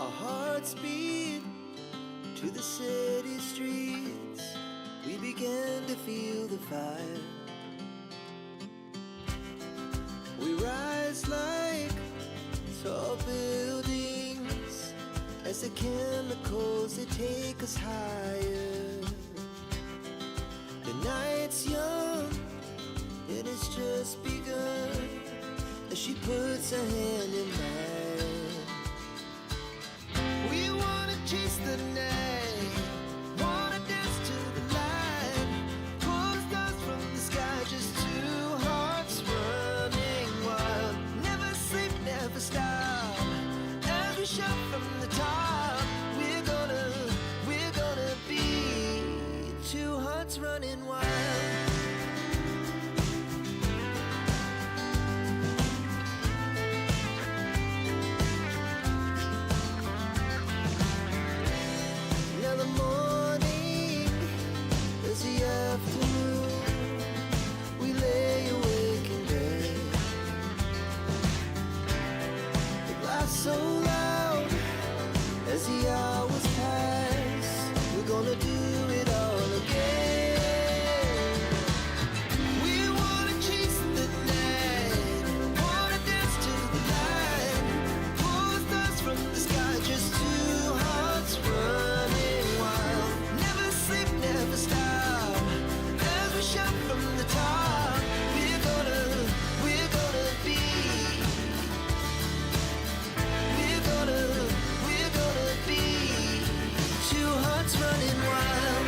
Our hearts beat to the city streets. We began to feel the fire. We rise like tall buildings as the chemicals, they take us higher. The night's young, it has just begun as she puts her hand in mine. We wanna chase the night, wanna dance to the light, pull the stars from the sky, just two hearts running wild. Never sleep, never stop, as we shout from the top. We're gonna be two hearts running wild. So loud as the hours pass, we're gonna do it all again. We wanna chase the night, wanna dance to the light, pull the stars from the sky, just two hearts running wild. Never sleep, never stop, as we shout from the top. We're gonna be two hearts running wild.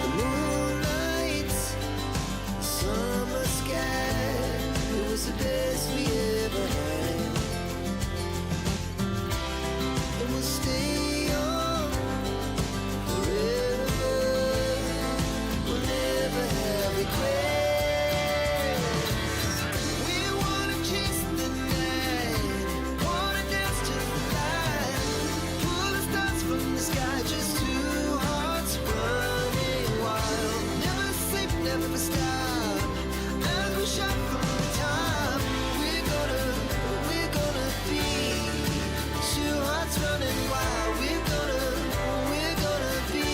The moonlight, summer sky, it was the best we ever had. And we'll stay young forever. We'll never have regrets. We wanna chase the night, wanna dance to the light, pull the stars from the sky, just two hearts running wild. Never sleep, never stop, as we shout from the top. We're gonna be two hearts running wild. We're gonna be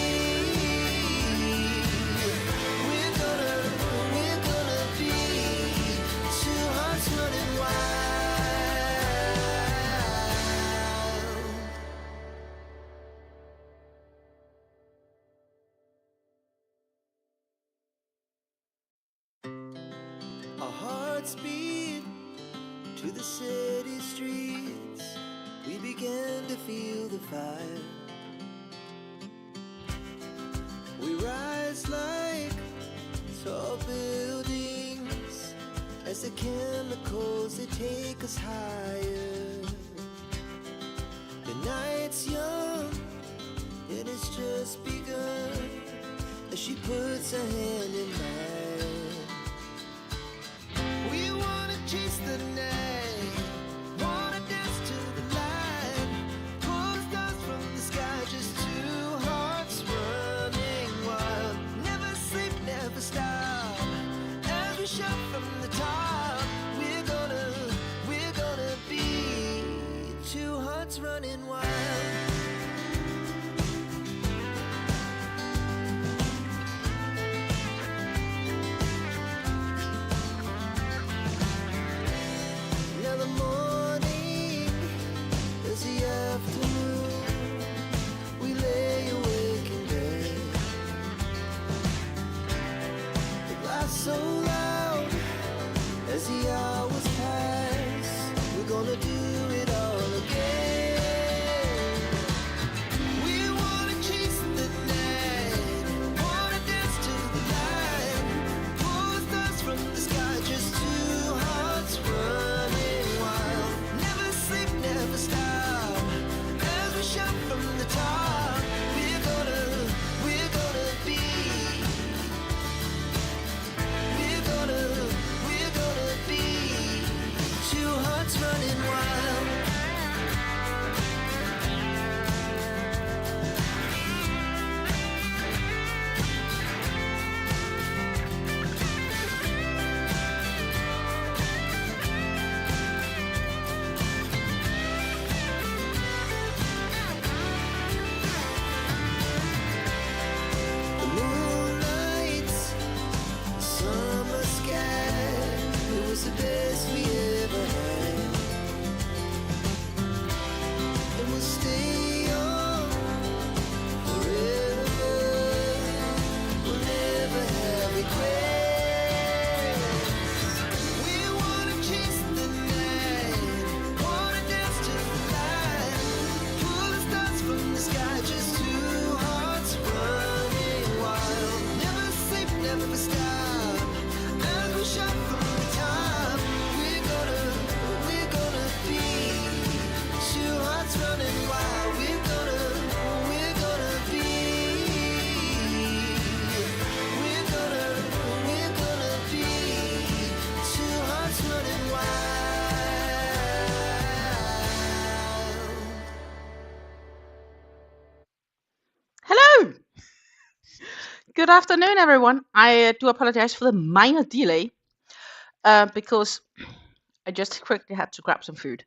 two hearts running wild. Our hearts beat to the city streets. We began to feel the fire. We rise like tall buildings as the chemicals, they take us higher. The night's young, it has just begun as she puts her hand in mine. We wanna chase the night, wanna dance to the light, pull the stars from the sky, just two hearts running wild. Never sleep, never stop, as we shout from the top. We're gonna be two hearts running wild. Good afternoon, everyone. I do apologize for the minor delay because I just quickly had to grab some food.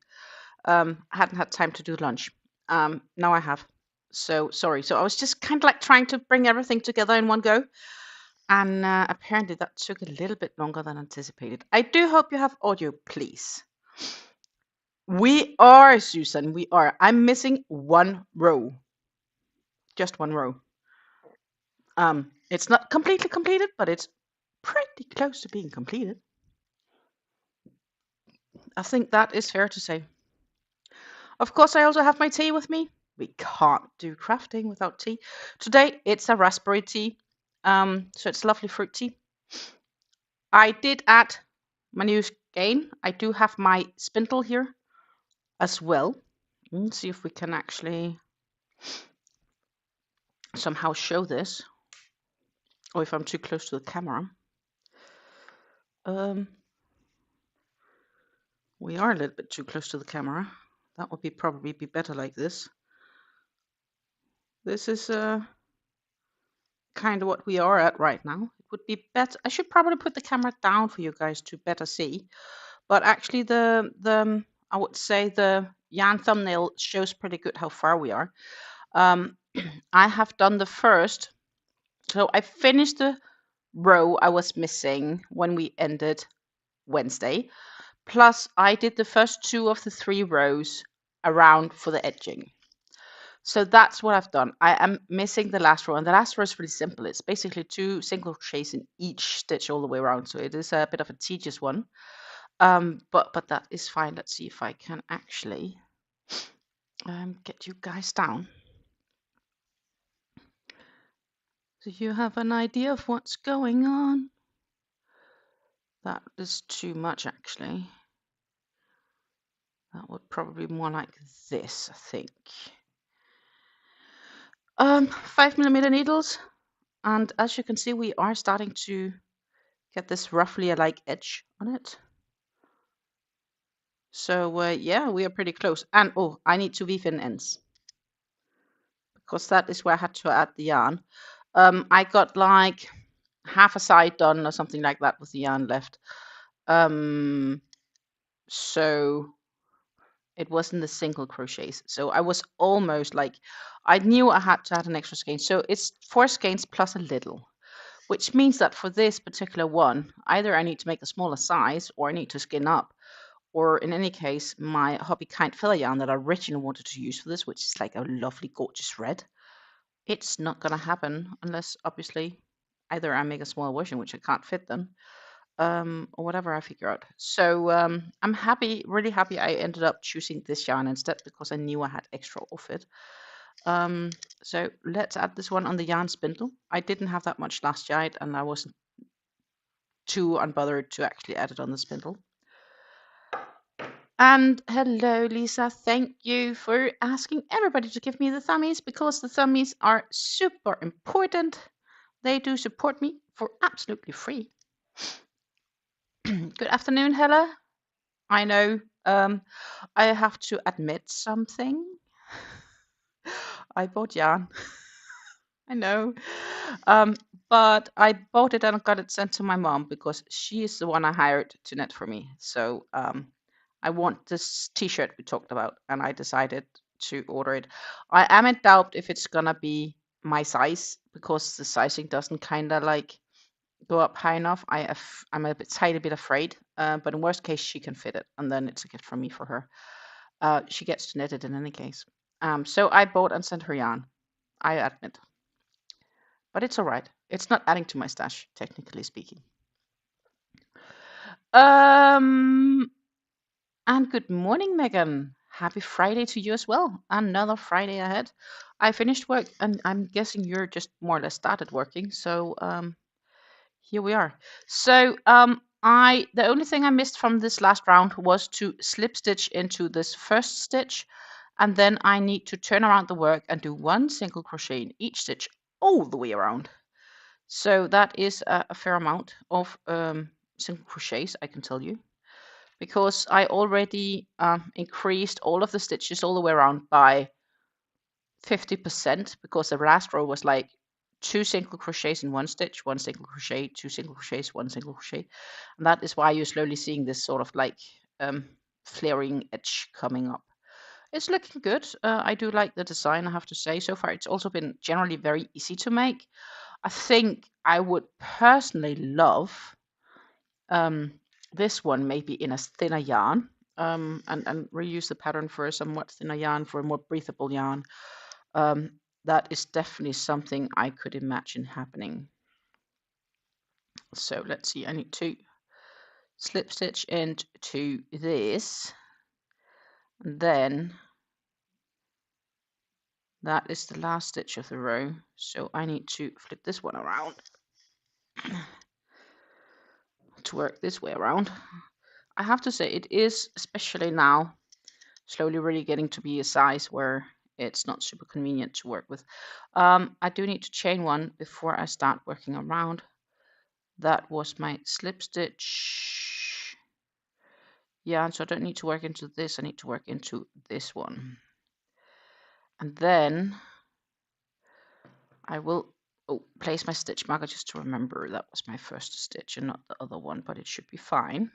I hadn't had time to do lunch. Now I have. So sorry. So I was just kind of like trying to bring everything together in one go. And apparently that took a little bit longer than anticipated. I do hope you have audio, please. We are, Susan. We are. I'm missing one row. Just one row. It's not completely completed, but it's pretty close to being completed. I think that is fair to say. Of course, I also have my tea with me. We can't do crafting without tea. Today, it's a raspberry tea. So it's lovely fruit tea. I did add my new skein. I do have my spindle here as well. Let's see if we can actually somehow show this. Or if I'm too close to the camera. We are a little bit too close to the camera. That would probably be better like this. This is kind of what we are at right now. It would be better. I should probably put the camera down for you guys to better see. But actually, the I would say the yarn thumbnail shows pretty good how far we are. I have done the first. So I finished the row I was missing when we ended Wednesday. Plus, I did the first 2 of the 3 rows around for the edging. So that's what I've done. I am missing the last row, and the last row is really simple. It's basically 2 single crochets in each stitch all the way around. So it is a bit of a tedious one, but that is fine. Let's see if I can actually get you guys down, so you have an idea of what's going on. That is too much, actually. That would probably be more like this, I think. 5mm needles, and as you can see, we are starting to get this roughly alike edge on it. So yeah, we are pretty close. And oh, I need to weave in ends, because that is where I had to add the yarn. I got like half a side done or something like that with the yarn left. So it wasn't the single crochets. So I was almost like, I knew I had to add an extra skein. So it's 4 skeins plus a little, which means that for this particular one, either I need to make a smaller size or I need to skin up. Or in any case, my hobby kind filler yarn that I originally wanted to use for this, which is like a lovely, gorgeous red, it's not going to happen unless, obviously, either I make a smaller version, which I can't fit then, or whatever I figure out. So I'm happy, really happy I ended up choosing this yarn instead, because I knew I had extra of it. So let's add this one on the yarn spindle. I didn't have that much last year, and I wasn't too unbothered to actually add it on the spindle. And hello, Lisa. Thank you for asking everybody to give me the thummies, because the thummies are super important. They do support me for absolutely free. Good afternoon, Hella. I know I have to admit something. I bought yarn. I know. But I bought it and got it sent to my mom, because she is the one I hired to knit for me. So I want this t-shirt we talked about, and I decided to order it. I am in doubt if it's gonna be my size, because the sizing doesn't kind of like go up high enough. I'm a tiny bit afraid, but in worst case she can fit it, and then it's a gift from me for her. She gets to knit it in any case. So I bought and sent her yarn, I admit, but it's all right. It's not adding to my stash, technically speaking. And good morning, Megan. Happy Friday to you as well. Another Friday ahead. I finished work, and I'm guessing you're just more or less started working. So here we are. So the only thing I missed from this last round was to slip stitch into this first stitch, and then I need to turn around the work and do 1 single crochet in each stitch all the way around. So that is a fair amount of single crochets, I can tell you, because I already increased all of the stitches all the way around by 50%, because the last row was like 2 single crochets in one stitch, 1 single crochet, 2 single crochets, 1 single crochet. And that is why you're slowly seeing this sort of like flaring edge coming up. It's looking good. I do like the design, I have to say. So far, it's also been generally very easy to make. I think I would personally love this one maybe in a thinner yarn, and reuse the pattern for a somewhat thinner yarn, for a more breathable yarn. That is definitely something I could imagine happening. So let's see, I need to slip stitch into this, and then that is the last stitch of the row. So I need to flip this one around to work this way around. I have to say it is, especially now, slowly really getting to be a size where it's not super convenient to work with. I do need to chain one before I start working around. That was my slip stitch. Yeah, so I don't need to work into this, I need to work into this one. And then I will place my stitch marker just to remember that was my first stitch and not the other one, but it should be fine.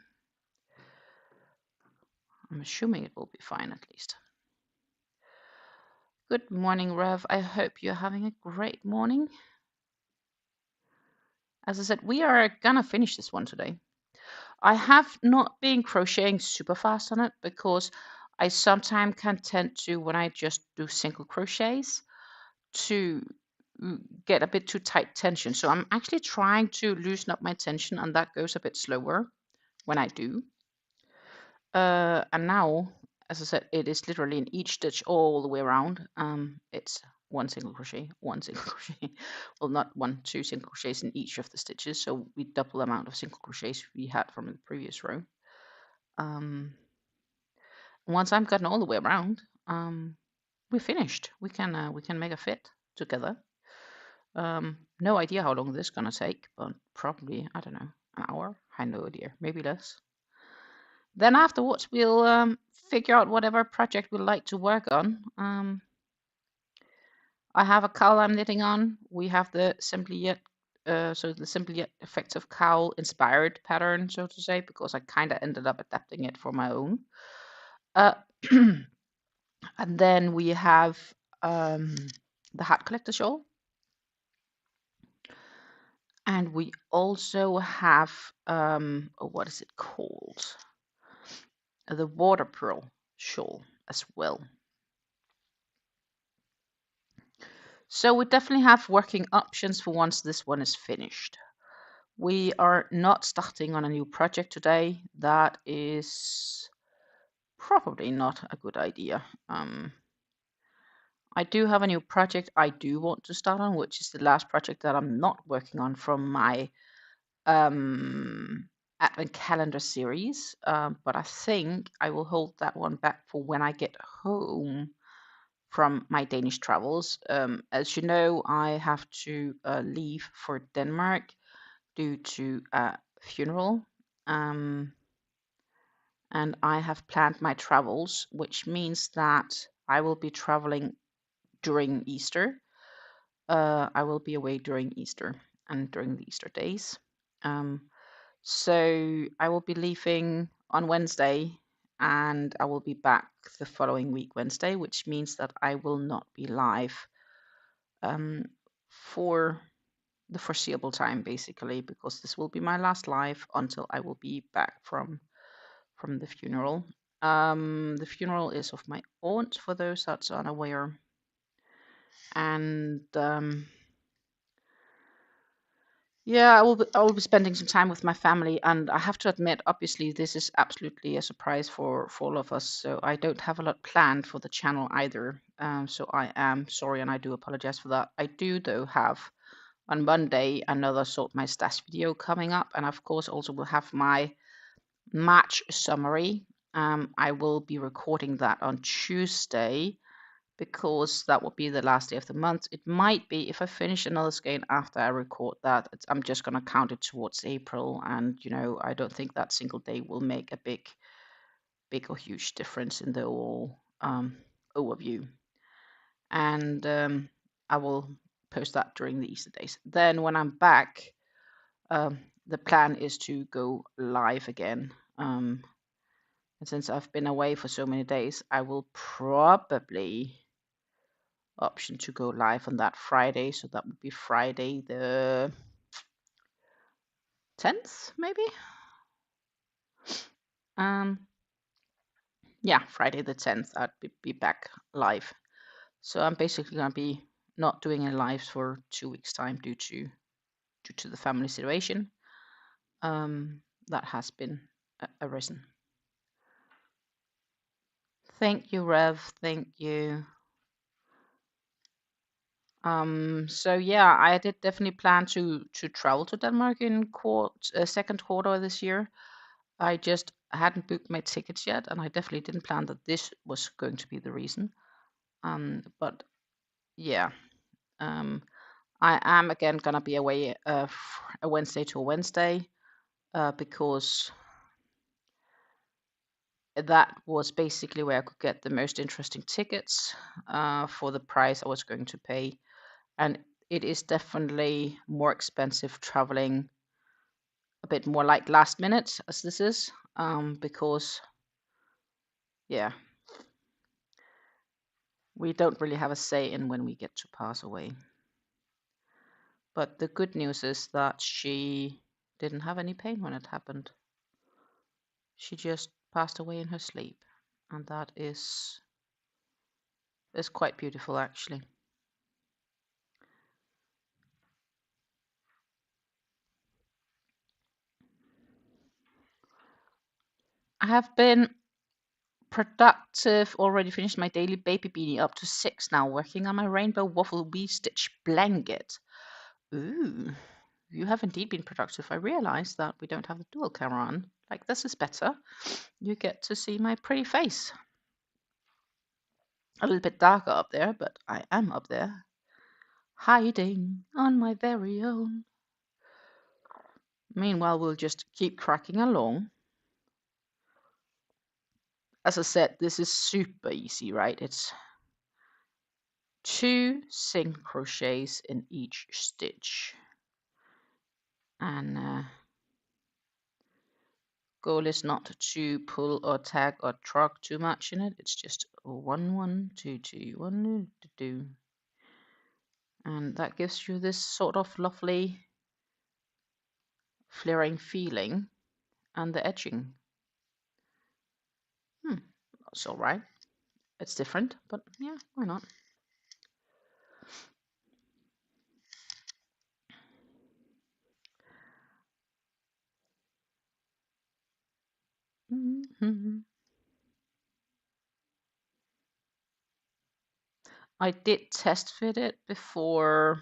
I'm assuming it will be fine at least. Good morning, Rev. I hope you're having a great morning. As I said, we are gonna finish this one today. I have not been crocheting super fast on it because I sometimes can tend to, when I just do single crochets, to get a bit too tight tension. So I'm actually trying to loosen up my tension, and that goes a bit slower when I do. And now, as I said, it is literally in each stitch all the way around. It's 1 single crochet, 1 single crochet. Well, not 1, 2 single crochets in each of the stitches. So we double the amount of single crochets we had from the previous row. Once I'm gotten all the way around, we're finished. We can make a fit together. No idea how long this is gonna take, but probably, I don't know, an hour. I have no idea, maybe less. Then afterwards, we'll figure out whatever project we'd like to work on. I have a cowl I'm knitting on. We have the Simply Yet, so the Simply Yet Effective Cowl inspired pattern, so to say, because I kind of ended up adapting it for my own. And then we have the Hat Collector Shawl. And we also have, what is it called? The Water Pearl Shawl as well. So we definitely have working options for once this one is finished. We are not starting on a new project today. That is probably not a good idea. I do have a new project I do want to start on, which is the last project that I'm not working on from my Advent calendar series. But I think I will hold that one back for when I get home from my Danish travels. As you know, I have to leave for Denmark due to a funeral. And I have planned my travels, which means that I will be traveling during Easter. I will be away during Easter and during the Easter days. So I will be leaving on Wednesday and I will be back the following week, Wednesday, which means that I will not be live for the foreseeable time, basically, because this will be my last live until I will be back from the funeral. The funeral is of my aunt, for those that's unaware. And yeah, I will be spending some time with my family, and I have to admit, obviously, this is absolutely a surprise for all of us. So I don't have a lot planned for the channel either. So I am sorry, and I do apologize for that. I do, though, have on Monday another Sort My Stash video coming up, and of course, also will have my March summary. I will be recording that on Tuesday, because that will be the last day of the month. It might be, if I finish another skein after I record that, I'm just going to count it towards April. And, you know, I don't think that single day will make a big or huge difference in the overall overview. And I will post that during the Easter days. Then when I'm back, the plan is to go live again. And since I've been away for so many days, I will probably option to go live on that Friday. So that would be Friday the 10th, maybe. Yeah, Friday the 10th, I'd be back live. So I'm basically gonna be not doing any lives for 2 weeks time due to the family situation that has been arisen. Thank you, Rev. Thank you. So yeah, I did definitely plan to travel to Denmark in second quarter this year. I just hadn't booked my tickets yet, and I definitely didn't plan that this was going to be the reason. But yeah, I am again gonna be away a Wednesday to a Wednesday because that was basically where I could get the most interesting tickets for the price I was going to pay. And it is definitely more expensive traveling a bit more like last minute as this is, because yeah, we don't really have a say in when we get to pass away. But the good news is that she didn't have any pain when it happened. She just passed away in her sleep, and that is quite beautiful actually. I have been productive, already finished my daily baby beanie up to 6 now, working on my rainbow waffle weave stitch blanket. Ooh, you have indeed been productive. I realize that we don't have the dual camera on. Like, this is better. You get to see my pretty face. A little bit darker up there, but I am up there, hiding on my very own. Meanwhile, we'll just keep cracking along. As I said, this is super easy, right? It's 2 single crochets in each stitch. And goal is not to pull or tag or trog too much in it. It's just 1 1 2 2 1 2 2, and that gives you this sort of lovely flaring feeling, and the edging. That's all right. It's different, but yeah, why not? I did test fit it before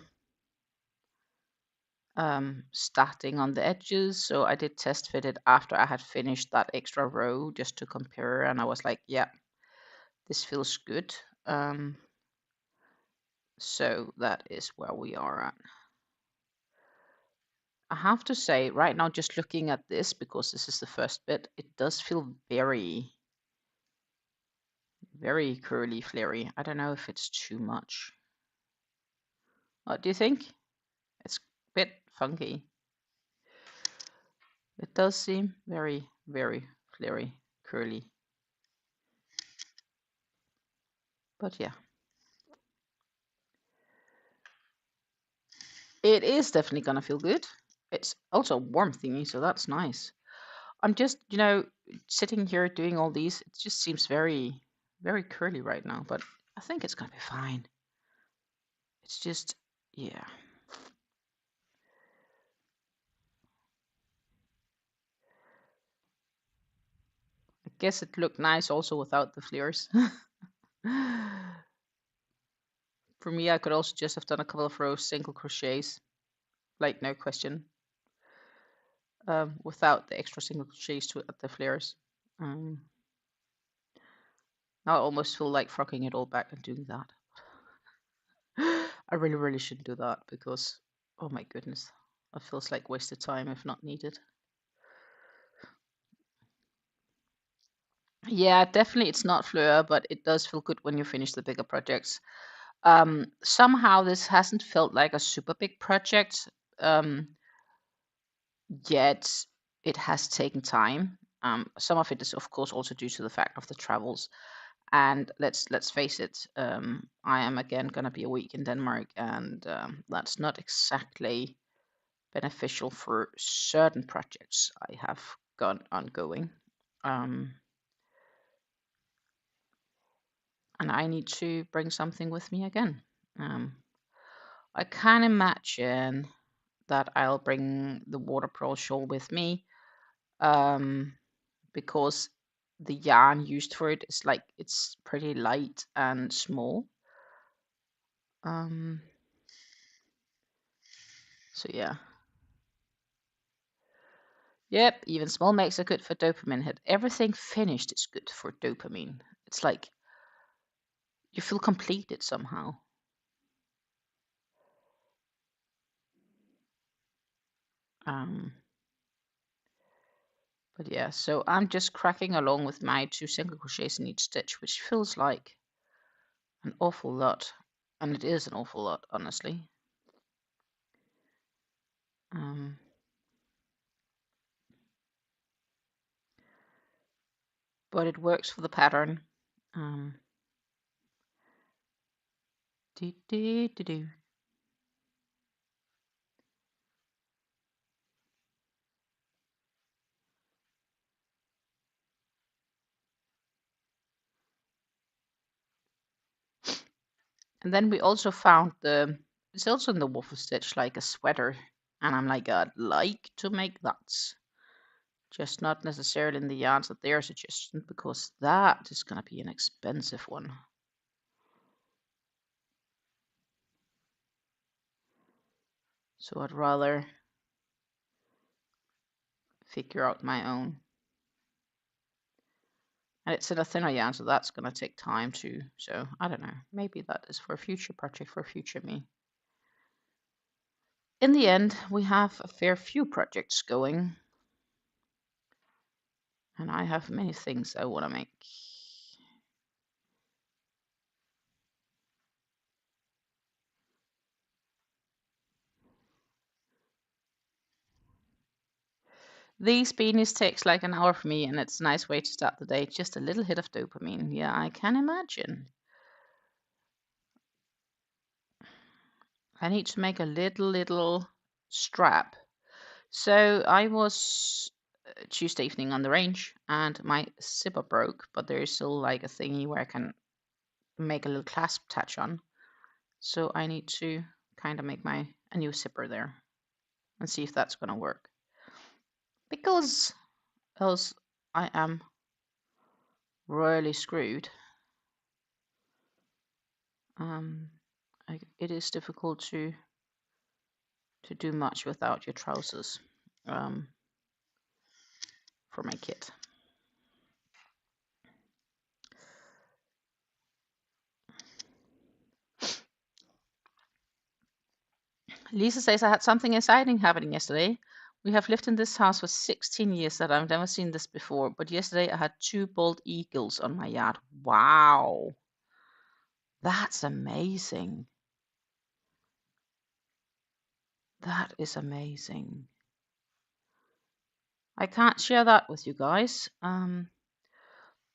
starting on the edges, so I did test fit it after I had finished that extra row just to compare, and I was like, yeah, this feels good. So that is where we are at. I have to say, right now, just looking at this, because this is the first bit, it does feel very, very curly, flary. I don't know if it's too much. What do you think? It's a bit funky. It does seem very, very flary, curly. But yeah. It is definitely going to feel good. It's also warm thingy, so that's nice. I'm just, sitting here doing all these. It just seems very, very curly right now, but I think it's going to be fine. It's just, yeah. I guess it looked nice also without the flares. For me, I could also just have done a couple of rows single crochets, like no question, without the extra single crochets to add the flares. Now I almost feel like frocking it all back and doing that. I really, really shouldn't do that because, oh my goodness, it feels like wasted time if not needed. Yeah, definitely it's not fleur, but it does feel good when you finish the bigger projects. Somehow this hasn't felt like a super big project, yet it has taken time. Some of it is of course also due to the fact of the travels. And let's face it, I am again going to be a week in Denmark, and that's not exactly beneficial for certain projects I have got ongoing. And I need to bring something with me again. I can imagine that I'll bring the water pearl shawl with me, because the yarn used for it is like, it's pretty light and small. So yeah. Yep, even small makes are good for dopamine hit. Everything finished is good for dopamine. It's like you feel completed somehow. But yeah, so I'm just cracking along with my 2 single crochets in each stitch, which feels like an awful lot. And it is an awful lot, honestly. But it works for the pattern. Do. And then we also found it's also in the waffle stitch, like a sweater. And I'm like, I'd like to make that. Just not necessarily in the yarns that they are suggesting, because that is going to be an expensive one. So I'd rather figure out my own. And it's in a thinner yarn, so that's going to take time too. So I don't know. Maybe that is for a future project, for future me. In the end, we have a fair few projects going. And I have many things I want to make. These beanies takes like an hour for me, and it's a nice way to start the day. Just a little hit of dopamine. Yeah, I can imagine. I need to make a little strap. So I was Tuesday evening on the range, and my zipper broke, but there is still like a thingy where I can make a little clasp attach on. So I need to kind of make a new zipper there and see if that's gonna work. Because else I am royally screwed. It is difficult to do much without your trousers for my kit. Lisa says, I had something exciting happening yesterday. We have lived in this house for 16 years that I've never seen this before, but yesterday I had 2 bald eagles on my yard. Wow. That's amazing. That is amazing. I can't share that with you guys.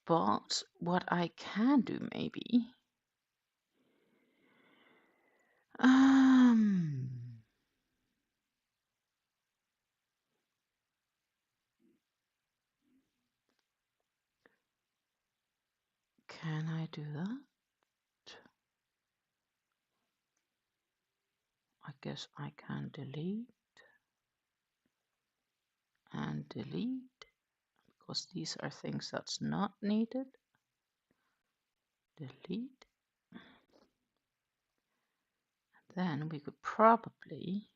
But what I can do maybe. Can I do that? I guess I can delete and delete, because these are things that's not needed. Delete. Then we could probably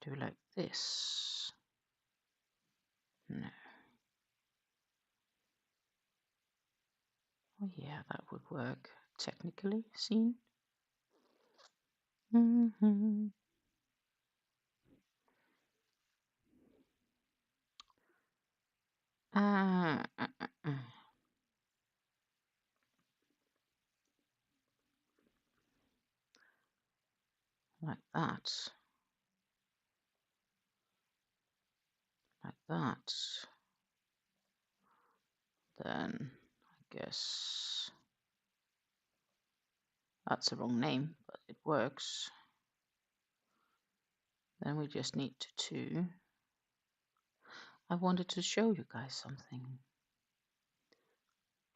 do like this. No. Oh yeah, that would work technically seen. Uh, uh, uh, uh. Like that. Like that. Then I guess that's the wrong name, but it works. Then we just need to. I wanted to show you guys something,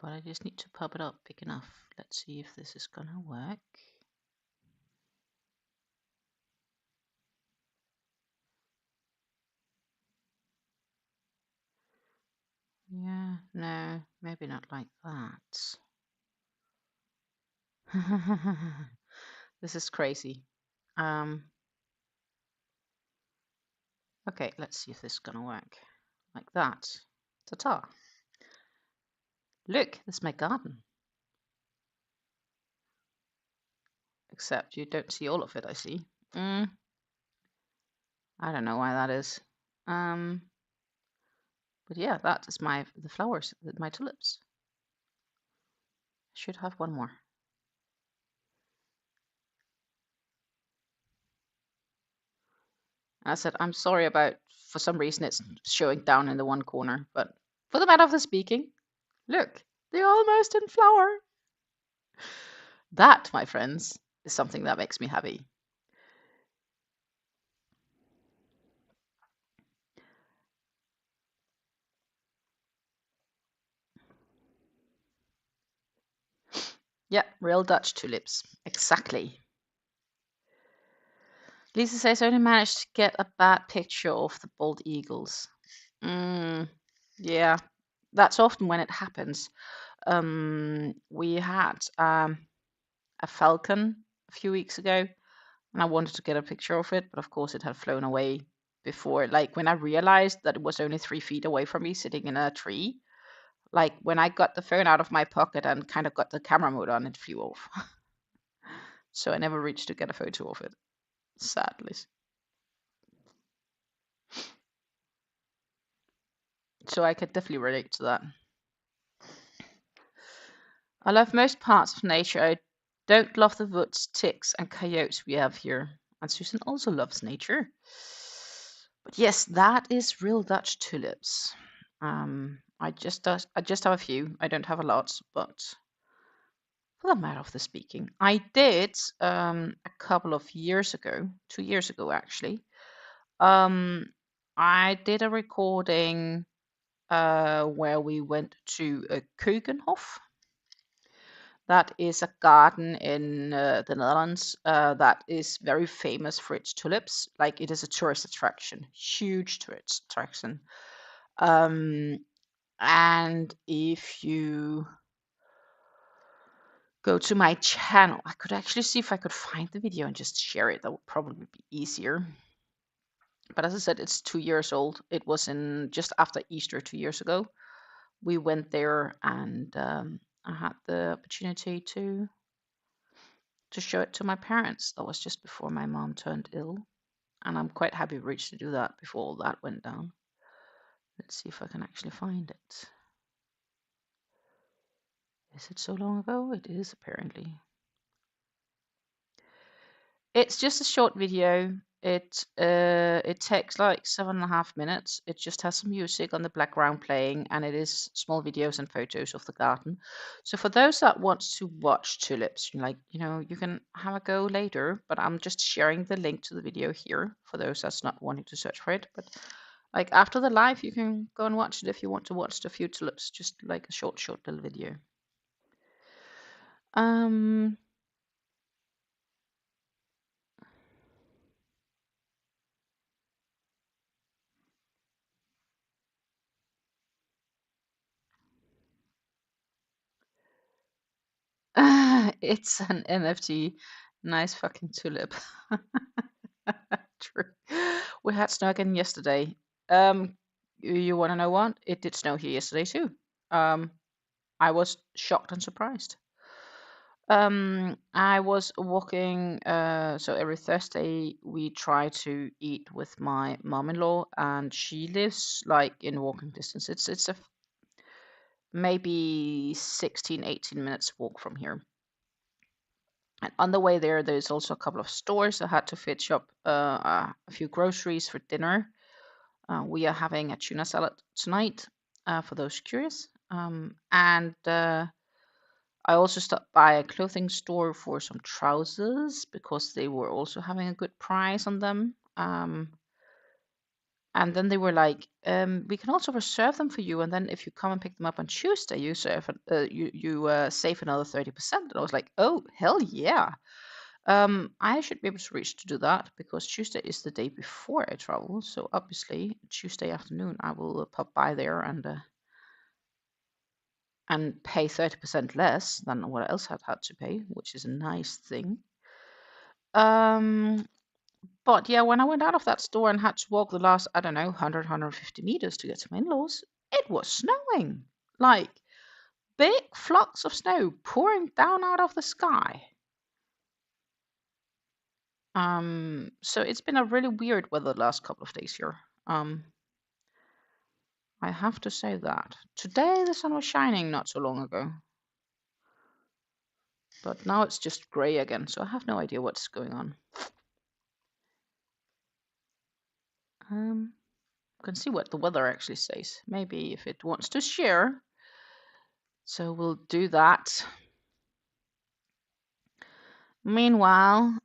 but I just need to pop it up big enough. Let's see if this is gonna work. Yeah, no, maybe not like that. This is crazy. Okay, let's see if this is gonna work. Like that. Ta-ta. Look, this is my garden. Except you don't see all of it, I see. I don't know why that is. But yeah, that is the flowers, my tulips. Should have one more. I said, I'm sorry about, for some reason it's showing down in the one corner, but for the matter of the speaking, look, they're almost in flower. That, my friends, is something that makes me happy. Yeah, real Dutch tulips. Exactly. Lisa says, I only managed to get a bad picture of the bald eagles. Yeah, that's often when it happens. We had a falcon a few weeks ago, and I wanted to get a picture of it, but of course it had flown away before. Like when I realized that it was only 3 feet away from me, sitting in a tree. Like when I got the phone out of my pocket and kind of got the camera mode on, it flew off. So I never reached to get a photo of it, sadly. So I could definitely relate to that. I love most parts of nature. I don't love the woods, ticks, and coyotes we have here. And Susan also loves nature. But yes, that is real Dutch tulips. I just have a few. I don't have a lot, but for the matter of the speaking, I did a couple of years ago, 2 years ago actually. I did a recording where we went to a Keukenhof. That is a garden in the Netherlands that is very famous for its tulips. Like it is a tourist attraction, huge tourist attraction. And if you go to my channel, I could actually see if I could find the video and just share it. That would probably be easier. But as I said, it's 2 years old. It was in just after Easter 2 years ago. We went there and I had the opportunity to show it to my parents. That was just before my mom turned ill. And I'm quite happy we reached to do that before all that went down. Let's see if I can actually find it. Is it so long ago? It is apparently. It's just a short video. It takes like 7.5 minutes. It just has some music on the background playing, and it is small videos and photos of the garden. So for those that want to watch tulips, you can have a go later. But I'm just sharing the link to the video here for those that's not wanting to search for it. But like after the live, you can go and watch it if you want to watch the few tulips. Just like a short little video. It's an NFT. Nice fucking tulip. True. We had snow again yesterday. You want to know what? It did snow here yesterday too. I was shocked and surprised. I was walking, so every Thursday we try to eat with my mom-in-law, and she lives like in walking distance. It's a maybe 16, 18 minutes walk from here. And on the way there, there's also a couple of stores. I had to fetch up a few groceries for dinner. We are having a tuna salad tonight, for those curious. And I also stopped by a clothing store for some trousers because they were also having a good price on them. And then they were like, "We can also reserve them for you, and then if you come and pick them up on Tuesday, you save another 30%." And I was like, "Oh, hell yeah!" I should be able to reach to do that because Tuesday is the day before I travel. So obviously, Tuesday afternoon, I will pop by there and pay 30% less than what else I'd had to pay, which is a nice thing. But yeah, when I went out of that store and had to walk the last, I don't know, 100, 150 meters to get to my in-laws, it was snowing. Like big flocks of snow pouring down out of the sky. So it's been a really weird weather the last couple of days here. I have to say that. Today the sun was shining not so long ago. But now it's just grey again, so I have no idea what's going on. You can see what the weather actually says. Maybe if it wants to share. So we'll do that. Meanwhile,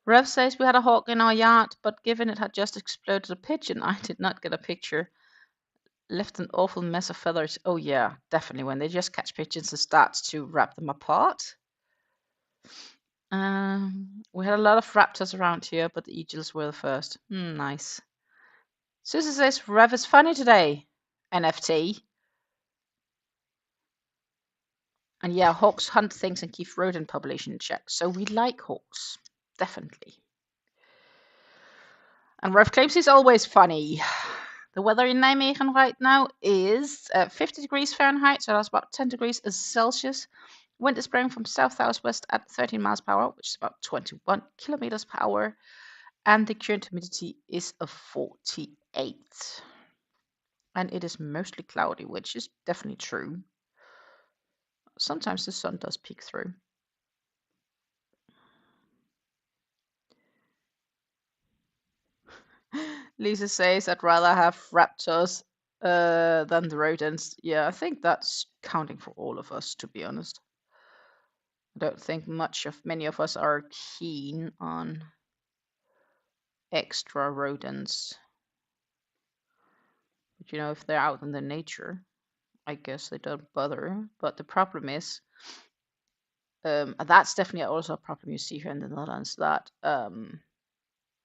Rev says we had a hawk in our yard, but given it had just exploded a pigeon, I did not get a picture. Left an awful mess of feathers. Oh yeah, definitely. When they just catch pigeons and start to wrap them apart. We had a lot of raptors around here, but the eagles were the first. Nice. Susie says Rev is funny today. NFT. And yeah, hawks hunt things and keep rodent population in check. So we like hawks. Definitely. And Rev claims he's always funny. The weather in Nijmegen right now is 50 degrees Fahrenheit, so that's about 10 degrees Celsius. Wind is blowing from south-southwest at 13 miles per hour, which is about 21 kilometers per hour. And the current humidity is a 48. And it is mostly cloudy, which is definitely true. Sometimes the sun does peek through. Lisa says I'd rather have raptors than the rodents. Yeah, I think that's counting for all of us, to be honest. I don't think many of us are keen on extra rodents. But you know, if they're out in the nature, I guess they don't bother. But the problem is, that's definitely also a problem you see here in the Netherlands, that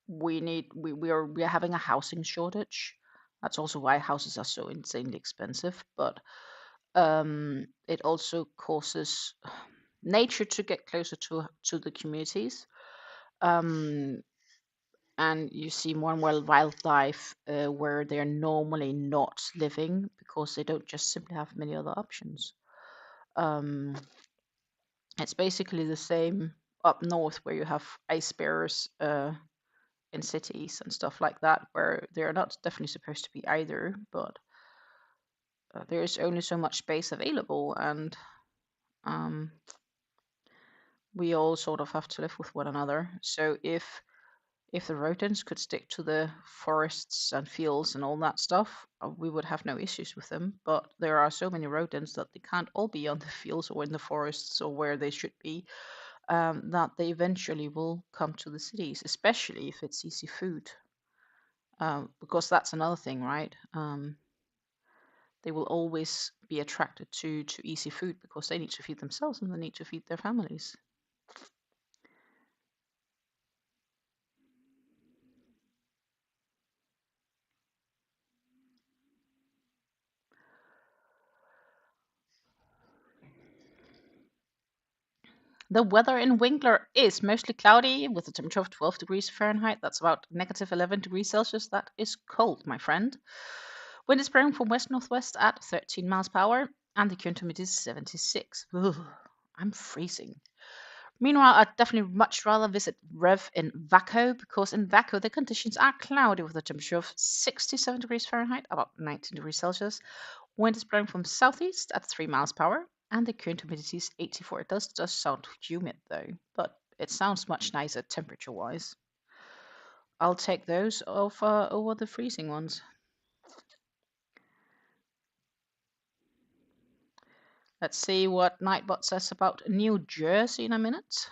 we are having a housing shortage. That's also why houses are so insanely expensive. But it also causes nature to get closer to the communities. And you see more and more wildlife where they're normally not living because they don't just simply have many other options. It's basically the same up north where you have ice bears in cities and stuff like that, where they're not definitely supposed to be either, but there is only so much space available, and we all sort of have to live with one another. So if the rodents could stick to the forests and fields and all that stuff, we would have no issues with them. But there are so many rodents that they can't all be on the fields or in the forests or where they should be, that they eventually will come to the cities, especially if it's easy food. Because that's another thing, right? They will always be attracted to easy food because they need to feed themselves and they need to feed their families. The weather in Winkler is mostly cloudy with a temperature of 12 degrees Fahrenheit. That's about negative 11 degrees Celsius. That is cold, my friend. Wind is blowing from west-northwest at 13 miles per hour. and the current humidity is 76. Ugh, I'm freezing. Meanwhile, I'd definitely much rather visit Rev in Vaco, because in Vaco the conditions are cloudy with a temperature of 67 degrees Fahrenheit, about 19 degrees Celsius. Wind is blowing from southeast at 3 miles per hour, and the current humidity is 84. It does sound humid though, but it sounds much nicer temperature-wise. I'll take those over the freezing ones. Let's see what Nightbot says about New Jersey in a minute.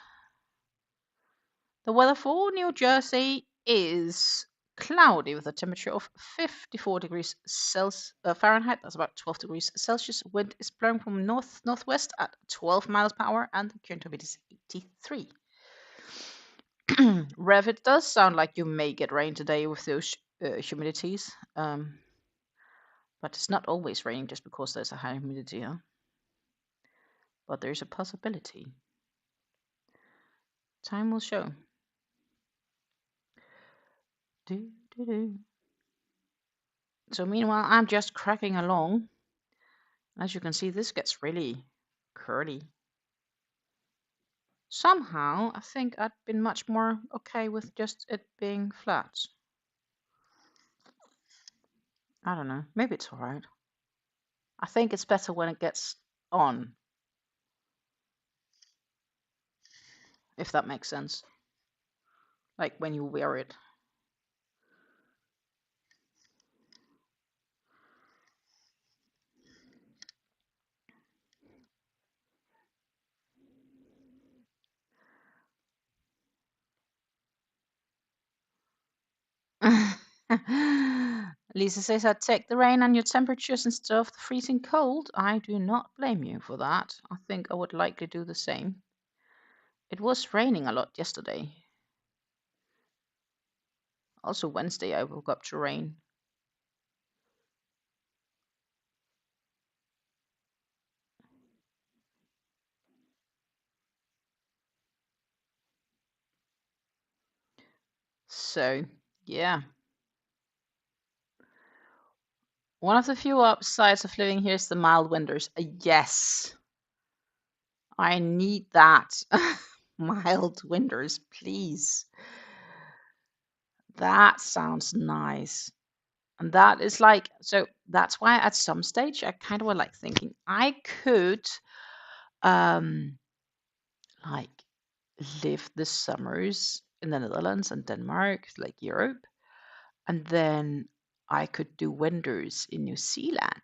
The weather for New Jersey is cloudy with a temperature of 54 degrees Fahrenheit. That's about 12 degrees Celsius. Wind is blowing from northwest at 12 miles per hour, and the current humidity is 83. Rev, it does sound like you may get rain today with those humidities. But it's not always raining just because there's a high humidity, huh? But there's a possibility. Time will show. So meanwhile, I'm just cracking along. As you can see, this gets really curly. Somehow, I think I'd been much more okay with just it being flat. I don't know. Maybe it's alright. I think it's better when it gets on. If that makes sense. Like when you wear it. Lisa says, I'd take the rain and your temperatures instead of the freezing cold. I do not blame you for that. I think I would likely do the same. It was raining a lot yesterday. Also Wednesday I woke up to rain. So, yeah. One of the few upsides of living here is the mild winters. Yes. I need that. Mild winters, please. That sounds nice. And that is like, so that's why at some stage I kind of were like thinking I could like live the summers in the Netherlands and Denmark, like Europe, and then I could do winters in New Zealand.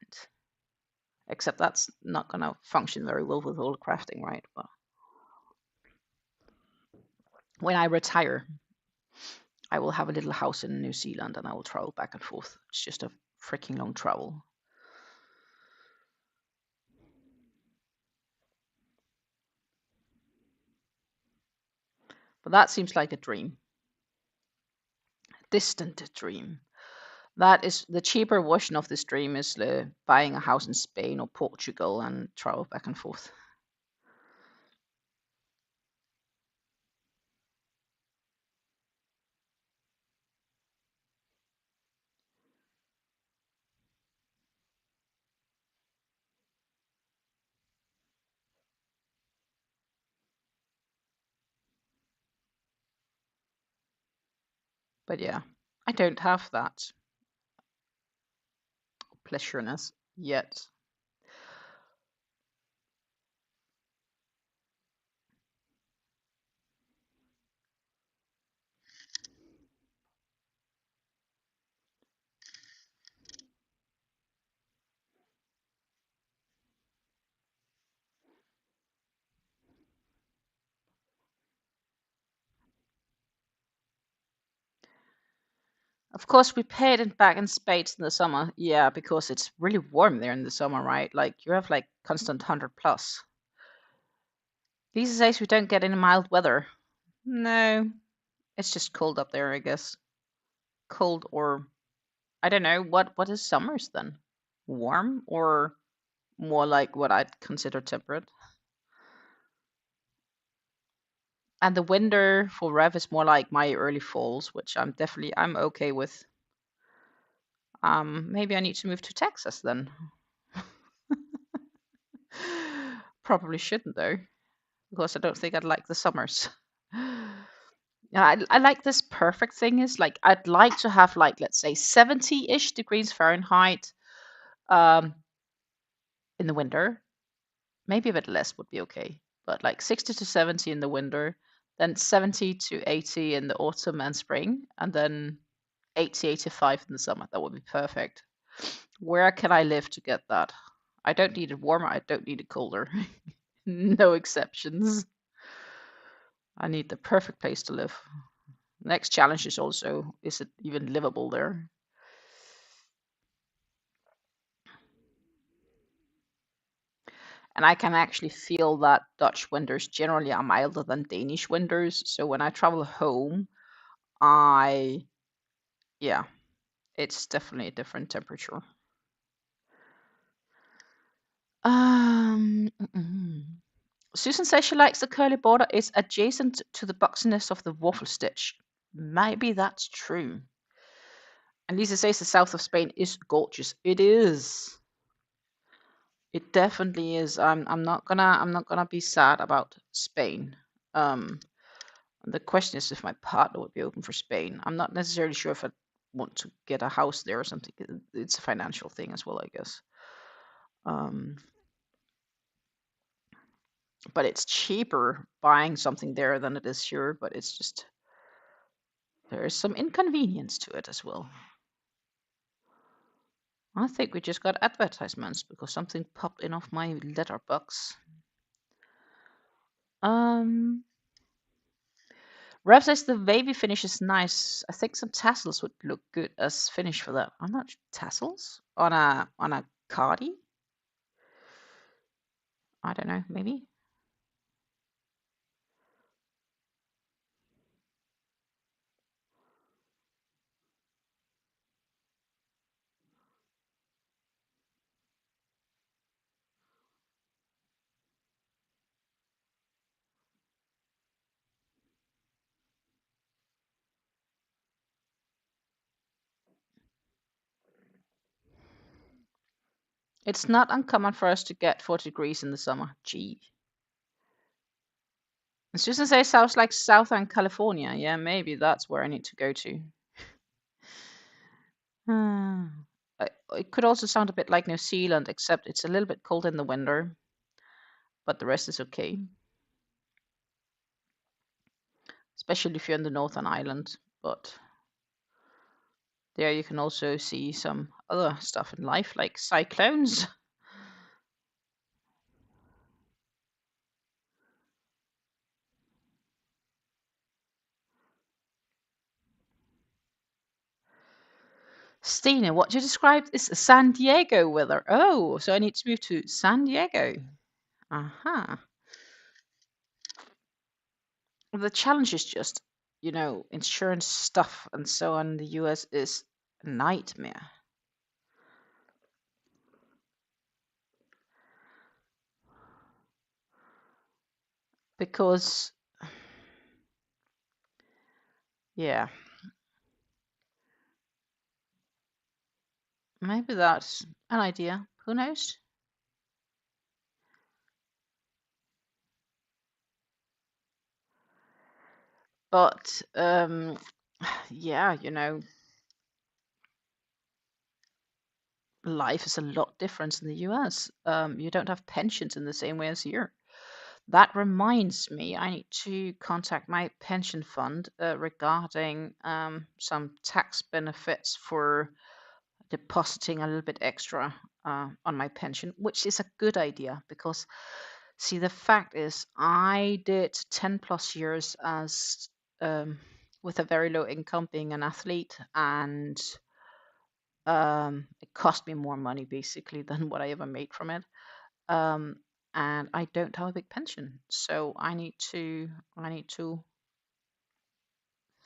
Except that's not gonna function very well with all the crafting, right? But when I retire, I will have a little house in New Zealand and I will travel back and forth. It's just a freaking long travel. But that seems like a dream. A distant dream. That is the cheaper version of this dream is buying a house in Spain or Portugal and travel back and forth. But yeah, I don't have that pleasureness yet. Of course, we paid it back in spades in the summer. Yeah, because it's really warm there in the summer, right? Like you have like constant 100 plus. These days we don't get any mild weather. No, it's just cold up there, I guess. Cold or I don't know what is summers then? Warm or more like what I'd consider temperate? And the winter for Rev is more like my early falls, which I'm okay with. Maybe I need to move to Texas then. Probably shouldn't though, because I don't think I'd like the summers. I like this perfect thing is like I'd like to have like let's say 70-ish degrees Fahrenheit in the winter. Maybe a bit less would be okay, but like 60 to 70 in the winter, then 70 to 80 in the autumn and spring, and then 80, 85 in the summer. That would be perfect. Where can I live to get that? I don't need it warmer, I don't need it colder. No exceptions. I need the perfect place to live. Next challenge is also, is it even livable there? And I can actually feel that Dutch winters generally are milder than Danish winters. So when I travel home, yeah, it's definitely a different temperature. Susan says she likes the curly border is adjacent to the boxiness of the waffle stitch. Maybe that's true. And Lisa says the south of Spain is gorgeous. It is. It definitely is. I'm not gonna be sad about Spain. The question is if my partner would be open for Spain. I'm not necessarily sure if I want to get a house there or something. It's a financial thing as well, I guess. But it's cheaper buying something there than it is here. But it's just there is some inconvenience to it as well. I think we just got advertisements because something popped in off my letterbox. Rev says the wavy finish is nice. I think some tassels would look good as finish for that. I'm not tassels on a cardi. I don't know, maybe. It's not uncommon for us to get 40 degrees in the summer. Gee. And Susan says sounds like Southern California. Yeah, maybe that's where I need to go to. It could also sound a bit like New Zealand, except it's a little bit cold in the winter, but the rest is okay. Especially if you're in the Northern Island, but there you can also see some other stuff in life, like cyclones. Stina, what you described is San Diego weather. Oh, so I need to move to San Diego. Aha. The challenge is just, insurance stuff and so on in the US is a nightmare. Because, yeah, maybe that's an idea. Who knows? But, yeah, life is a lot different in the US. You don't have pensions in the same way as here. That reminds me, I need to contact my pension fund regarding some tax benefits for depositing a little bit extra on my pension, which is a good idea because, see, the fact is, I did 10 plus years as with a very low income being an athlete, and it cost me more money basically than what I ever made from it. And I don't have a big pension, so I need to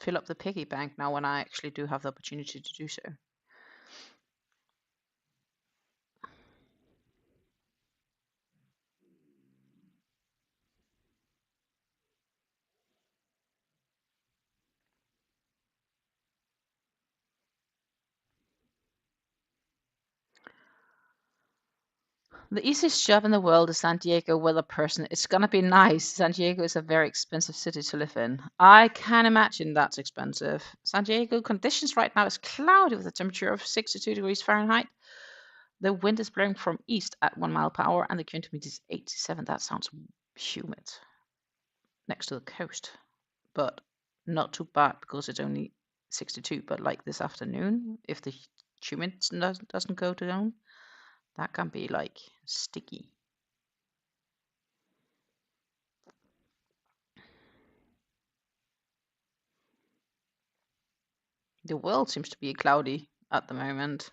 fill up the piggy bank now when I actually do have the opportunity to do so. The easiest job in the world is San Diego weather person. It's gonna be nice. San Diego is a very expensive city to live in. I can imagine that's expensive. San Diego conditions right now is cloudy with a temperature of 62 degrees Fahrenheit. The wind is blowing from east at 1 mile per hour and the current humidity is 87. That sounds humid next to the coast, but not too bad because it's only 62. But like this afternoon, if the humidity doesn't go down, that can be like sticky. The world seems to be cloudy at the moment.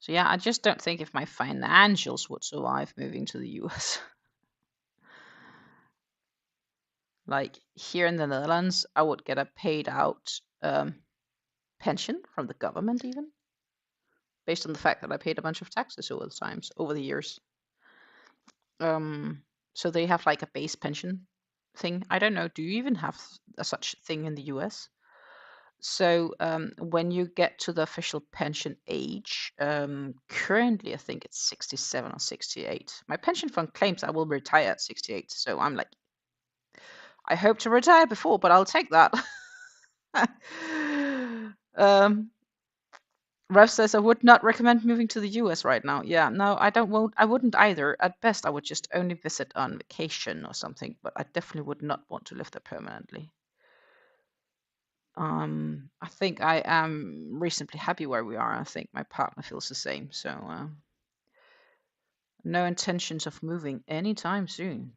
So yeah, I just don't think if my financials would survive moving to the US. Like here in the Netherlands, I would get a paid out pension from the government even, based on the fact that I paid a bunch of taxes over the years. So they have like a base pension thing. I don't know. Do you even have such thing in the US? So when you get to the official pension age, currently I think it's 67 or 68. My pension fund claims I will retire at 68. So I'm like, I hope to retire before, but I'll take that. Rev says I would not recommend moving to the US right now. Yeah, no, I wouldn't either. At best, I would just only visit on vacation or something, but I definitely would not want to live there permanently. I think I am reasonably happy where we are. I think my partner feels the same. So no intentions of moving anytime soon.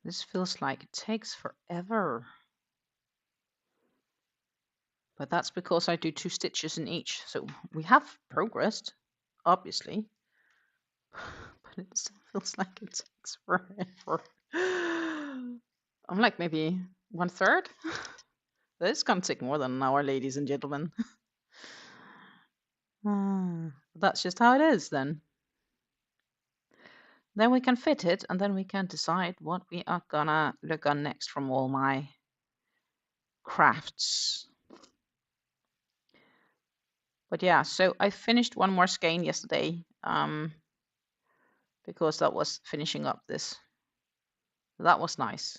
This feels like it takes forever. But that's because I do 2 stitches in each. So we have progressed, obviously. But it still feels like it takes forever. I'm like maybe 1/3. This can take more than an hour, ladies and gentlemen. That's just how it is then. Then we can fit it and then we can decide what we are gonna look on next from all my crafts. But yeah, so I finished one more skein yesterday because that was finishing up this. That was nice.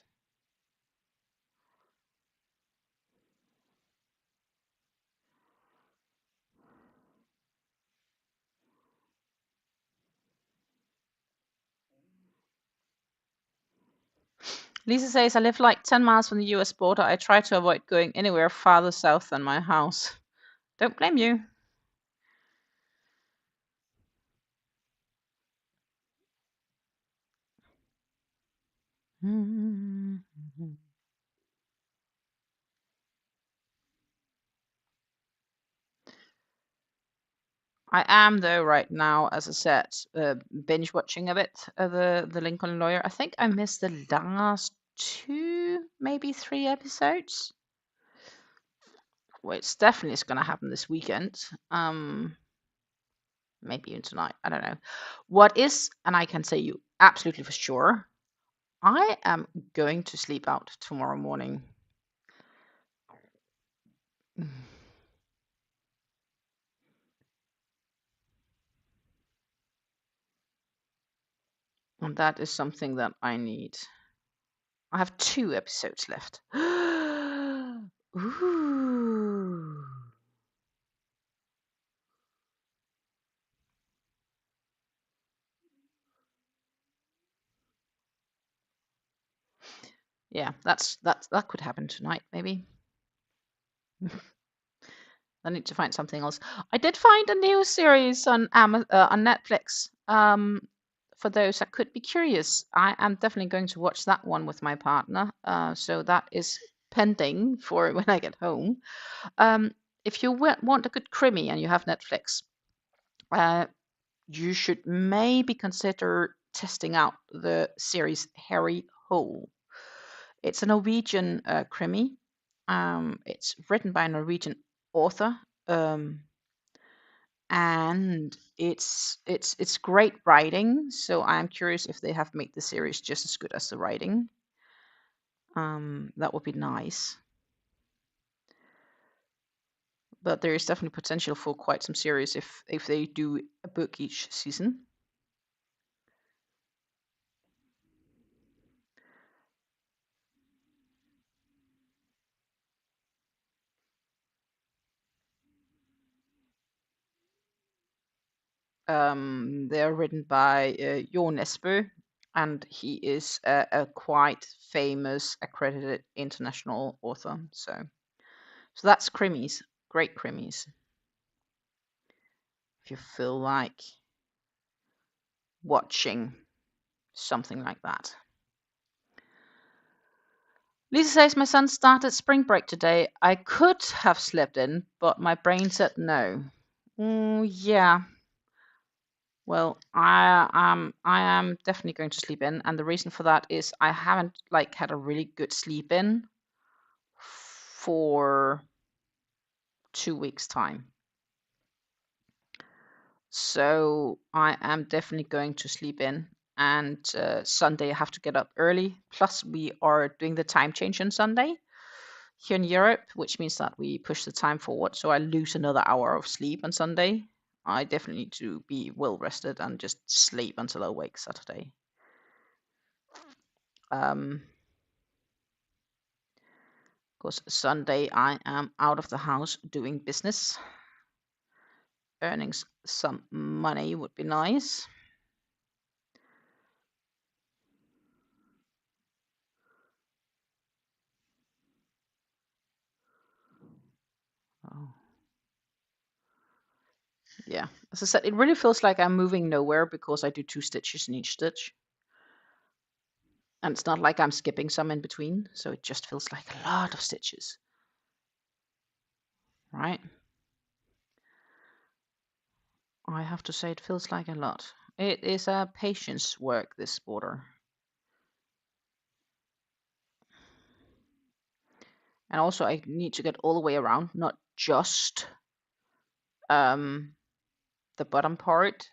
Lisa says, I live like 10 miles from the US border. I try to avoid going anywhere farther south than my house. Don't blame you. I am though right now, as I said, binge watching a bit of the Lincoln Lawyer. I think I missed the last 2, maybe 3 episodes. Well, it's definitely going to happen this weekend. Maybe even tonight. I don't know. What is, and I can say you absolutely for sure, I am going to sleep out tomorrow morning. And that is something that I need. I have 2 episodes left. Ooh. Yeah, that could happen tonight, maybe. I need to find something else. I did find a new series on Netflix. For those that could be curious, I am definitely going to watch that one with my partner. So that is pending for when I get home. If you want a good krimi and you have Netflix, you should maybe consider testing out the series Harry Hole. It's a Norwegian krimi. It's written by a Norwegian author, and it's great writing. So I'm curious if they have made the series just as good as the writing. That would be nice. But there is definitely potential for quite some series if they do a book each season. They're written by Jon Esbø, and he is a quite famous accredited international author. So that's krimis, great krimis. If you feel like watching something like that. Lisa says my son started spring break today. I could have slept in, but my brain said no. Yeah. Well, I am definitely going to sleep in, and the reason for that is I haven't like had a really good sleep in for 2 weeks time. So I am definitely going to sleep in, and Sunday I have to get up early. Plus we are doing the time change on Sunday here in Europe, which means that we push the time forward. So I lose another hour of sleep on Sunday. I definitely need to be well rested and just sleep until I wake Saturday. Because Sunday I am out of the house doing business. Earning some money would be nice. Oh. Yeah, as I said, it really feels like I'm moving nowhere because I do 2 stitches in each stitch. And it's not like I'm skipping some in between, so it just feels like a lot of stitches. Right? I have to say it feels like a lot. It is a patience work, this border. And also I need to get all the way around, not just the bottom part,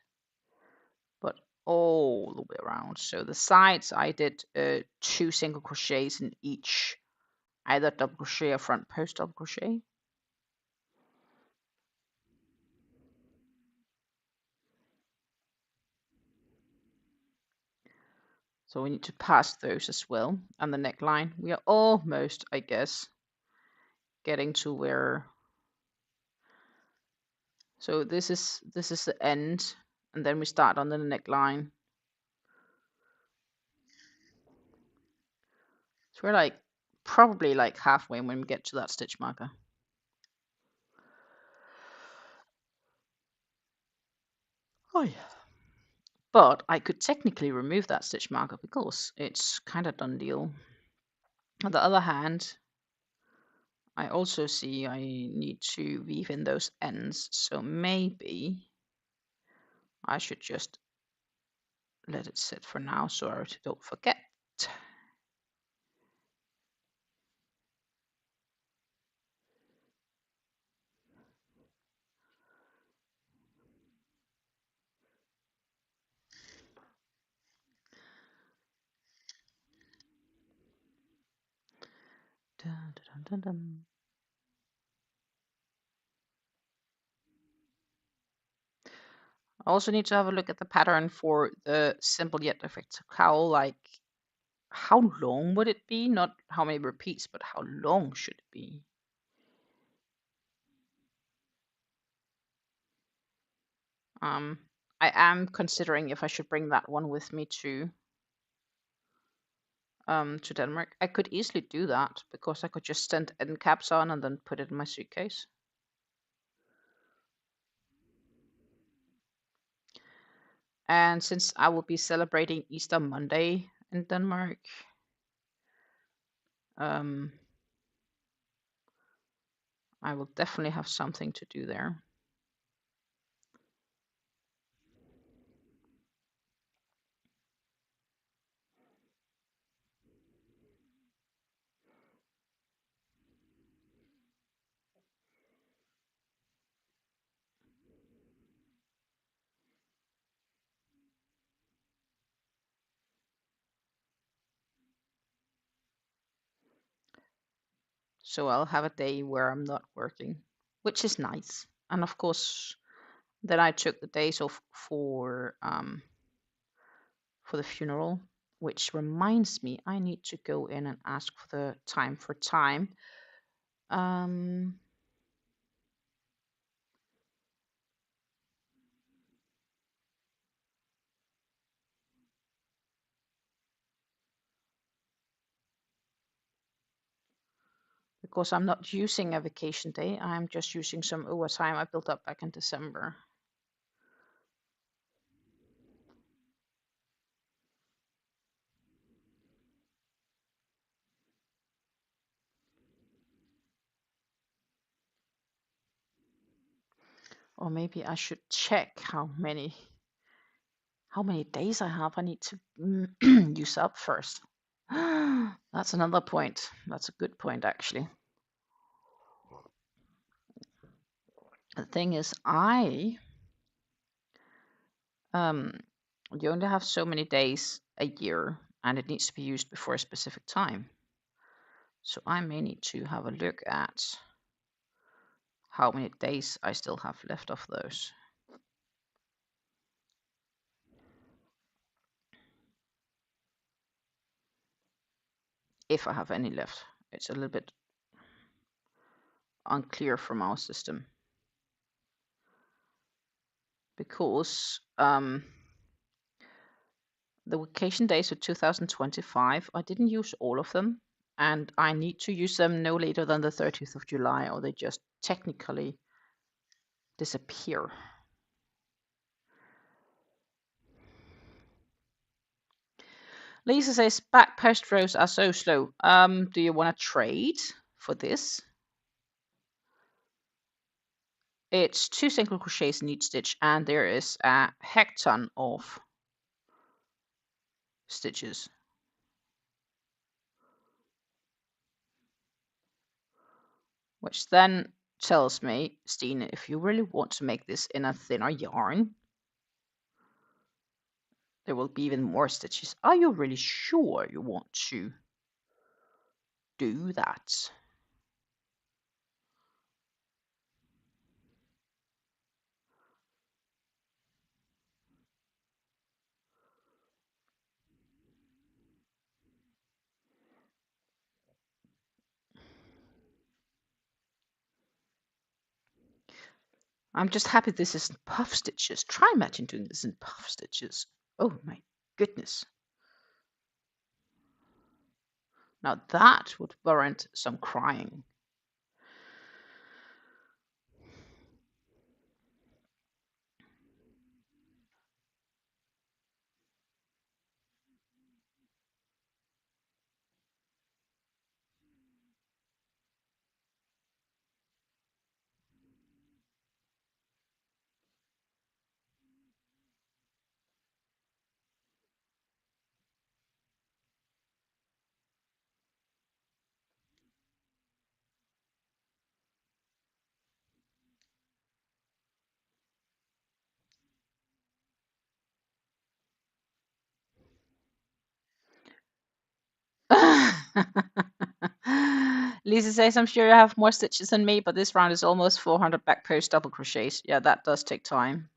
but all the way around. So the sides I did 2 single crochets in each, either double crochet or front post double crochet. So we need to pass those as well. And the neckline, we are almost, I guess, getting to where. So this is the end, and then we start on the neckline. So we're like probably like halfway when we get to that stitch marker. Oh yeah. But I could technically remove that stitch marker because it's kind of done deal. On the other hand, I also see I need to weave in those ends, so maybe I should just let it sit for now so I don't forget. Dun, dun, dun, dun. I also need to have a look at the pattern for the simple yet effective cowl. Like, how long would it be? Not how many repeats, but how long should it be? I am considering if I should bring that one with me to Denmark. I could easily do that because I could just send end caps on and then put it in my suitcase. And since I will be celebrating Easter Monday in Denmark, I will definitely have something to do there. So I'll have a day where I'm not working, which is nice. And of course, then I took the days off for the funeral, which reminds me I need to go in and ask for the time for time. Because I'm not using a vacation day, I'm just using some overtime I built up back in December. Or maybe I should check how many days I have. I need to use up first. That's another point. That's a good point, actually. The thing is, you only have so many days a year, and it needs to be used before a specific time. So I may need to have a look at how many days I still have left of those. If I have any left. It's a little bit unclear from our system. Because the vacation days of 2025, I didn't use all of them, and I need to use them no later than the 30th of July, or they just technically disappear. Lisa says back post rows are so slow. Do you want to trade for this? It's 2 single crochets in each stitch, and there is a heck ton of stitches. Which then tells me, Stine, if you really want to make this in a thinner yarn, there will be even more stitches. Are you really sure you want to do that? I'm just happy this isn't puff stitches. Try imagine doing this in puff stitches. Oh my goodness. Now that would warrant some crying. Lisa says, I'm sure you have more stitches than me, but this round is almost 400 back post double crochets. Yeah, that does take time.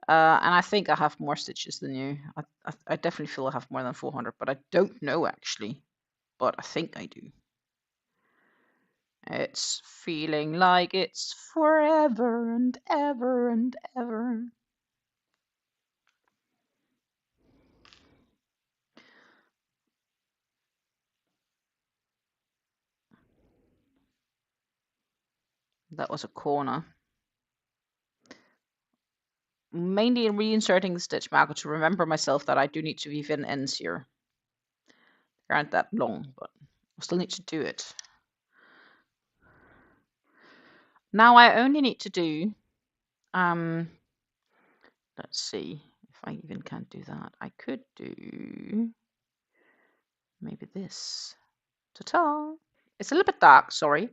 And I think I have more stitches than you. I definitely feel I have more than 400, but I don't know actually. But I think I do. It's feeling like it's forever and ever and ever. That was a corner. Mainly reinserting the stitch marker to remember myself that I do need to weave in ends here. They aren't that long, but I still need to do it. Now I only need to do, let's see if I even can do that. I could do maybe this. Ta-ta! It's a little bit dark, sorry,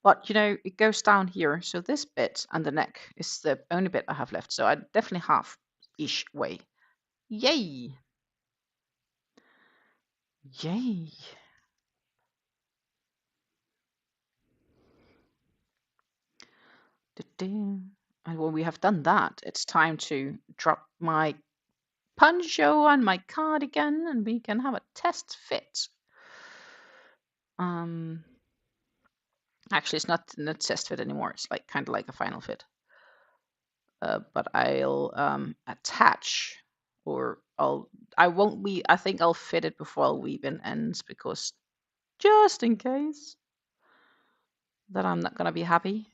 but you know, it goes down here. So this bit and the neck is the only bit I have left. So I definitely half-ish way. Yay! Yay! And when we have done that, it's time to drop my poncho on my cardigan and we can have a test fit. Actually, it's not a test fit anymore. It's like kind of like a final fit. But I'll attach, or I won't weave. I think I'll fit it before I'll weave in ends, because just in case that I'm not gonna be happy.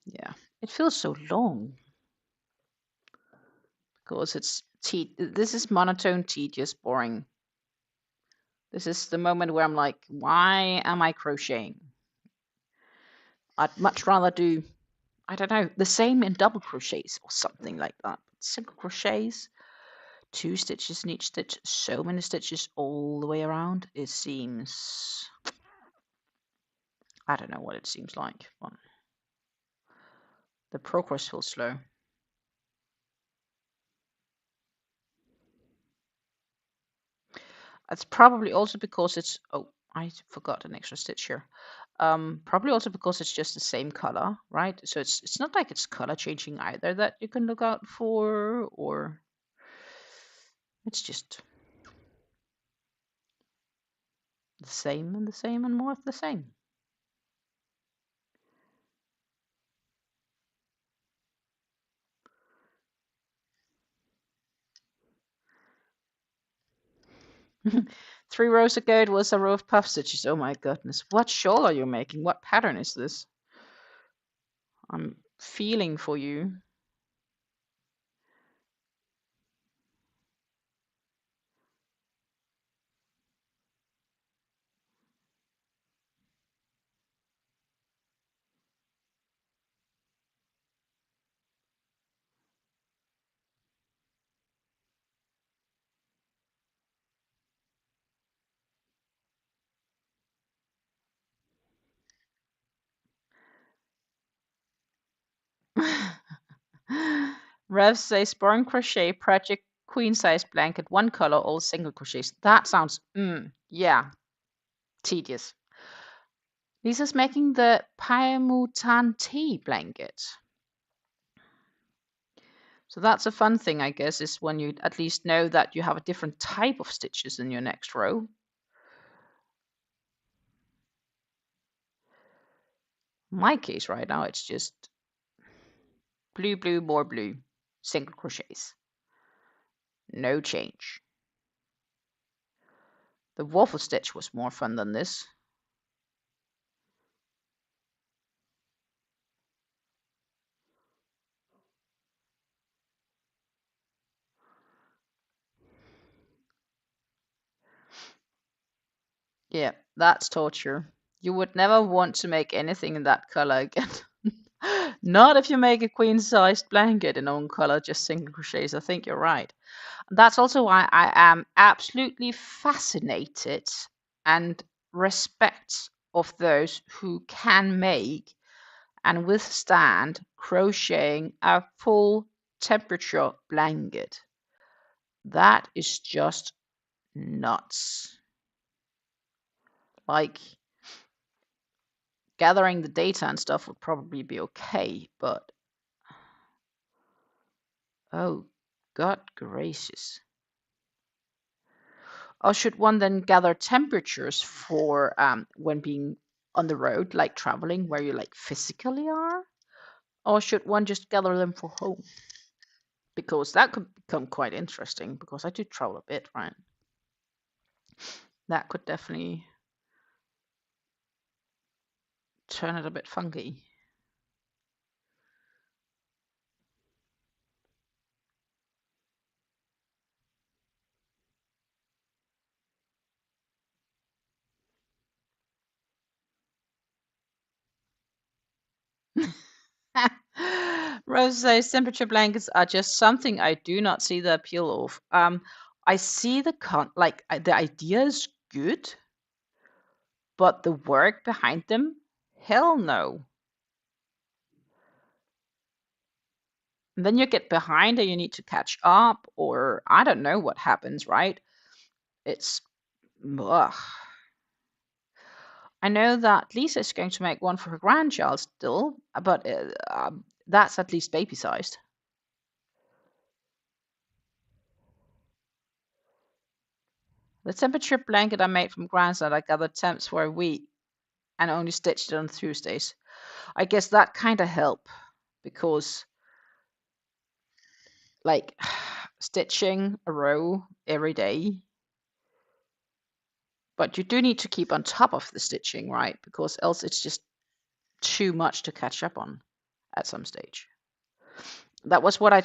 Yeah, it feels so long because it's this is monotone, tedious, boring. This is the moment where I'm like, why am I crocheting? I'd much rather do, I don't know, the same in double crochets or something like that. Single crochets, 2 stitches in each stitch, so many stitches all the way around. It seems, I don't know what it seems like. But the progress feels slow. It's probably also because it's, oh, I forgot an extra stitch here. Probably also because it's just the same color, right? So it's not like it's color changing either that you can look out for, or it's just the same and the same and more of the same. Three rows ago it was a row of puff stitches. Oh my goodness. What shawl are you making? What pattern is this? I'm feeling for you. Rev says boring crochet project queen size blanket, one color, all single crochets. That sounds, yeah, tedious. Lisa's making the Paimutan tea blanket. So that's a fun thing, I guess, is when you at least know that you have a different type of stitches in your next row. In my case right now, it's just blue, blue, more blue, single crochets. No change. The waffle stitch was more fun than this. Yeah, that's torture. You would never want to make anything in that color again. Not if you make a queen-sized blanket in own color, just single crochets. I think you're right. That's also why I am absolutely fascinated and respect of those who can make and withstand crocheting a full temperature blanket. That is just nuts. Like, gathering the data and stuff would probably be okay, but oh, God gracious. Or should one then gather temperatures for when being on the road, like traveling, where you like physically are? Or should one just gather them for home? Because that could become quite interesting, because I do travel a bit, right? That could definitely turn it a bit funky. Rose says temperature blankets are just something I do not see the appeal of. I see the idea is good, but the work behind them, hell no. And then you get behind and you need to catch up, or I don't know what happens, right? It's ugh. I know that Lisa is going to make one for her grandchild still, but that's at least baby sized. The temperature blanket I made from grandson, I gathered temps for a week and only stitched it on Tuesdays. I guess that kind of helped because, like, stitching a row every day, but you do need to keep on top of the stitching, right? Because else it's just too much to catch up on at some stage. That was what I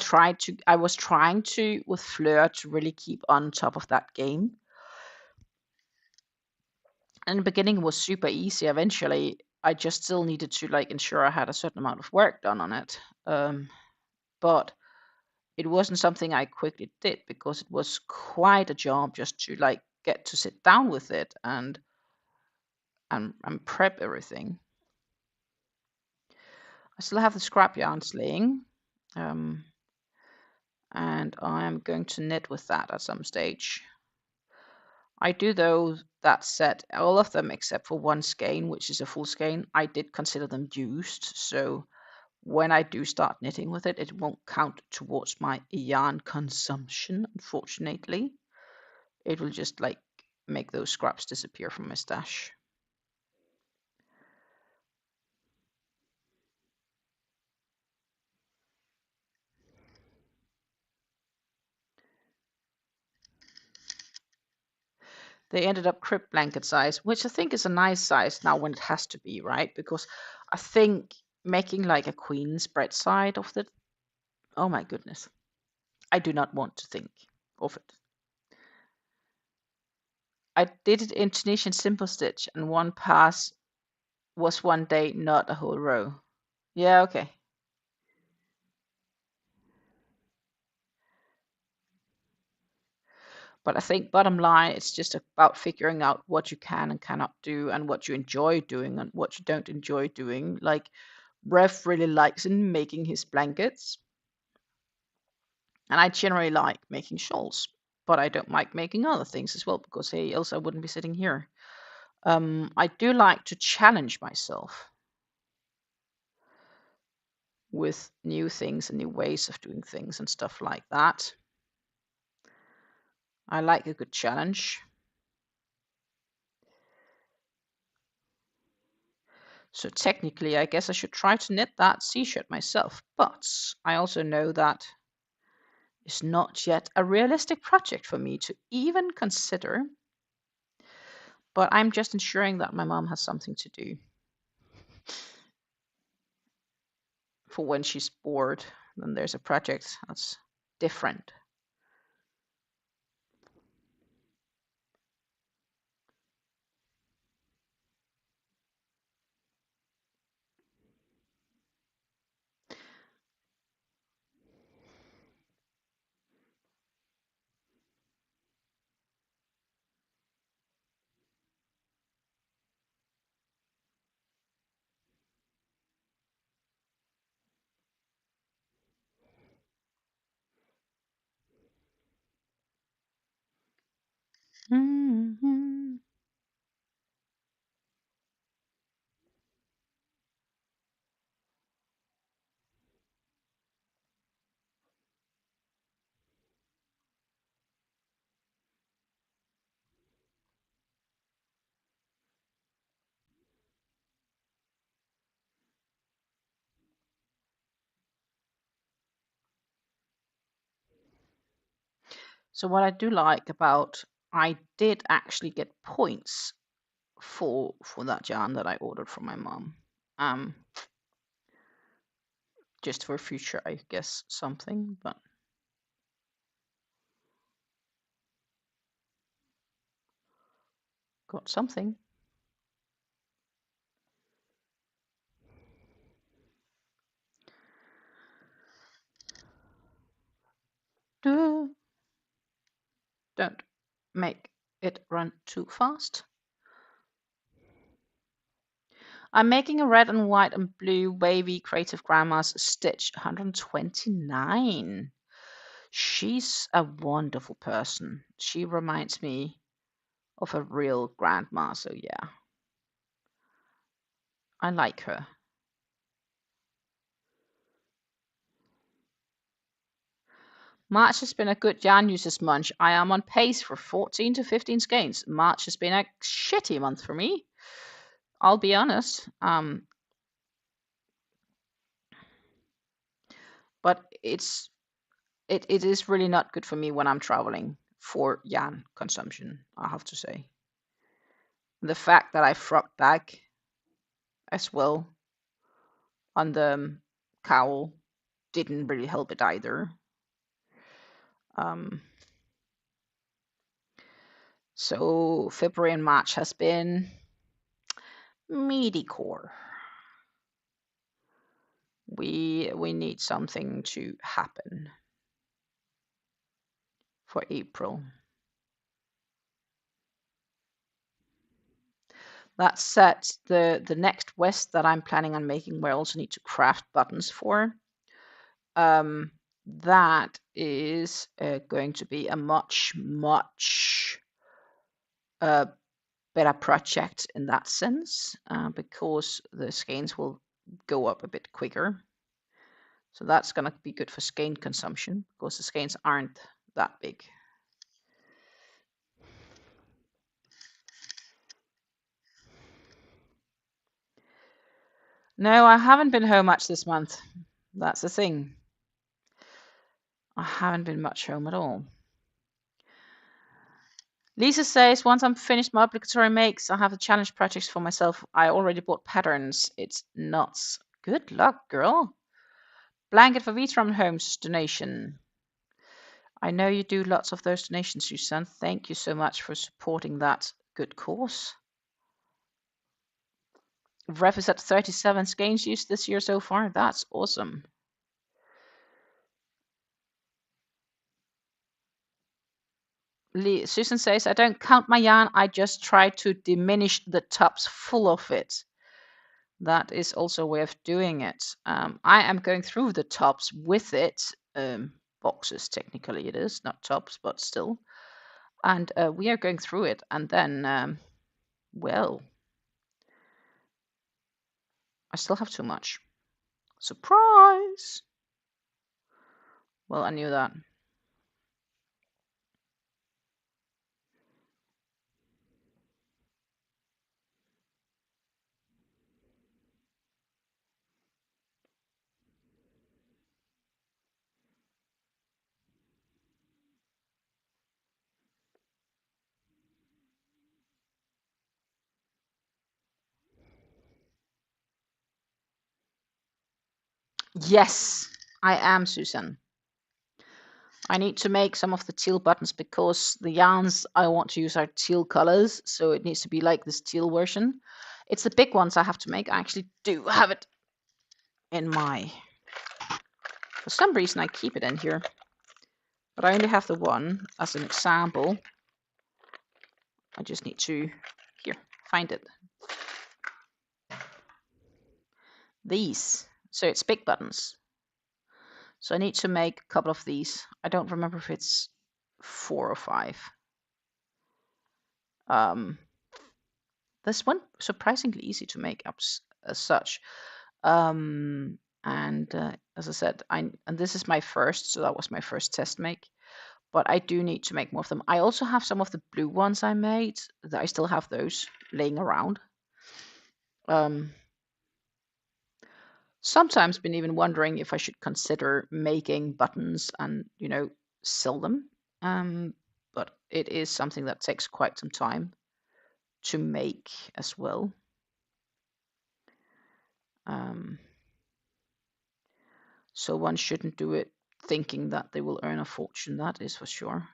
was trying to with Fleur to really keep on top of that game. In the beginning it was super easy. Eventually I just still needed to like ensure I had a certain amount of work done on it. But it wasn't something I quickly did because it was quite a job just to like get to sit down with it and prep everything. I still have the scrap yarns laying, and I'm going to knit with that at some stage. I do, though, that said, all of them except for one skein, which is a full skein, I did consider them used. So when I do start knitting with it, it won't count towards my yarn consumption, unfortunately. It will just like make those scraps disappear from my stash. They ended up crib blanket size, which I think is a nice size now when it has to be, right? Because I think making like a queen spread side of it, oh my goodness. I do not want to think of it. I did it in Tunisian simple stitch, and one pass was one day, not a whole row. Yeah, okay. But I think bottom line, it's just about figuring out what you can and cannot do, and what you enjoy doing and what you don't enjoy doing. Like, Rev really likes in making his blankets, and I generally like making shawls, but I don't like making other things as well because hey, else I wouldn't be sitting here. I do like to challenge myself with new things and new ways of doing things and stuff like that. I like a good challenge. So technically, I guess I should try to knit that t-shirt myself, but I also know that it's not yet a realistic project for me to even consider. But I'm just ensuring that my mom has something to do for when she's bored. Then there's a project that's different. Mm-hmm. So what I do like about I did actually get points for that yarn that I ordered from my mom. Just for future, I guess, something, but got something. Don't make it run too fast. I'm making a red and white and blue wavy Creative Grandma's stitch 129. She's a wonderful person. She reminds me of a real grandma, so yeah. I like her. March has been a good yarn users month. I am on pace for 14 to 15 skeins. March has been a shitty month for me. I'll be honest. But it is really not good for me when I'm traveling for yarn consumption, I have to say. The fact that I frogged back as well on the cowl didn't really help it either. So February and March has been meaty core. We need something to happen for April. That said, the next vest that I'm planning on making, where I also need to craft buttons for, that is going to be a much better project in that sense, because the skeins will go up a bit quicker. So that's going to be good for skein consumption because the skeins aren't that big. No, I haven't been home much this month. That's the thing. I haven't been much home at all. Lisa says, once I'm finished my obligatory makes, I have a challenge projects for myself. I already bought patterns. It's nuts. Good luck, girl. Blanket for Vitram Homes donation. I know you do lots of those donations, Susan. Thank you so much for supporting that good cause. Ref is at 37 skeins used this year so far. That's awesome. Susan says, I don't count my yarn. I just try to diminish the tops full of it. That is also a way of doing it. I am going through the tops with it. Boxes, technically it is, not tops, but still. And we are going through it. And then, well, I still have too much. Surprise! Well, I knew that. Yes, I am, Susan. I need to make some of the teal buttons because the yarns I want to use are teal colors, so it needs to be like this teal version. It's the big ones I have to make. I actually do have it in my... For some reason I keep it in here, but I only have the one as an example. I just need to, here, find it. These, so it's big buttons. So I need to make a couple of these. I don't remember if it's 4 or 5. This one surprisingly easy to make up as such. And as I said, and this is my first, so that was my first test make. But I do need to make more of them. I also have some of the blue ones I made. That I still have those laying around. Sometimes been even wondering if I should consider making buttons and, you know, sell them. but it is something that takes quite some time to make as well. So one shouldn't do it thinking that they will earn a fortune, that is for sure.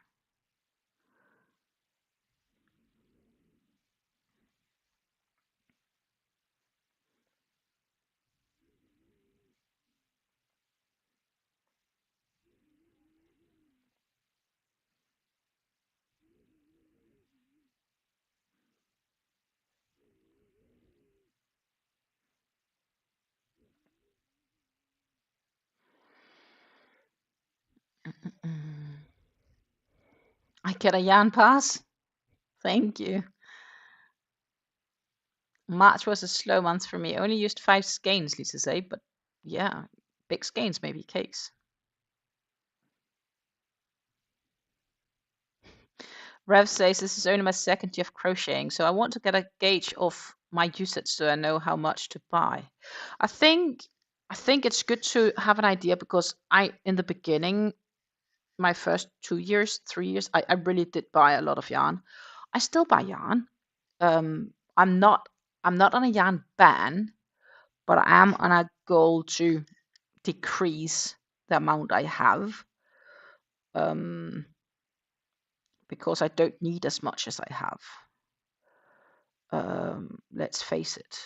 I get a yarn pass. Thank you. March was a slow month for me. I only used 5 skeins, Lisa say, but yeah, big skeins may be case. Rev says this is only my second year of crocheting, so I want to get a gauge of my usage so I know how much to buy. I think it's good to have an idea because in the beginning, my first 2 years, 3 years, I really did buy a lot of yarn. I still buy yarn. I'm not on a yarn ban, but I am on a goal to decrease the amount I have. Because I don't need as much as I have. Let's face it.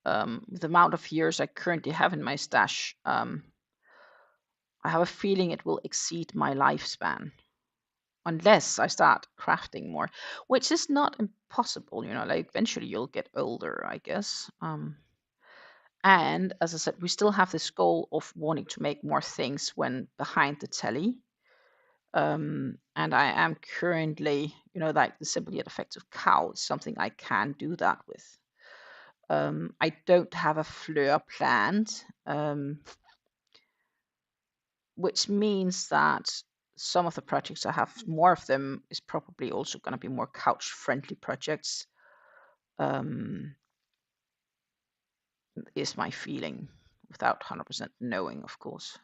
The amount of years I currently have in my stash, I have a feeling it will exceed my lifespan unless I start crafting more, which is not impossible. You know, like eventually you'll get older, I guess. And as I said, we still have this goal of wanting to make more things when behind the telly. And I am currently, you know, like the simple yet effective cowl is something I can do that with. I don't have a fleur planned, which means that some of the projects I have, more of them, is probably also going to be more couch-friendly projects. Is my feeling, without 100% knowing, of course.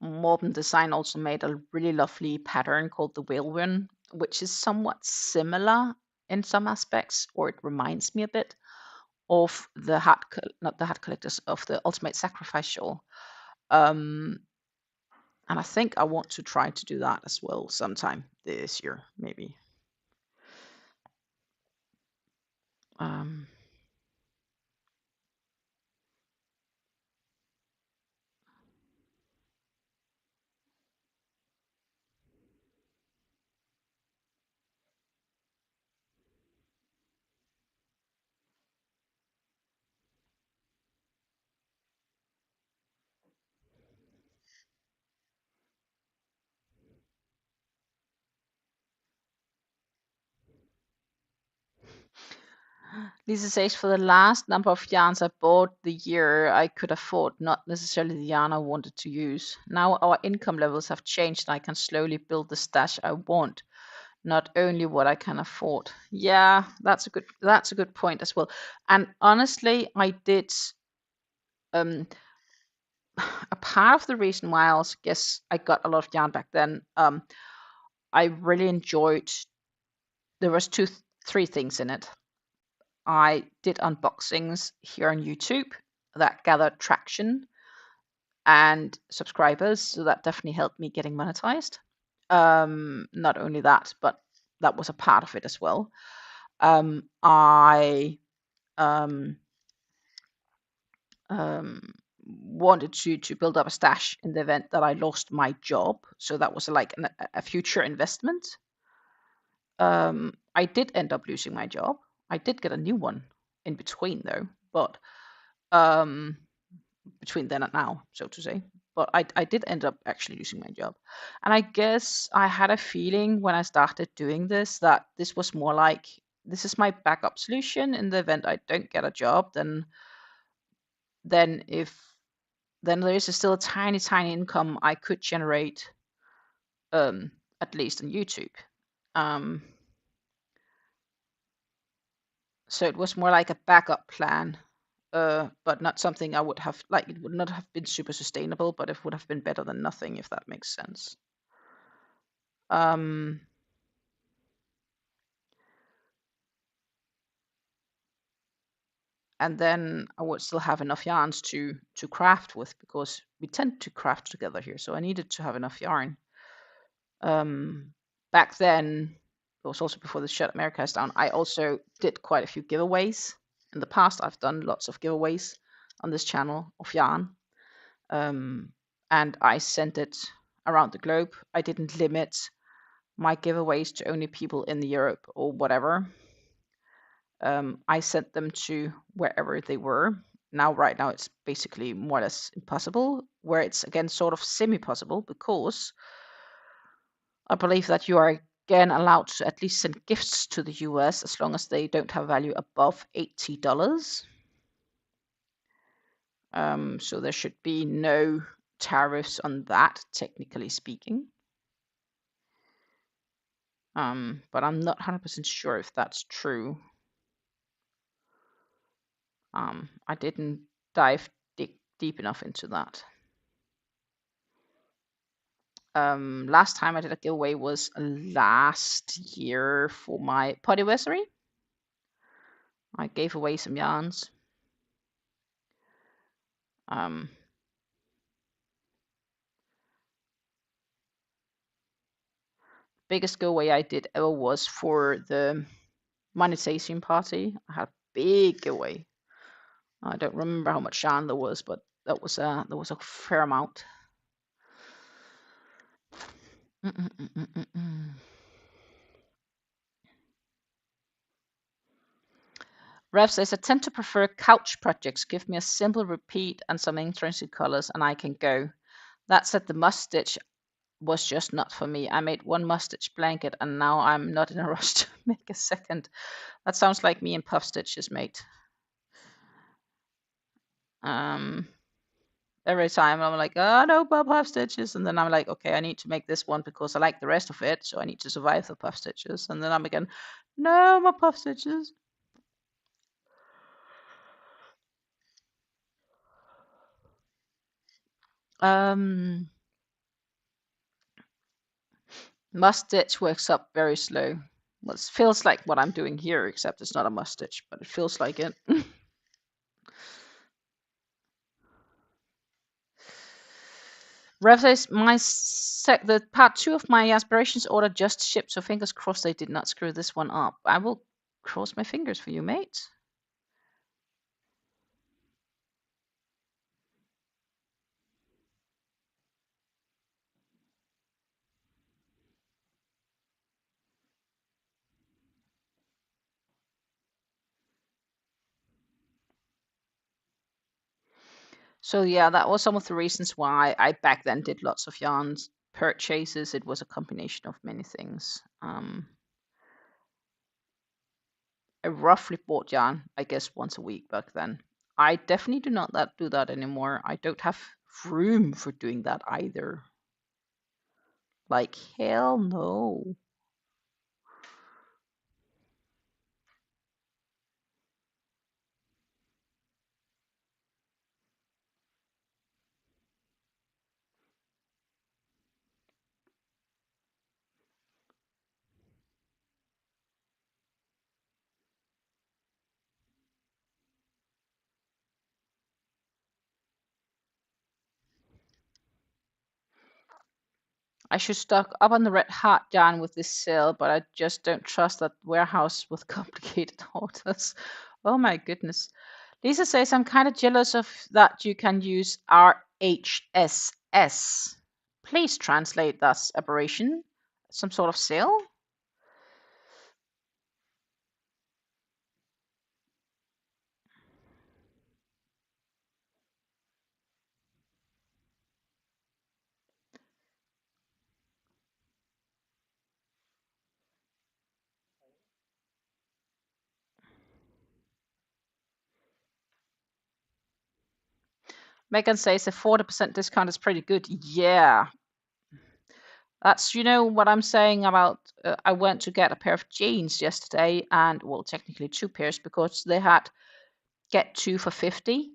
Modern Design also made a really lovely pattern called the whale one, which is somewhat similar in some aspects, or it reminds me a bit of the not the hat collectors, of the Ultimate Sacrifice Shawl. And I think I want to try to do that as well sometime this year, maybe. Lisa says, for the last number of yarns I bought the year I could afford, not necessarily the yarn I wanted to use. Now our income levels have changed and I can slowly build the stash I want, not only what I can afford. Yeah, that's a good point as well. And honestly, I did a part of the reason why I also guess I got a lot of yarn back then, I really enjoyed, there was three things in it. I did unboxings here on YouTube that gathered traction and subscribers, so that definitely helped me getting monetized. Not only that, but that was a part of it as well. I wanted to build up a stash in the event that I lost my job, so that was like a future investment. I did end up losing my job. I did get a new one in between though, but between then and now, so to say. But I did end up actually losing my job. And I guess I had a feeling when I started doing this that this was more like, this is my backup solution in the event I don't get a job, then then then there is still a tiny income I could generate, at least on YouTube. So it was more like a backup plan, but not something I would have, like, it would not have been super sustainable, but it would have been better than nothing, if that makes sense. And then I would still have enough yarns to craft with, because we tend to craft together here. So I needed to have enough yarn. Back then, it was also before the Shut America is down, I also did quite a few giveaways. In the past, I've done lots of giveaways on this channel of yarn. And I sent it around the globe. I didn't limit my giveaways to only people in Europe or whatever. I sent them to wherever they were. Right now, it's basically more or less impossible, where it's again sort of semi-possible, because I believe that you are again allowed to at least send gifts to the US as long as they don't have value above $80. So there should be no tariffs on that, technically speaking. But I'm not 100% sure if that's true. I didn't dive deep enough into that. Last time I did a giveaway was last year for my podiversary. I gave away some yarns. Biggest giveaway I did ever was for the monetization party. I had a big giveaway. I don't remember how much yarn there was, but there was a fair amount. Rev says, I tend to prefer couch projects. Give me a simple repeat and some interesting colors and I can go. That said, the must stitch was just not for me. I made one must stitch blanket and now I'm not in a rush to make a second. That sounds like me and puff stitches, mate. Every time I'm like, oh no, puff stitches, and then I'm like, okay, I need to make this one because I like the rest of it, so I need to survive the puff stitches, and then I'm again, no, my puff stitches. Must stitch works up very slow. Well, it feels like what I'm doing here, except it's not a must stitch, but it feels like it. Rev says, the part 2 of my aspirations order just shipped, so fingers crossed they did not screw this one up. I will cross my fingers for you, mate. So yeah, that was some of the reasons why I back then did lots of yarns purchases. It was a combination of many things. I roughly bought yarn, I guess, once a week back then. I definitely do not do that anymore. I don't have room for doing that either. Like, hell no. I should stock up on the red heart yarn with this sale, but I just don't trust that warehouse with complicated orders. Oh my goodness. Lisa says, I'm kind of jealous of that you can use RHSS. Please translate that aberration. Some sort of sale? Megan says a 40% discount is pretty good. Yeah. That's, you know, what I'm saying about, I went to get a pair of jeans yesterday, and, well, technically 2 pairs, because they had get 2 for 50,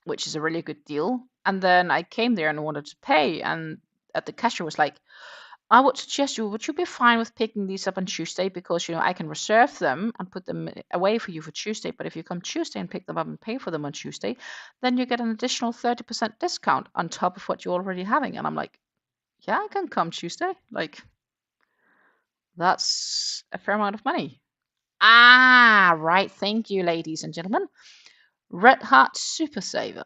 which is a really good deal. And then I came there and wanted to pay, and at the cashier was like, I would suggest would you be fine with picking these up on Tuesday? Because, you know, I can reserve them and put them away for you for Tuesday. But if you come Tuesday and pick them up and pay for them on Tuesday, then you get an additional 30% discount on top of what you're already having. And I'm like, yeah, I can come Tuesday. Like, that's a fair amount of money. Ah, right. Thank you, ladies and gentlemen. Red Heart Super Saver.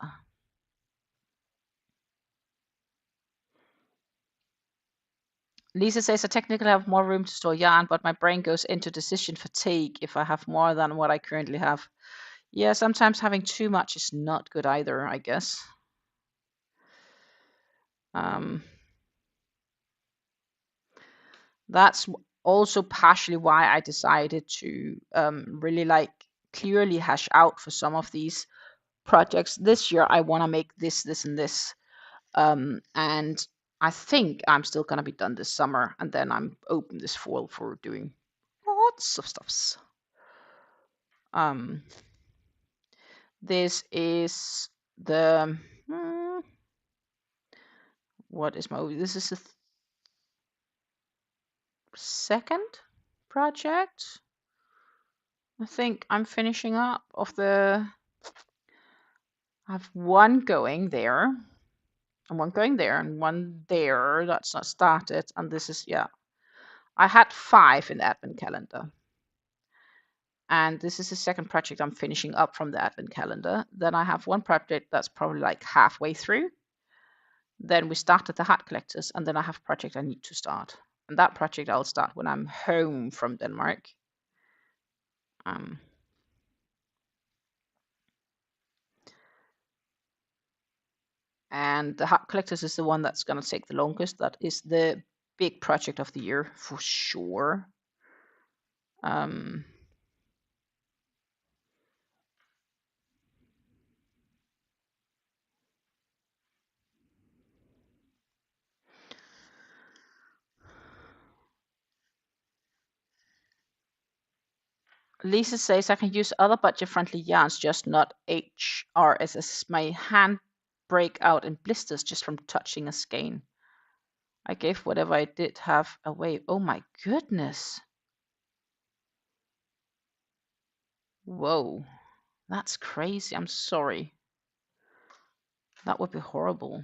Lisa says, I technically have more room to store yarn, but my brain goes into decision fatigue if I have more than what I currently have. Yeah, sometimes having too much is not good either, I guess. That's also partially why I decided to really like clearly hash out for some of these projects. This year, I want to make this, this, and this. And I think I'm still going to be done this summer, and then I'm open this fall for doing lots of stuffs. This is the what is my this is the second project I think I'm finishing up of the I have one going there and one going there and one there that's not started, and this is, yeah, I had 5 in the advent calendar, and this is the second project I'm finishing up from the advent calendar. Then I have one project that's probably like halfway through. Then we started the hat collectors, and then I have a project I need to start. And that project I'll start when I'm home from Denmark. And the hat collectors is the one that's going to take the longest. That is the big project of the year for sure. Lisa says I can use other budget-friendly yarns, just not HRSS. My hand break out in blisters just from touching a skein. I gave whatever I did have away. Oh my goodness. Whoa. That's crazy. I'm sorry. That would be horrible.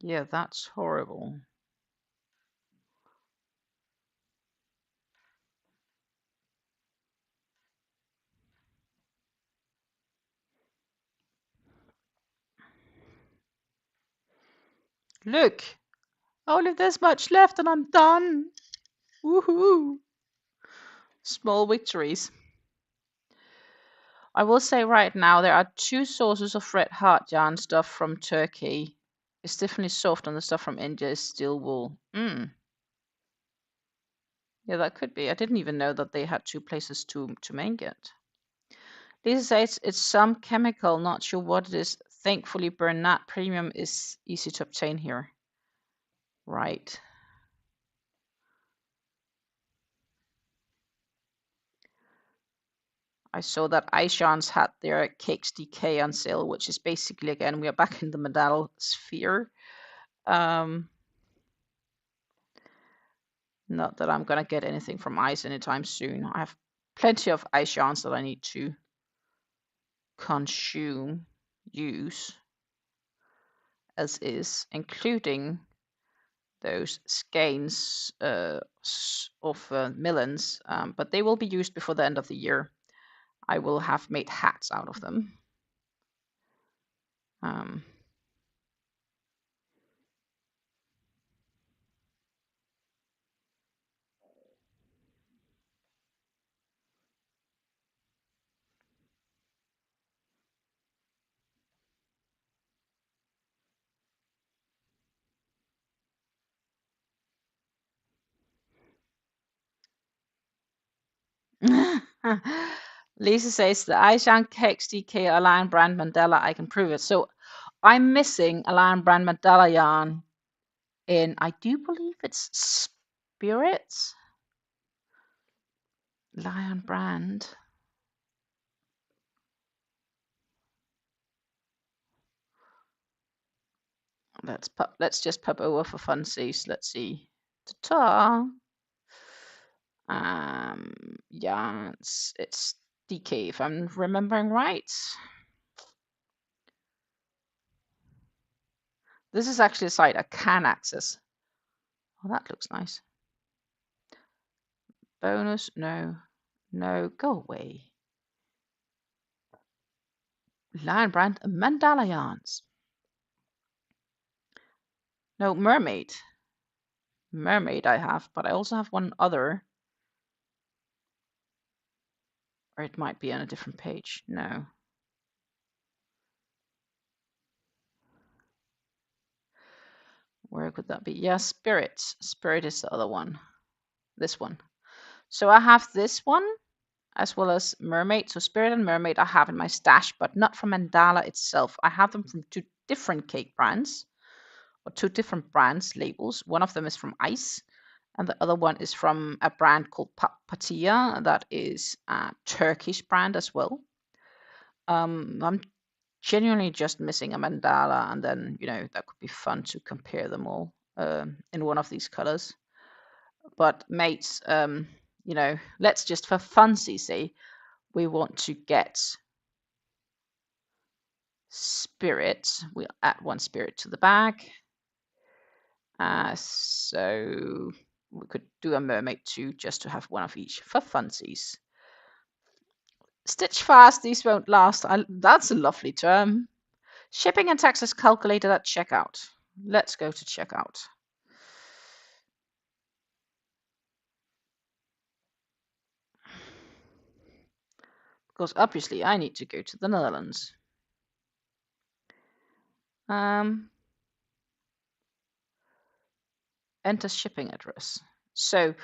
Yeah, that's horrible. Look, only this much left and I'm done. Woohoo! Small victories. I will say right now there are 2 sources of red heart yarn. Stuff from Turkey is definitely soft, and the stuff from India is still wool. Yeah, that could be. I didn't even know that they had 2 places to make it. Lisa says it's some chemical, not sure what it is. Thankfully, Bernat Premium is easy to obtain here. Right. I saw that Ice Yarns had their Cakes DK on sale, which is basically, again, we are back in the medal sphere. Not that I'm going to get anything from Ice anytime soon. I have plenty of Ice Yarns that I need to use as is, including those skeins of Millens, but they will be used before the end of the year. I will have made hats out of them. Um, Lisa says the Aishan KXDK Align brand mandala, I can prove it. So I'm missing Align brand mandala yarn in, I do believe it's Spirits. Lion brand. Let's just pop over for funsies. Let's see. Ta-ta. Yeah, it's DK if I'm remembering right. This is actually a site I can access. Oh, that looks nice. Bonus, no, go away. Lion brand mandala yarns. No, mermaid. Mermaid I have, but I also have one other. Or it might be on a different page. No. Where could that be? Yeah, Spirit. Spirit is the other one. This one. So I have this one as well as Mermaid. So Spirit and Mermaid I have in my stash, but not from Mandala itself. I have them from two different cake brands, or two different brands labels. One of them is from Ice, and the other one is from a brand called Patia, that is a Turkish brand as well. I'm genuinely just missing a mandala, and then that could be fun to compare them all in one of these colors. But mates, let's just for funsies say we want to get Spirit. We'll add one Spirit to the bag. So we could do a mermaid too, just to have one of each for funsies. Stitch fast, these won't last. That's a lovely term. Shipping and taxes calculated at checkout. Let's go to checkout. Because obviously I need to go to the Netherlands. Enter shipping address. So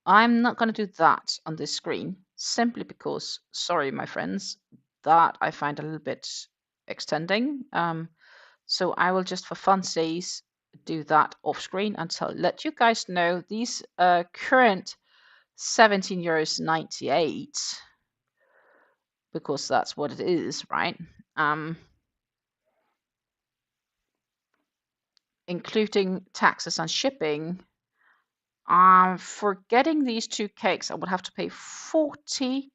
I'm not going to do that on this screen, simply because, sorry, my friends, that I find a little bit extending. So I will just for funsies do that off screen until let you guys know these current €17.98, because that's what it is, right? Including taxes and shipping. For getting these two cakes, I would have to pay $40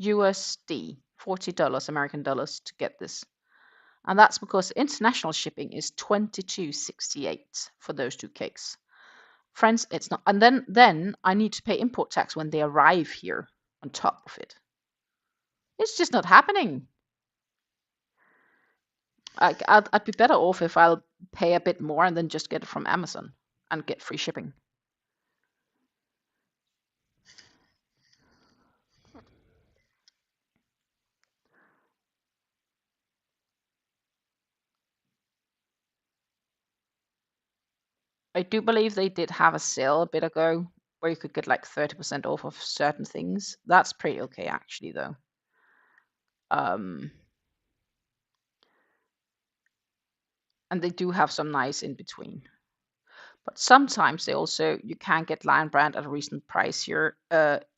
USD, $40 American dollars to get this. And that's because international shipping is $22.68 for those two cakes. Friends, it's not. And then I need to pay import tax when they arrive here on top of it. It's just not happening. I'd be better off if I'll pay a bit more and then just get it from Amazon and get free shipping. I do believe they did have a sale a bit ago where you could get like 30% off of certain things. That's pretty okay, actually, though. And they do have some nice in between. But sometimes they also, you can get Lion Brand at a reasonable price here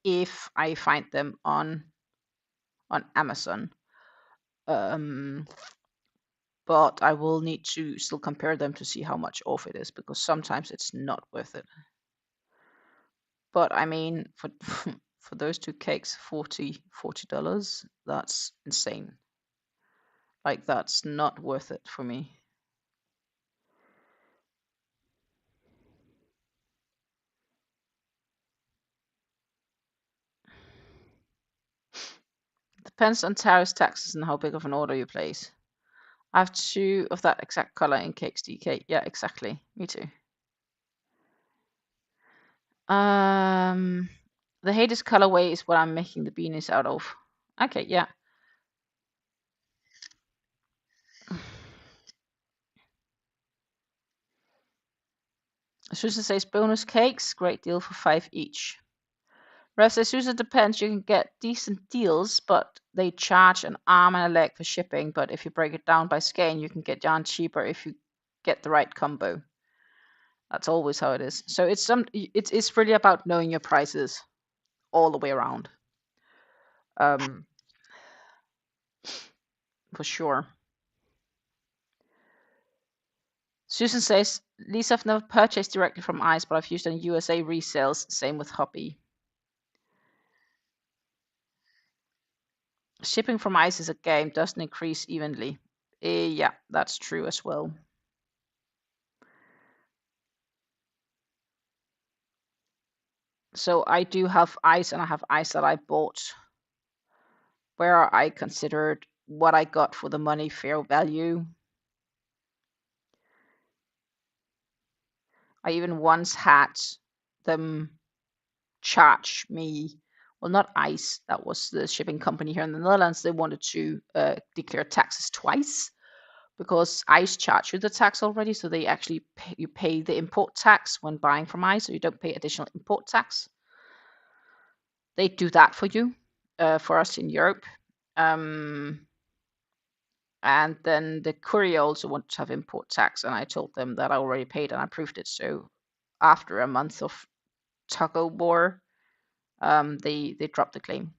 if I find them on Amazon. But I will need to still compare them to see how much off it is, because sometimes it's not worth it. But I mean, for for those two cakes, $40, that's insane. Like, that's not worth it for me. Depends on tariffs, taxes, and how big of an order you place. I have 2 of that exact color in Cakes DK. Yeah, exactly. Me too. The Hades colorway is what I'm making the beanies out of. Okay, yeah. Susan says bonus cakes, great deal for 5 each. Rev says Susan depends. You can get decent deals, but they charge an arm and a leg for shipping. But if you break it down by skein, you can get yarn cheaper if you get the right combo. That's always how it is. So it's really about knowing your prices all the way around. For sure. Susan says, Lisa, I've never purchased directly from ICE, but I've used on USA resales. Same with Hobby. Shipping from ICE is a game, doesn't increase evenly. Yeah, that's true as well. So I do have ICE, and I have ICE that I bought where I considered what I got for the money fair value. I even once had them charge me, well, not ICE, that was the shipping company here in the Netherlands. They wanted to declare taxes twice because ICE charge you the tax already. So they actually pay the import tax when buying from ICE, so you don't pay additional import tax. They do that for you, for us in Europe. And then the courier also wanted to have import tax, and I told them that I already paid and I proved it. So after a month of tug of war, they dropped the claim.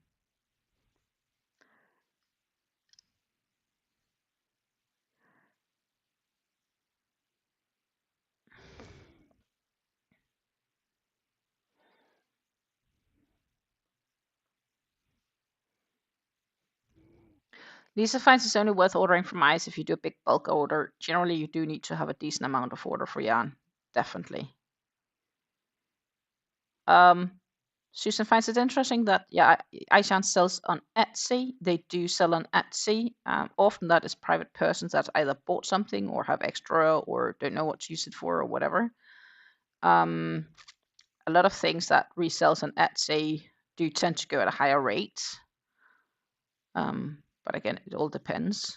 Lisa finds it's only worth ordering from ICE if you do a big bulk order. Generally, you do need to have a decent amount of order for yarn. Definitely. Susan finds it interesting that, yeah, ICE yarn sells on Etsy. They do sell on Etsy. Often that is private persons that either bought something or have extra or don't know what to use it for or whatever. A lot of things that resells on Etsy do tend to go at a higher rate. But again, it all depends.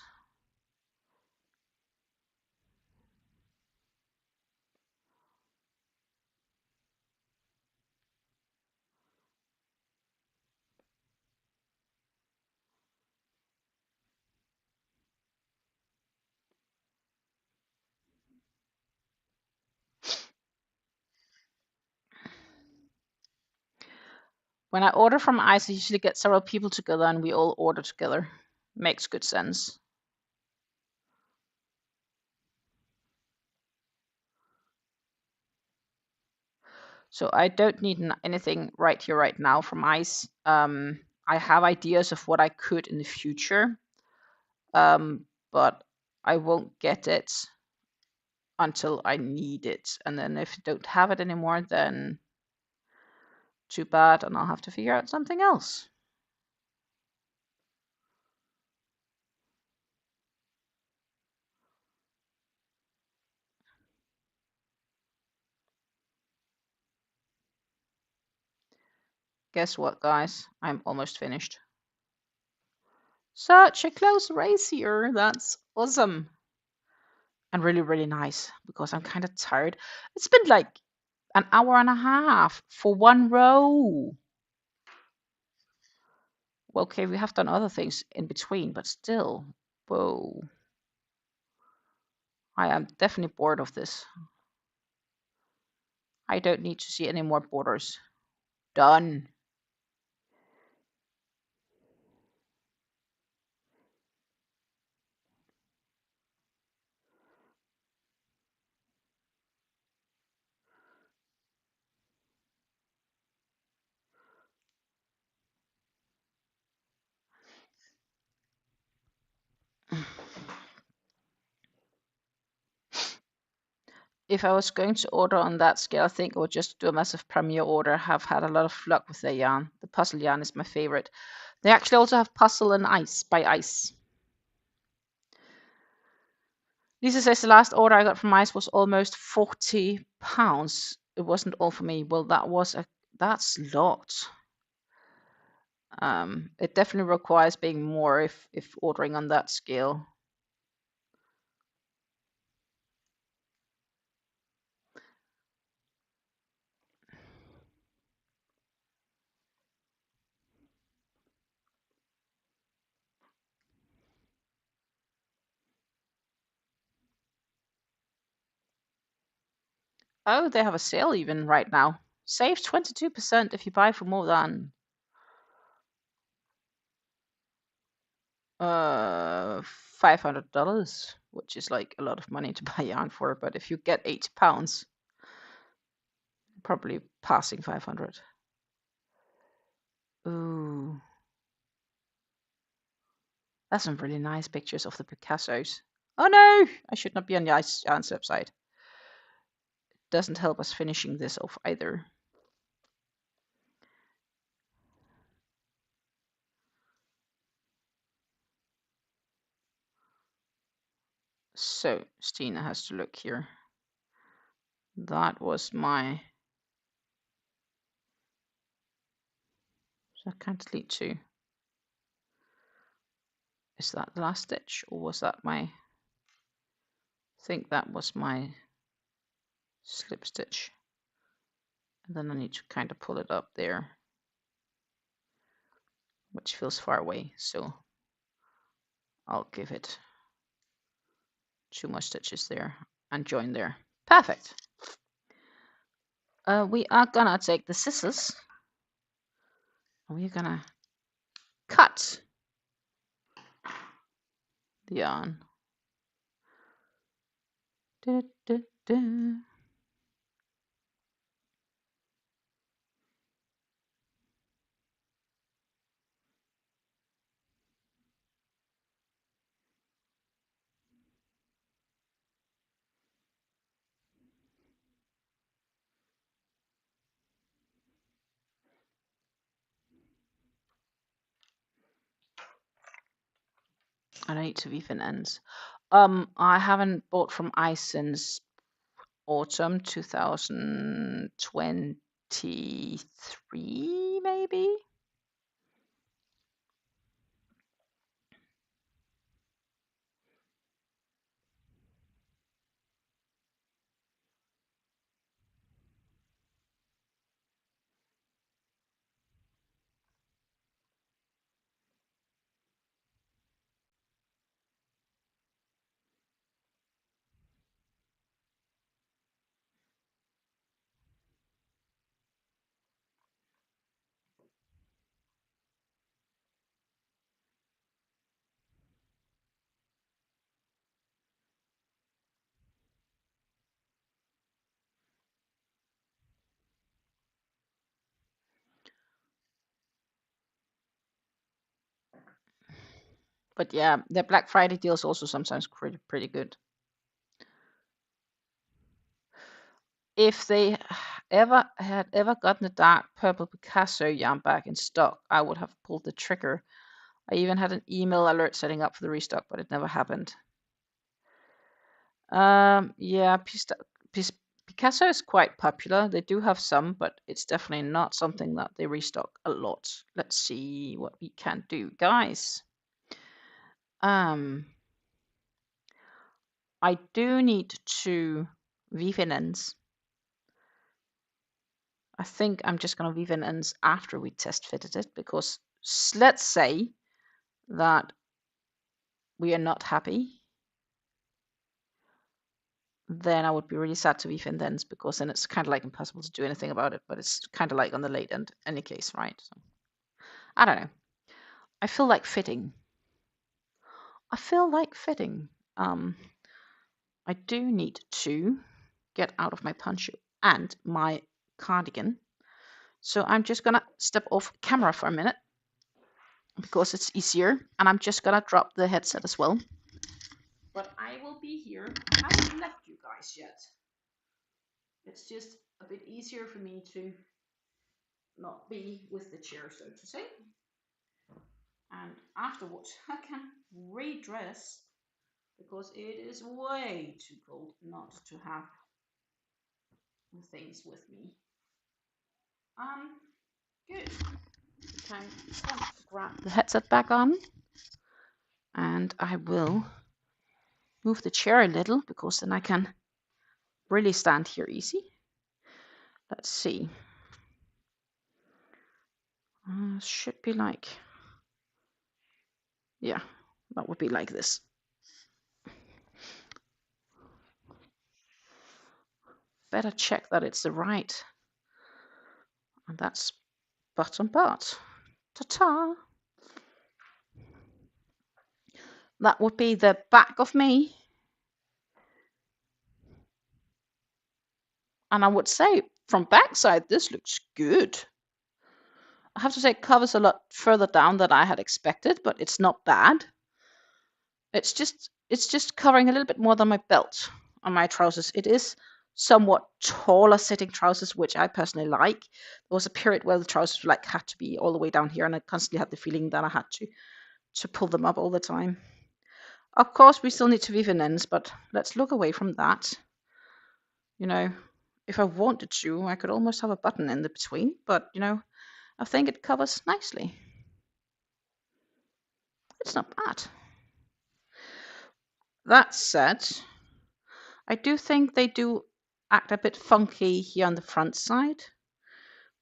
When I order from ICE, I usually get several people together and we all order together. Makes good sense. So I don't need anything right here, right now from ICE. I have ideas of what I could in the future, but I won't get it until I need it. And then if I don't have it anymore, then too bad, and I'll have to figure out something else. Guess what, guys? I'm almost finished. Such a close race here. That's awesome. And really, really nice because I'm kind of tired. It's been like an hour and a half for one row. Well, okay, we have done other things in between, but still, whoa. I am definitely bored of this. I don't need to see any more borders. Done. If I was going to order on that scale, I think I would just do a massive Premier order. Have had a lot of luck with their yarn. The puzzle yarn is my favorite. They actually also have puzzle and ice by ice. Lisa says the last order I got from Mice was almost £40. It wasn't all for me. Well, that's a lot. It definitely requires being more if ordering on that scale. Oh, they have a sale even right now. Save 22% if you buy for more than $500, which is like a lot of money to buy yarn for. But if you get £80, probably passing 500. Ooh, that's some really nice pictures of the Picassos. Oh no, I should not be on the yarn side. Doesn't help us finishing this off either. So Stina has to look here. That was my. So I can't delete two. Is that the last stitch, or was that my? I think that was my slip stitch. And then I need to kind of pull it up there, which feels far away. So I'll give it 2 more stitches there and join there. Perfect. We are gonna take the scissors and we're gonna cut the yarn. Da, da, da. I need to weave in ends. I haven't bought from Ice since autumn 2023, maybe. But yeah, the Black Friday deals also sometimes pretty good. If they had ever gotten a dark purple Picasso yarn back in stock, I would have pulled the trigger. I even had an email alert setting up for the restock, but it never happened. Yeah, Picasso is quite popular. They do have some, but it's definitely not something that they restock a lot. Let's see what we can do, guys. I do need to weave in ends. I think I'm just going to weave in ends after we test fitted it, because let's say that we are not happy, then I would be really sad to weave in ends, because then it's kind of like impossible to do anything about it, but it's kind of like on the late end in any case, right? So, I don't know. I feel like fitting. I do need to get out of my poncho and my cardigan. So I'm just gonna step off camera for a minute because it's easier, and I'm just gonna drop the headset as well. But I will be here. I haven't left you guys yet. It's just a bit easier for me to not be with the chair, so to say. And afterwards, I can redress because it is way too cold not to have things with me. Good. Time to grab the headset back on, and I will move the chair a little because then I can really stand here easy. Let's see. Should be like, yeah, that would be like this. Better check that it's the right. And that's bottom part. Ta-ta! That would be the back of me. And I would say from backside, this looks good. I have to say it covers a lot further down than I had expected, but it's not bad. It's just covering a little bit more than my belt on my trousers. It is somewhat taller sitting trousers, which I personally like. There was a period where the trousers like had to be all the way down here, and I constantly had the feeling that I had to pull them up all the time. Of course, we still need to weave in ends, but let's look away from that. You know, if I wanted to, I could almost have a button in the between, but you know, I think it covers nicely. It's not bad. That said, I do think they do act a bit funky here on the front side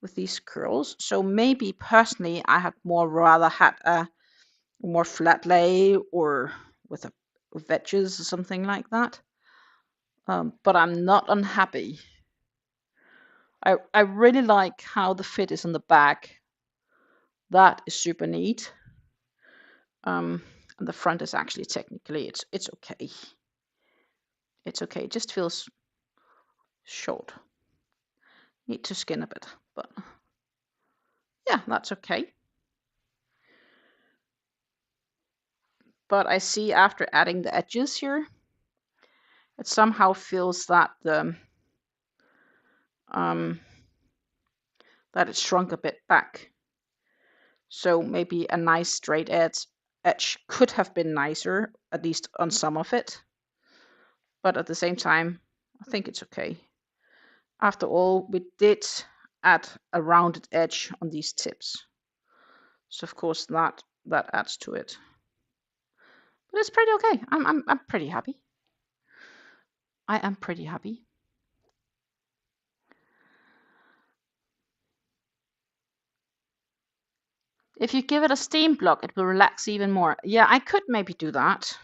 with these curls. So maybe personally I had more rather had a more flat lay or with wedges or something like that. But I'm not unhappy. I really like how the fit is on the back. That is super neat. And the front is actually technically it's okay. It's okay. It just feels short. Need to skin a bit, but yeah, that's okay. But I see after adding the edges here, it somehow feels that that it shrunk a bit back. So maybe a nice straight edge could have been nicer, at least on some of it. But at the same time, I think it's okay. After all, we did add a rounded edge on these tips. So of course that adds to it. But it's pretty okay. I'm pretty happy. I am pretty happy. If you give it a steam block, it will relax even more. Yeah, I could maybe do that.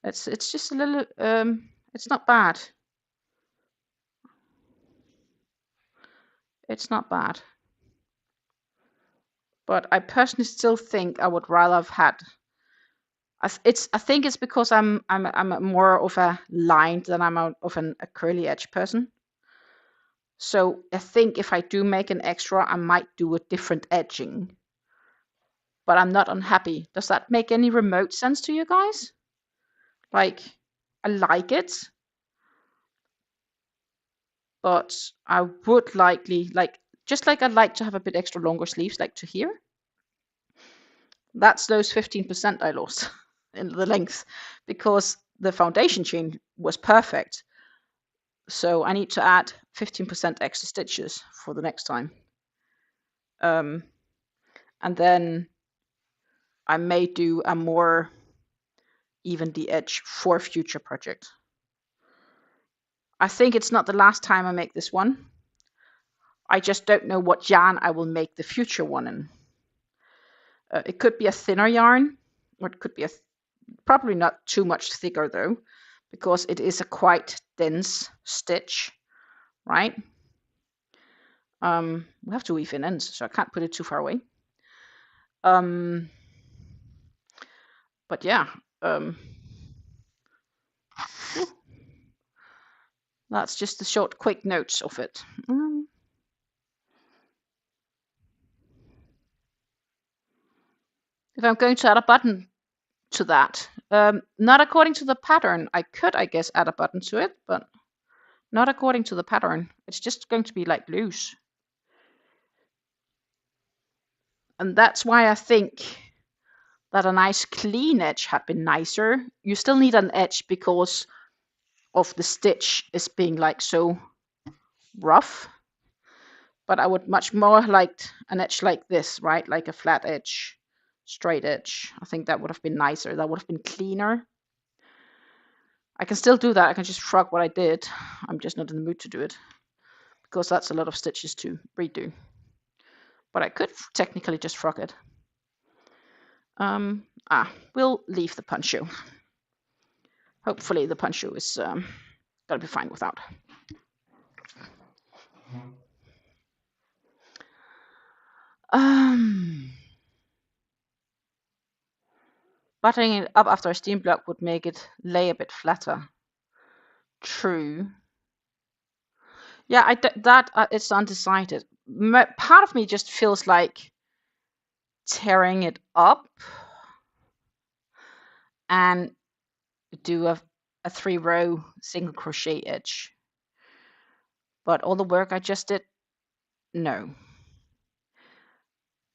It's just a little it's not bad. It's not bad. But I personally still think I would rather have had I think it's because I'm more of a lined than I'm of an acrylic edge person. So I think if I do make an extra, I might do a different edging. But I'm not unhappy. Does that make any remote sense to you guys? Like, I like it, but I would likely, just like I'd like to have a bit extra longer sleeves, like to here. That's those 15% I lost in the length because the foundation chain was perfect. So I need to add 15% extra stitches for the next time. And then I may do a more even the edge for a future project. I think it's not the last time I make this one. I just don't know what yarn I will make the future one in. It could be a thinner yarn, or it could be probably not too much thicker though, because it is a quite dense stitch, right? We have to weave in ends, so I can't put it too far away. But yeah, that's just the short, quick notes of it. If I'm going to add a button to that, not according to the pattern, I could, I guess, add a button to it, but not according to the pattern. It's just going to be like loose. And that's why I think that a nice clean edge had been nicer. You still need an edge because of the stitch is being like so rough, but I would much more liked an edge like this, right? Like a flat edge, straight edge. I think that would have been nicer. That would have been cleaner. I can still do that. I can just shrug what I did. I'm just not in the mood to do it because that's a lot of stitches to redo. But I could technically just shrug it. We'll leave the poncho. Hopefully the poncho is gonna be fine without. Buttoning it up after a steam block would make it lay a bit flatter. True. Yeah, it's undecided. Part of me just feels like tearing it up and do a 3-row single crochet edge. But all the work I just did, no.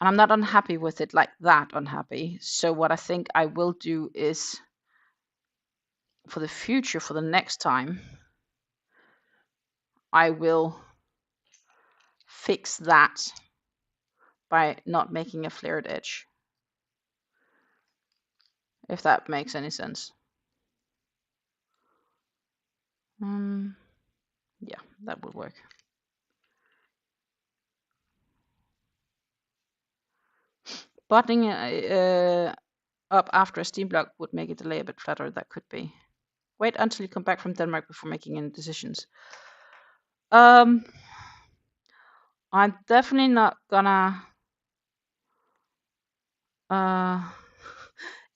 And I'm not unhappy with it, like that unhappy. So what I think I will do is, for the future, for the next time, I will fix that by not making a flared edge. If that makes any sense. Yeah, that would work. Buttoning up after a steam block would make it lay a bit flatter. That could be. Wait until you come back from Denmark before making any decisions. I'm definitely not gonna.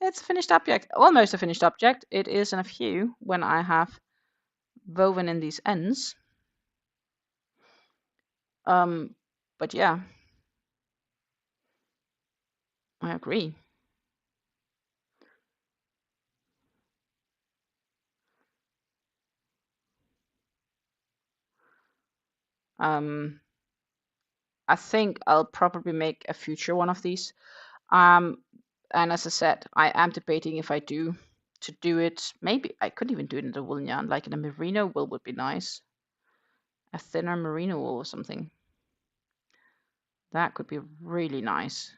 It's a finished object, almost a finished object. It is in a few when I have woven in these ends. But yeah, I agree. I think I'll probably make a future one of these. And as I said, I am debating if I do to do it. Maybe I could even do it in the woolen yarn, like in a merino wool would be nice. A thinner merino wool or something. That could be really nice.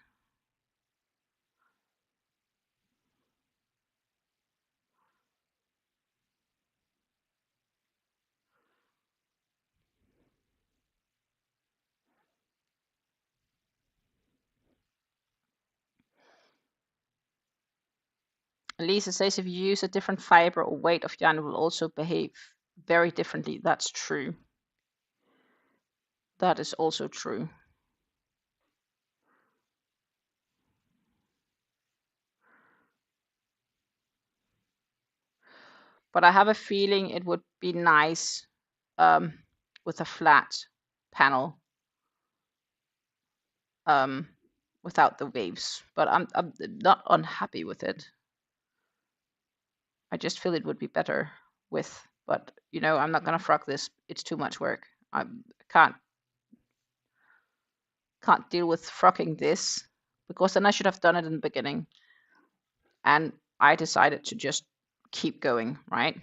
Lisa says if you use a different fiber or weight of yarn, it will also behave very differently. That's true. That is also true. But I have a feeling it would be nice with a flat panel without the waves. But I'm not unhappy with it. I just feel it would be better with, but you know, I'm not gonna frock this. It's too much work. I can't deal with frocking this because then I should have done it in the beginning. And I decided to just keep going, right?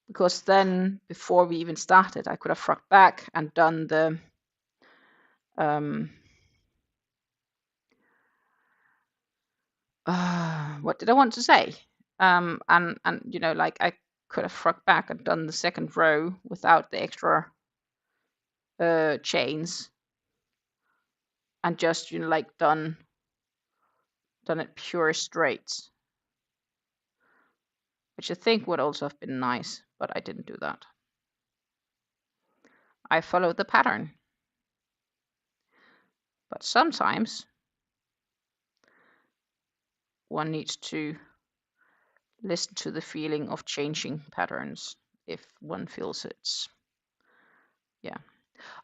Because then before we even started, I could have frocked back and done the what did I want to say? And you know, like I could have frocked back and done the second row without the extra chains, and just, you know, like done it pure straight, which I think would also have been nice, but I didn't do that. I followed the pattern, but sometimes one needs to listen to the feeling of changing patterns if one feels it's, yeah.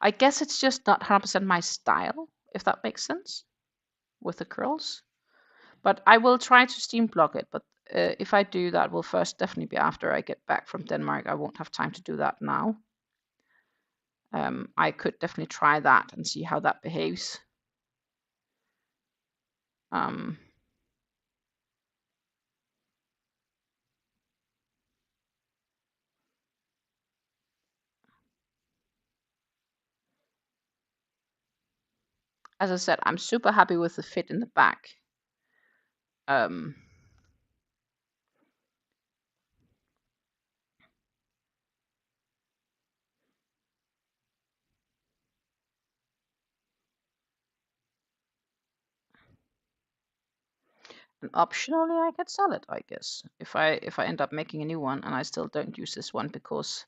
I guess it's just not 100% my style, if that makes sense, with the curls. But I will try to steam block it. But if I do, that will first definitely be after I get back from Denmark. I won't have time to do that now. I could definitely try that and see how that behaves. Um, as I said, I'm super happy with the fit in the back. Um, and optionally, I could sell it, I guess, if I end up making a new one and I still don't use this one because,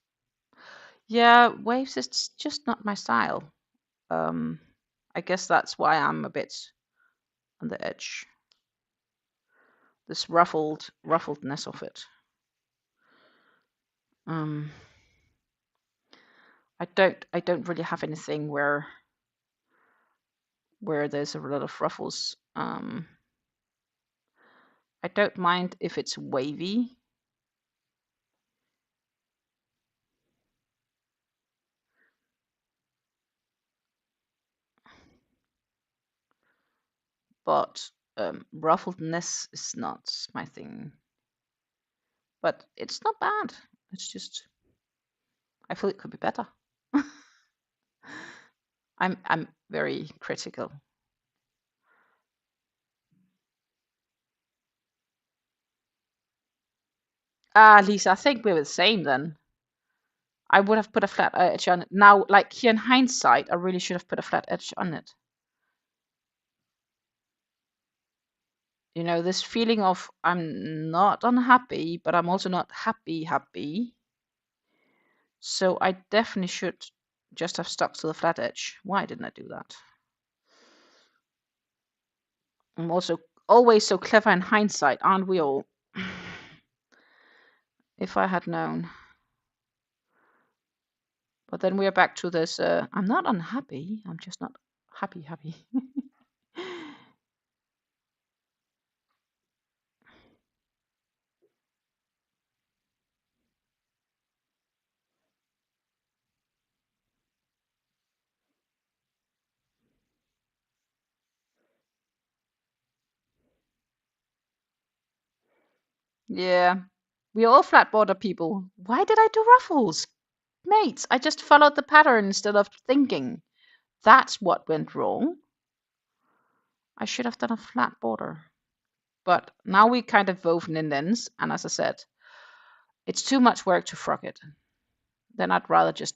yeah, waves is just not my style. I guess that's why I'm a bit on the edge. This ruffledness of it. I don't really have anything where there's a lot of ruffles. I don't mind if it's wavy. But ruffledness is not my thing. But it's not bad. It's just I feel it could be better. I'm very critical. Ah, Lisa, I think we're the same then. I would have put a flat edge on it. Now, like here in hindsight, I really should have put a flat edge on it. You know, this feeling of I'm not unhappy, but I'm also not happy. So I definitely should just have stuck to the flat edge. Why didn't I do that? I'm also always so clever in hindsight, aren't we all? If I had known. But then we're back to this, I'm not unhappy, I'm just not happy. Yeah, we're all flat border people. Why did I do ruffles? Mates, I just followed the pattern instead of thinking. That's what went wrong. I should have done a flat border. But now we kind of woven in ends, and as I said, it's too much work to frock it. Then I'd rather just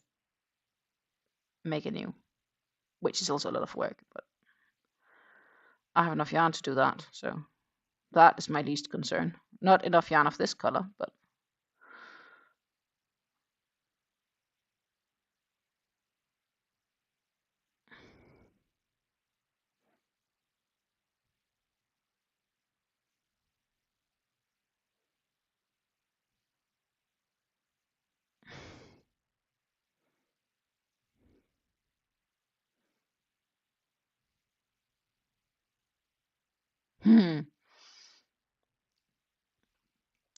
make a new, which is also a lot of work, but I have enough yarn to do that, so that is my least concern. Not enough yarn of this color, but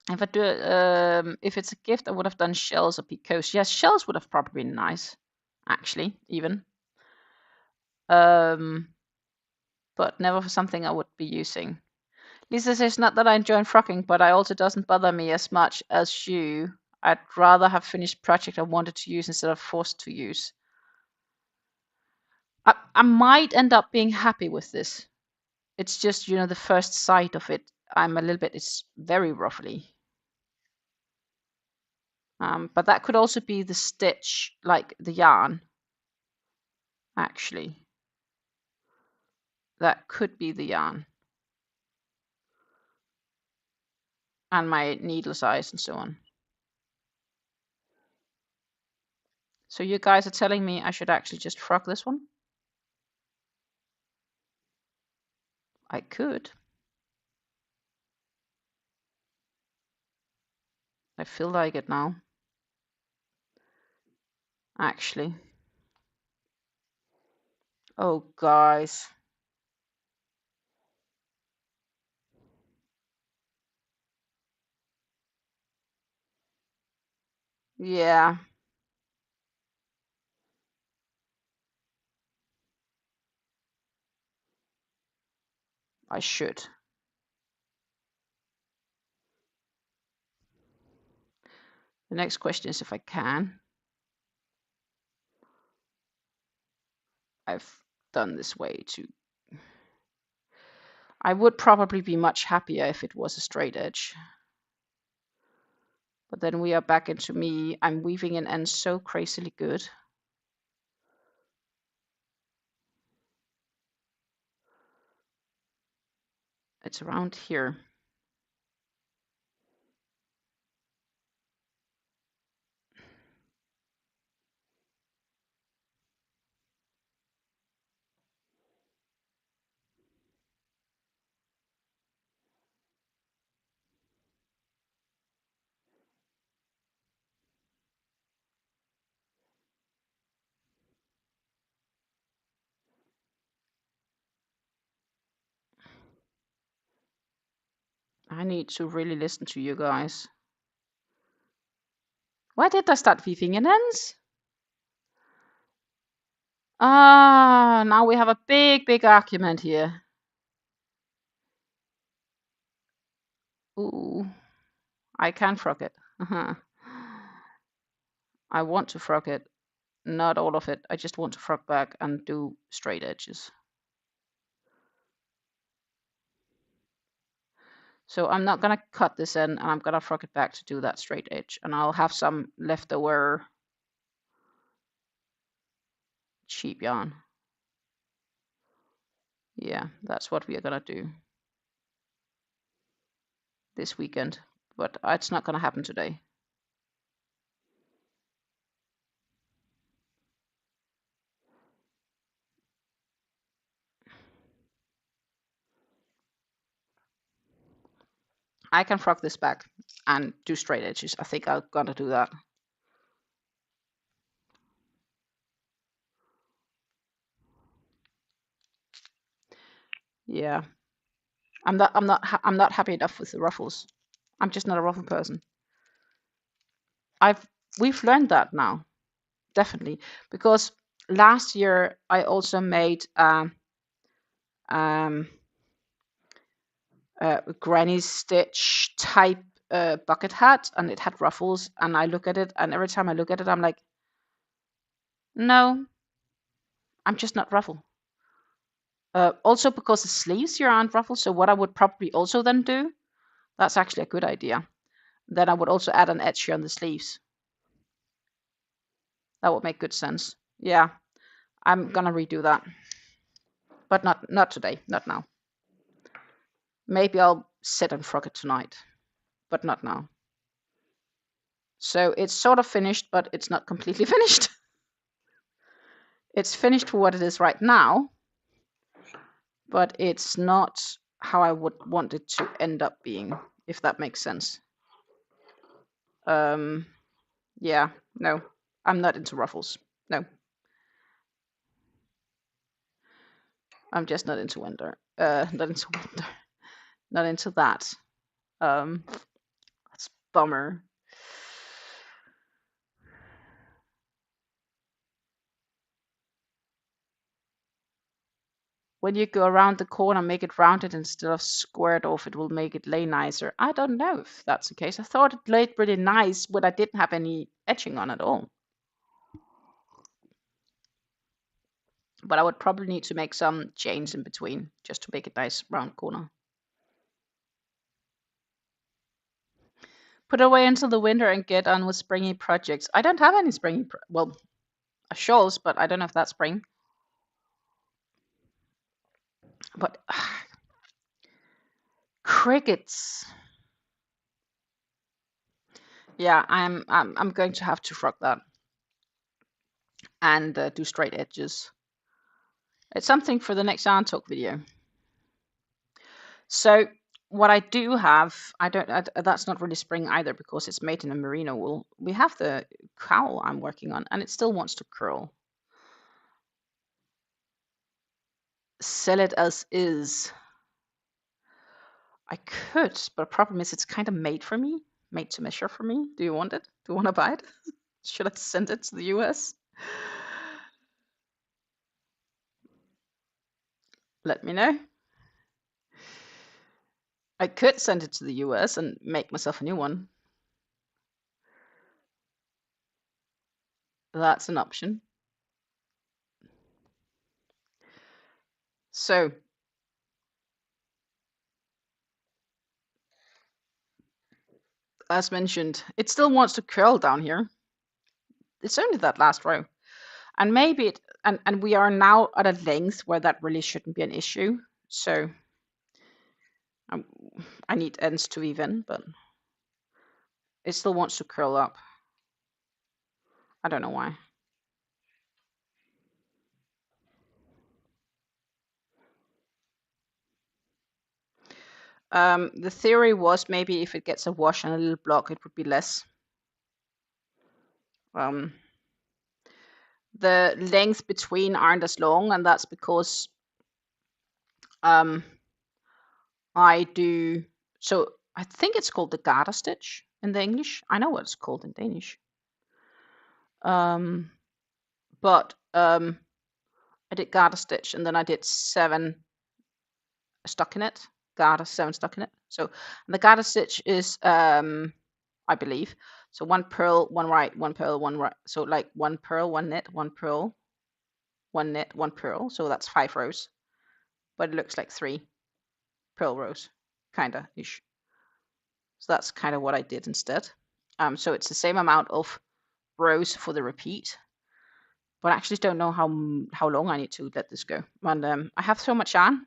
if I do it, if it's a gift, I would have done shells or picots. Yes, shells would have probably been nice, actually, even. But never for something I would be using. Lisa says, not that I enjoy frocking, but I also doesn't bother me as much as you. I'd rather have finished project I wanted to use instead of forced to use. I might end up being happy with this. It's just, the first sight of it, I'm a little bit, it's very ruffly. But that could also be the stitch, like the yarn, actually. That could be the yarn. And my needle size and so on. So you guys are telling me I should actually just frock this one? I could. I feel like it now. Actually. Oh, guys. Yeah. I should. The next question is if I can. I've done this way too. I would probably be much happier if it was a straight edge. But then we are back into me. I'm weaving in ends so crazily good. It's around here. I need to really listen to you guys. Why did I start weaving in ends? Ah, now we have a big argument here. Ooh, I can frog it. I want to frog it. Not all of it. I just want to frog back and do straight edges. So I'm not gonna cut this in, and I'm gonna frog it back to do that straight edge. And I'll have some leftover cheap yarn. Yeah, that's what we are gonna do this weekend. But it's not gonna happen today. I can frog this back and do straight edges. I think I'm gonna do that. Yeah, I'm not happy enough with the ruffles. I'm just not a ruffle person. We've learned that now, definitely, because last year I also made granny stitch type bucket hat, and it had ruffles, and I look at it, and every time I look at it I'm like, no, I'm just not ruffle. Also because the sleeves here aren't ruffled, so what I would probably also then do, that's actually a good idea, then I would also add an edge here on the sleeves. That would make good sense. Yeah, I'm gonna redo that, but not today, not now. Maybe I'll sit and frog it tonight, but not now. So it's sort of finished, but it's not completely finished. It's finished for what it is right now, but it's not how I would want it to end up being, if that makes sense. Yeah, no, I'm not into ruffles. No. I'm just not into winter. Not into winter. Not into that. That's a bummer. When you go around the corner, make it rounded instead of squared off, it will make it lay nicer. I don't know if that's the case. I thought it laid really nice when I didn't have any etching on at all. But I would probably need to make some chains in between just to make it nice round corner. Put away until the winter and get on with springy projects. I don't have any springy, well, shawls, but I don't know if that's spring. But crickets. Yeah, I'm going to have to frog that and do straight edges. It's something for the next yarn talk video. So what I do have, that's not really spring either because it's made in a merino wool. We have the cowl I'm working on, and it still wants to curl. Sell it as is. I could, but the problem is it's kind of made for me, made to measure for me. Do you want it? Do you want to buy it? Should I send it to the US? Let me know. I could send it to the US and make myself a new one. That's an option. So as mentioned, it still wants to curl down here. It's only that last row. And maybe it, and we are now at a length where that really shouldn't be an issue. So I need ends to even, but it still wants to curl up. I don't know why. The theory was maybe if it gets a wash and a little block, it would be less. The length between aren't as long, and that's because I do, so I think it's called the garter stitch in the English. I know what it's called in Danish. But I did garter stitch, and then I did 7 stockinette, garter 7 stockinette. So the garter stitch is, I believe, so 1 purl, 1 right, 1 purl, 1 right. So like 1 purl, 1 knit, 1 purl, 1 knit, 1 purl. So that's 5 rows, but it looks like 3 purl rows, kinda ish. So that's kind of what I did instead. So it's the same amount of rows for the repeat, but I actually don't know how long I need to let this go. And I have so much yarn,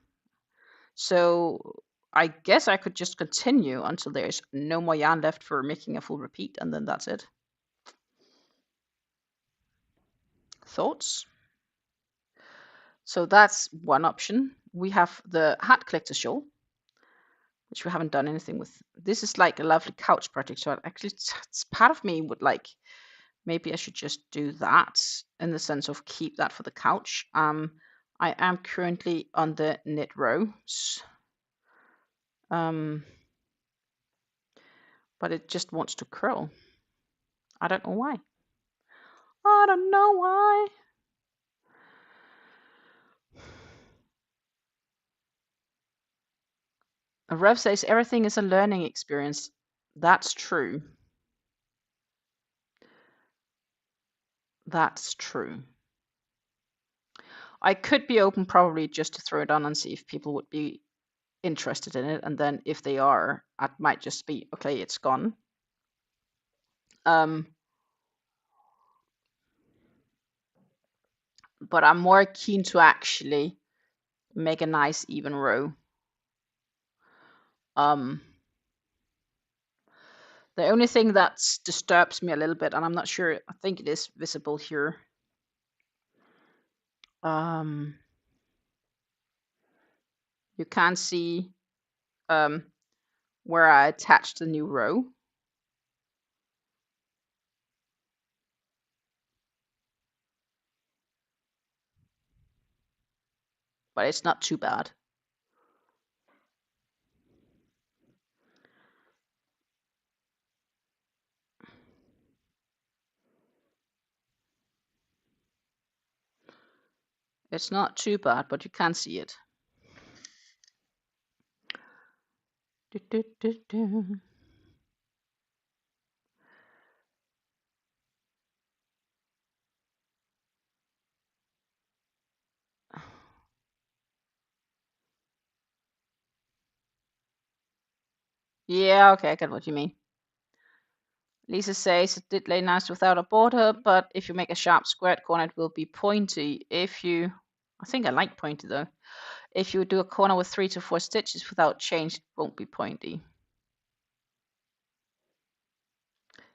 so I guess I could just continue until there's no more yarn left for making a full repeat, and then that's it. Thoughts? So that's one option. We have the hat collector shawl, which we haven't done anything with. This is like a lovely couch project, so actually it's part of me would like, maybe I should just do that in the sense of keep that for the couch. I am currently on the knit rows, but it just wants to curl. I don't know why. I don't know why. Rev says everything is a learning experience. That's true. That's true. I could be open probably just to throw it on and see if people would be interested in it, and then if they are, I might just be okay, it's gone. But I'm more keen to actually make a nice even row. The only thing that disturbs me a little bit, and I'm not sure, I think it is visible here. You can see where I attached the new row. But it's not too bad. It's not too bad, but you can see it. Yeah, okay, I get what you mean. Lisa says it did lay nice without a border, but if you make a sharp squared corner, it will be pointy. If you, I think I like pointy though. If you do a corner with 3 to 4 stitches without change, it won't be pointy.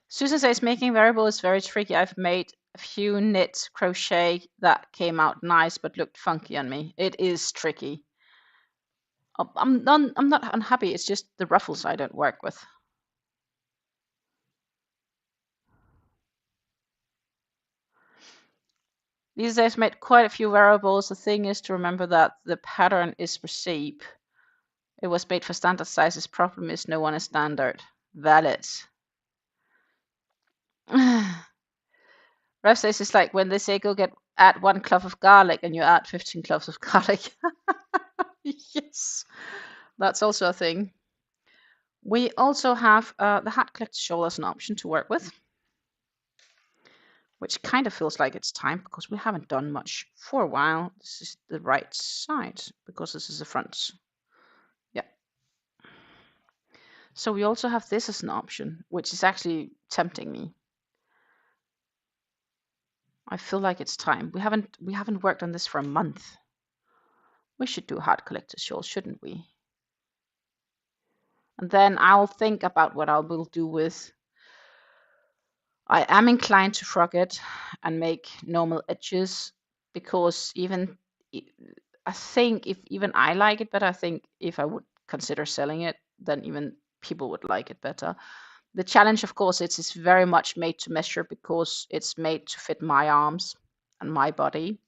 Susan says making variable is very tricky. I've made a few knit crochet that came out nice but looked funky on me. It is tricky. I'm not unhappy. It's just the ruffles I don't work with. These days made quite a few variables. The thing is to remember that the pattern is for sheep. It was made for standard sizes. Problem is no one is standard. Valid. Rev says it's like when they say go add 1 clove of garlic and you add 15 cloves of garlic. Yes, that's also a thing. We also have the hat collector shawl as an option to work with, which kind of feels like it's time because we haven't done much for a while. This is the right side because this is the front. Yeah. So we also have this as an option, which is actually tempting me. I feel like it's time. We haven't worked on this for a month. We should do a hat collector shawl, shouldn't we? And then I'll think about what I will do with. I am inclined to frog it and make normal edges because I think if even I like it better, I think if I would consider selling it, then even people would like it better. The challenge, of course, it's very much made to measure because it's made to fit my arms and my body.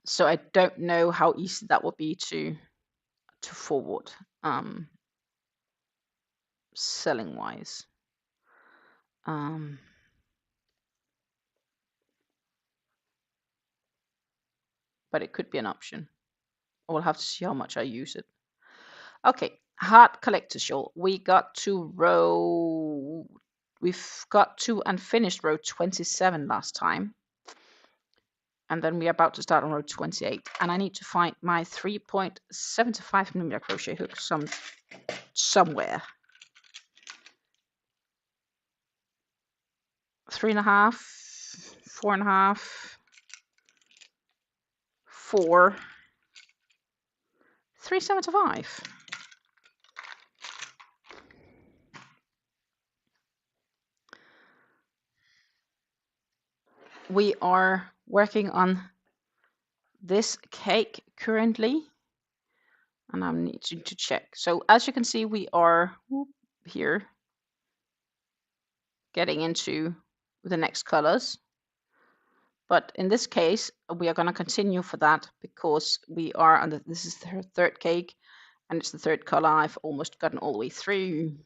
So I don't know how easy that will be to forward selling wise. But it could be an option. We'll have to see how much I use it. Okay, heart collector shawl. We've got to and finished row 27 last time. And then we're about to start on row 28. And I need to find my 3.75mm crochet hook somewhere. 3.5, 4.5, 4, 3.75. We are working on this cake currently, and I'm needing to check. So as you can see, we are here getting into the next colors. But in this case, we are going to continue for that because we are on this is the third cake and it's the third color. I've almost gotten all the way through.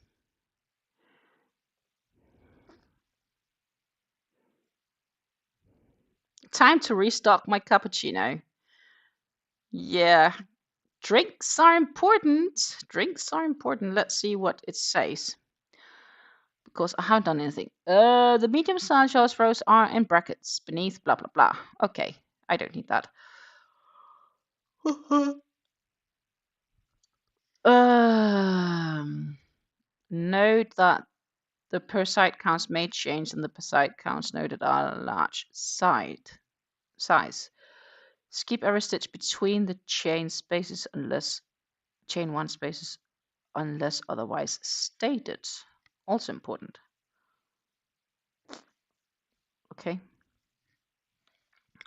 Time to restock my cappuccino. Yeah, drinks are important. Drinks are important. Let's see what it says. Because I haven't done anything. The medium size Shawl's rows are in brackets beneath blah blah blah. Okay, I don't need that. Note that the per side counts may change and the per side counts noted are large size. Skip every stitch between the chain spaces unless chain one spaces unless otherwise stated. Also important. Okay.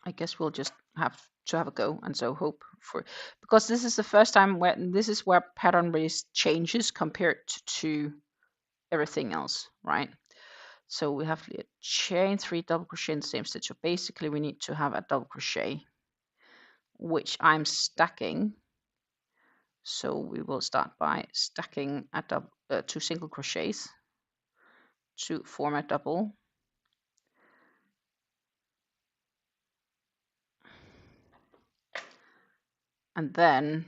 I guess we'll just have to have a go and so hope for, because this is the first time where this is where pattern really changes compared to everything else, right? So we have to chain 3 double crochet in the same stitch. So basically we need to have a double crochet, which I'm stacking. So we will start by stacking at 2 single crochets to form a double. And then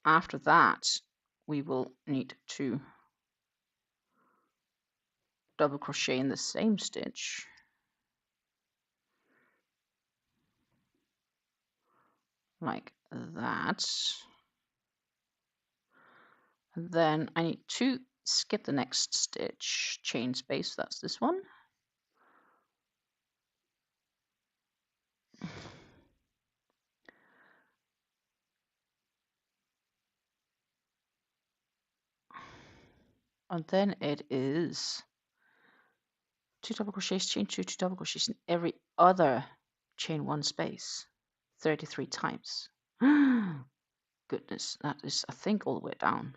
after that, we will need to double crochet in the same stitch like that. And then I need to skip the next stitch, chain space, that's this one. And then it is 2 double crochets, chain 2, 2 double crochets in every other chain 1 space 33 times. Goodness, that is, I think, all the way down.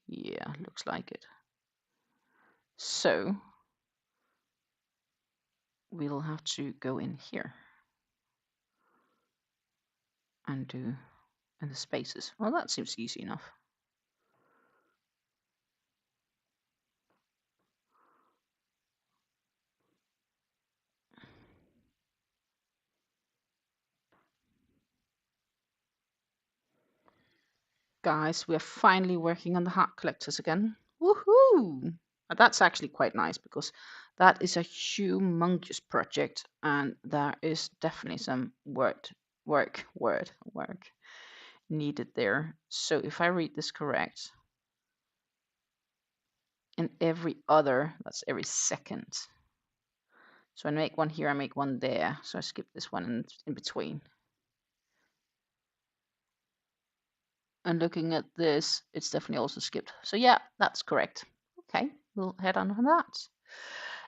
Yeah, looks like it. So we'll have to go in here and do in the spaces. Well, that seems easy enough. Guys, we're finally working on the heart collectors again. Woohoo! That's actually quite nice because that is a humongous project and there is definitely some work needed there. So if I read this correct, in every other, that's every second. So I make one here, I make one there. So I skip this one in between. And looking at this, it's definitely also skipped. So yeah, that's correct. Okay, we'll head on that.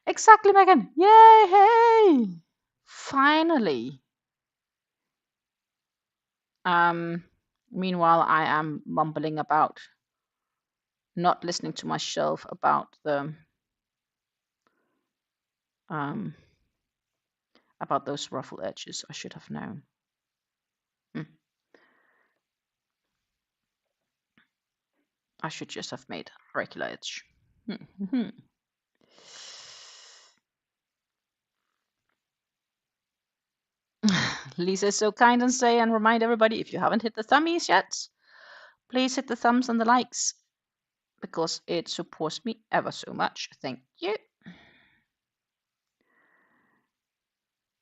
Exactly, Megan. Yay! Finally. Meanwhile, I am mumbling about not listening to myself about the about those ruffle edges. I should have known. I should just have made regular edge. Lisa is so kind and say and remind everybody, if you haven't hit the thummies yet, please hit the thumbs and the likes because it supports me ever so much. Thank you.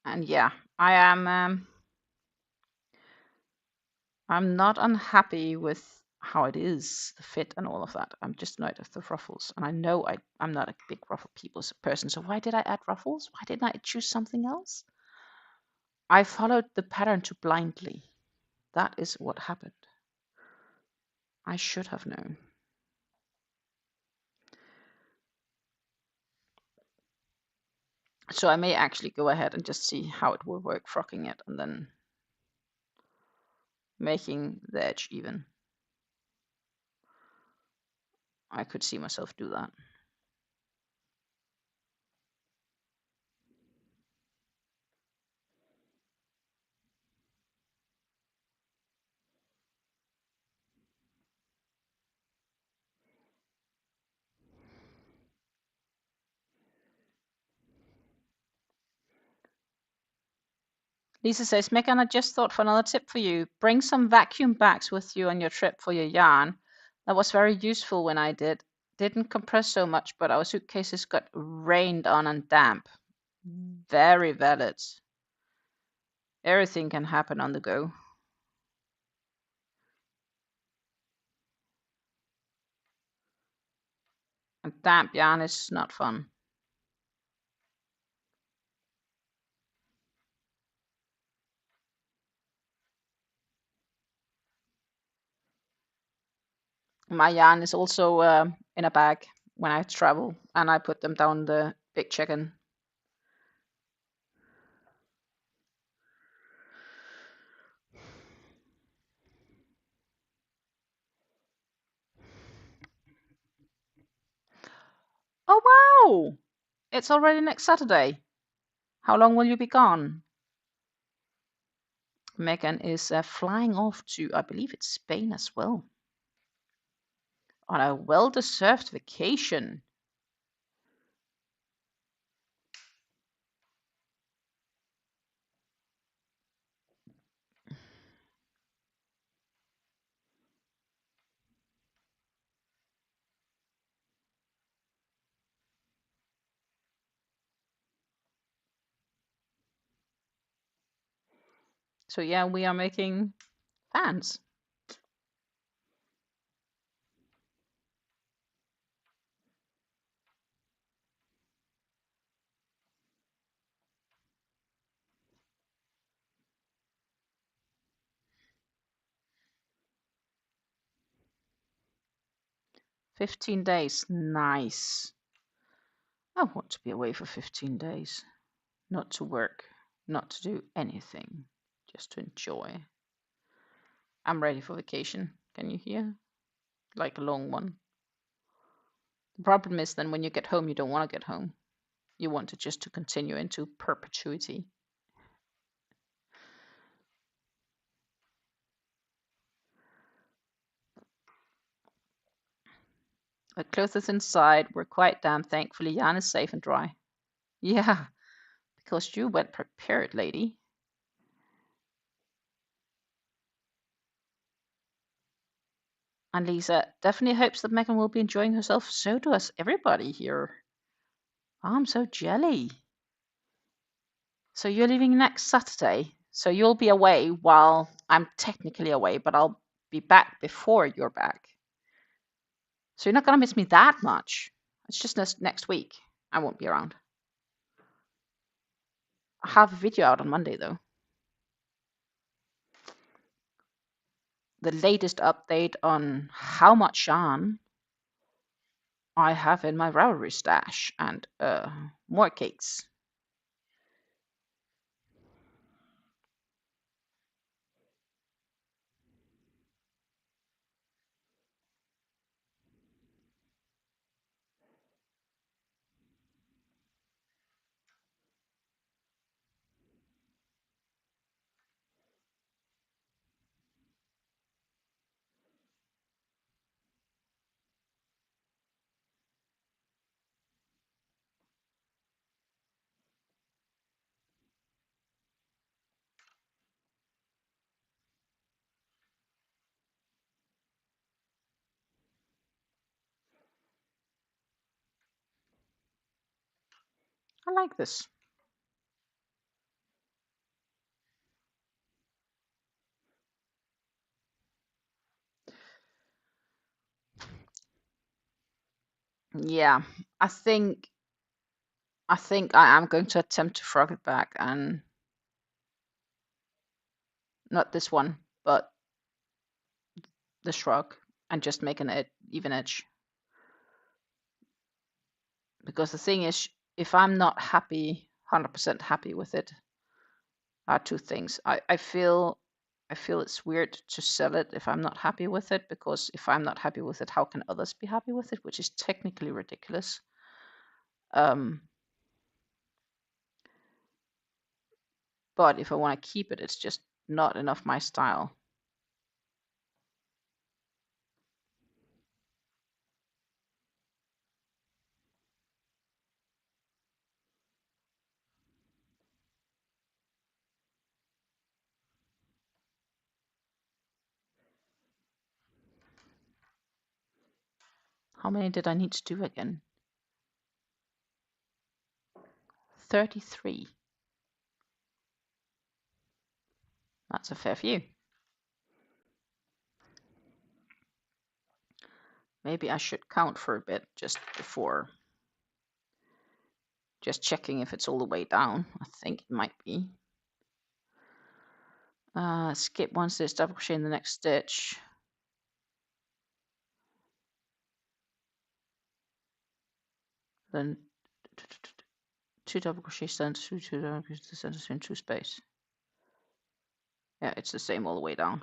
And yeah, I am I'm not unhappy with how it is, the fit and all of that. I'm just annoyed with the ruffles. And I know I'm not a big ruffle person, so why did I add ruffles? Why didn't I choose something else? I followed the pattern too blindly. That is what happened. I should have known. So I may actually go ahead and just see how it will work frocking it and then making the edge even. I could see myself do that. Lisa says, Megan, I just thought for another tip for you. Bring some vacuum bags with you on your trip for your yarn. That was very useful when I did. Didn't compress so much, but our suitcases got rained on and damp. Very valid. Everything can happen on the go. And damp yarn is not fun. My yarn is also in a bag when I travel, and I put them down the big chicken. Oh wow! It's already next Saturday. How long will you be gone? Megan is flying off to, I believe it's Spain as well, on a well-deserved vacation. So yeah, we are making fans. "15 days, nice. I want to be away for 15 days. Not to work, not to do anything, just to enjoy. I'm ready for vacation. Can you hear? Like a long one. The problem is then when you get home, you don't want to get home. You want it just to continue into perpetuity. The clothes is inside. We're quite damp. Thankfully, yarn is safe and dry. Yeah, because you went prepared, lady. And Lisa definitely hopes that Megan will be enjoying herself. So does everybody here. Oh, I'm so jelly. So you're leaving next Saturday. So you'll be away while I'm technically away, but I'll be back before you're back. So you're not going to miss me that much. It's just next week. I won't be around. I have a video out on Monday, though. The latest update on how much yarn I have in my Ravelry stash and more cakes. I like this. Yeah, I think I am going to attempt to frog it back, and not this one, but the shrug, and just make an even edge. Because the thing is, if I'm not happy, 100% happy with it, are two things. I feel it's weird to sell it if I'm not happy with it, because if I'm not happy with it, how can others be happy with it? Which is technically ridiculous. But if I want to keep it, it's just not enough my style. How many did I need to do again? 33. That's a fair few. Maybe I should count for a bit just before. Just checking if it's all the way down. I think it might be. Skip one stitch, double crochet in the next stitch. Then 2 double crochet centers, 2 double crochet centers in 2 space. Yeah, it's the same all the way down.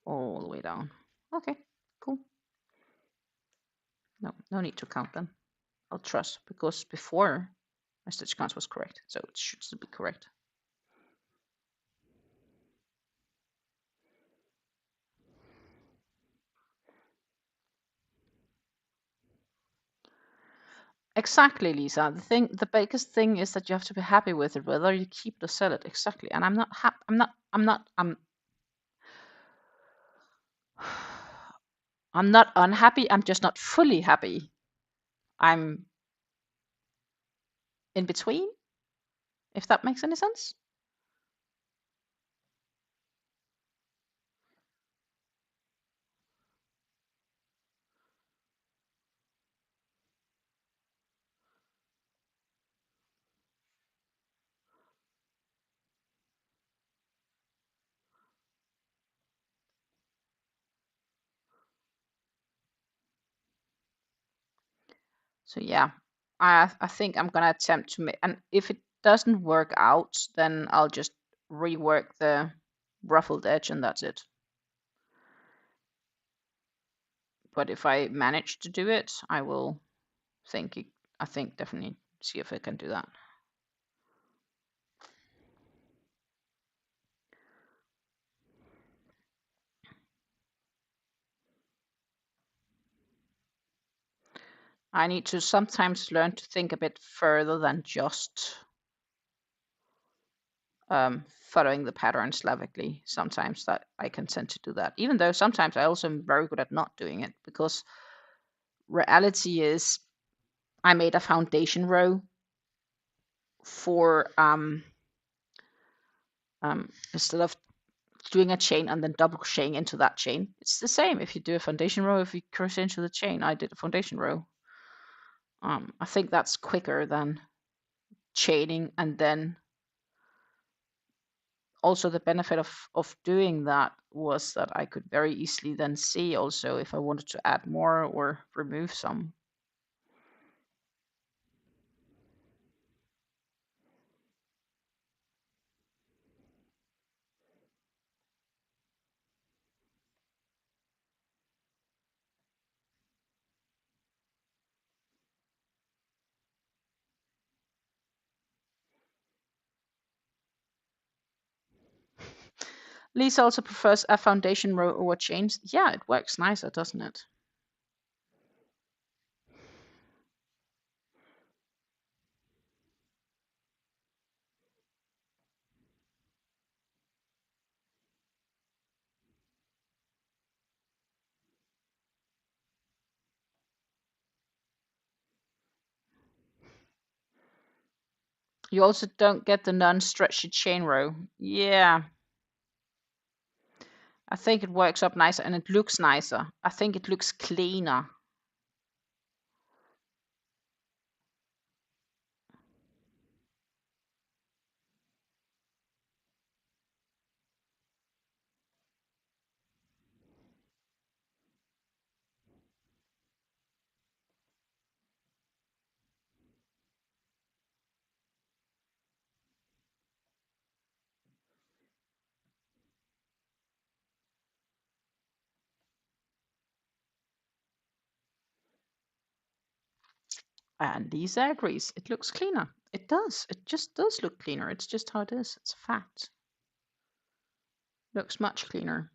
All the way down. Okay, cool. No need to count them. I'll trust, because before my stitch count was correct, so it should still be correct. Exactly, Lisa. The biggest thing is that you have to be happy with it, whether you keep it or sell it. Exactly. And I'm not happy. I'm not unhappy. I'm just not fully happy. I'm in between, if that makes any sense. So yeah, I think I'm gonna attempt to make, and if it doesn't work out, then I'll just rework the ruffled edge and that's it. But if I manage to do it, I will I think definitely see if I can do that. I need to sometimes learn to think a bit further than just following the pattern slavically. Sometimes that I can tend to do that, even though sometimes I also am very good at not doing it, because reality is I made a foundation row for instead of doing a chain and then double crocheting into that chain. It's the same if you do a foundation row. If you crochet into the chain, I did a foundation row. I think that's quicker than chaining, and then also the benefit of doing that was that I could very easily then see also if I wanted to add more or remove some. Lisa also prefers a foundation row over chains. Yeah, it works nicer, doesn't it? You also don't get the non-stretchy chain row. Yeah, I think it works up nicer and it looks nicer. I think it looks cleaner. And Lisa agrees. It looks cleaner. It does. It just does look cleaner. It's just how it is. It's a fact. Looks much cleaner.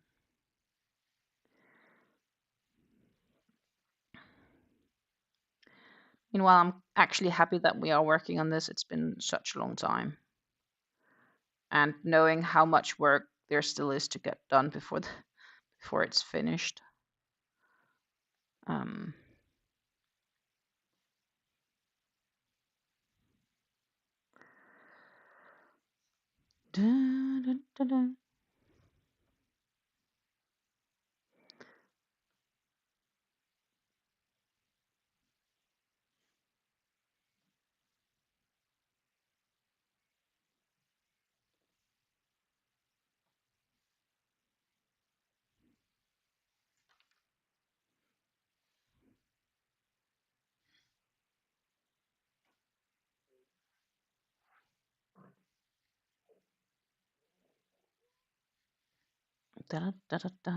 Meanwhile, I'm actually happy that we are working on this. It's been such a long time. And knowing how much work there still is to get done before it's finished. Um, da, da, da, da. Da, da, da, da.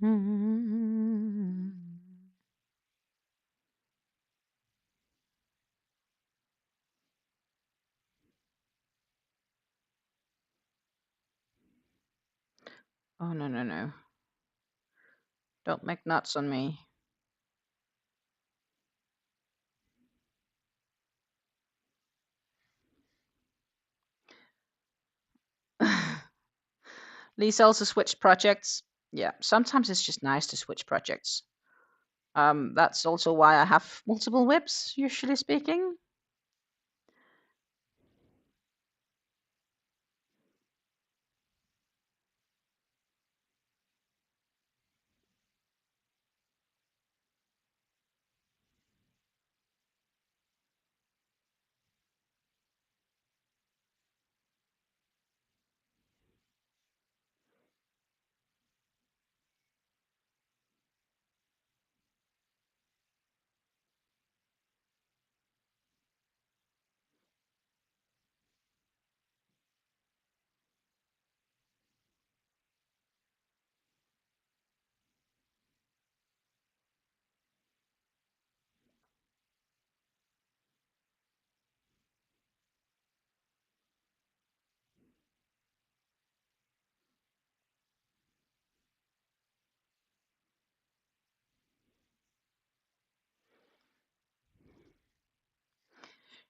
Mm. Oh, no, no, no. Don't make nuts on me. Lisa also switched projects. Yeah, sometimes it's just nice to switch projects. That's also why I have multiple whips, usually speaking.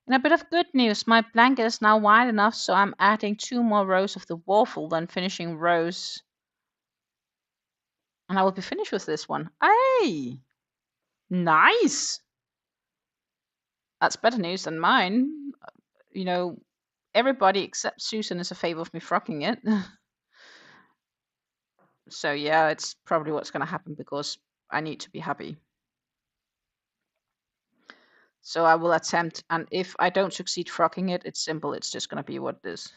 And a bit of good news, my blanket is now wide enough, so I'm adding 2 more rows of the waffle, then finishing rows. And I will be finished with this one. Hey! Nice! That's better news than mine. You know, everybody except Susan is a favor of me frocking it. So yeah, it's probably what's going to happen because I need to be happy. So I will attempt, and if I don't succeed frocking it, it's simple. It's just going to be what it is.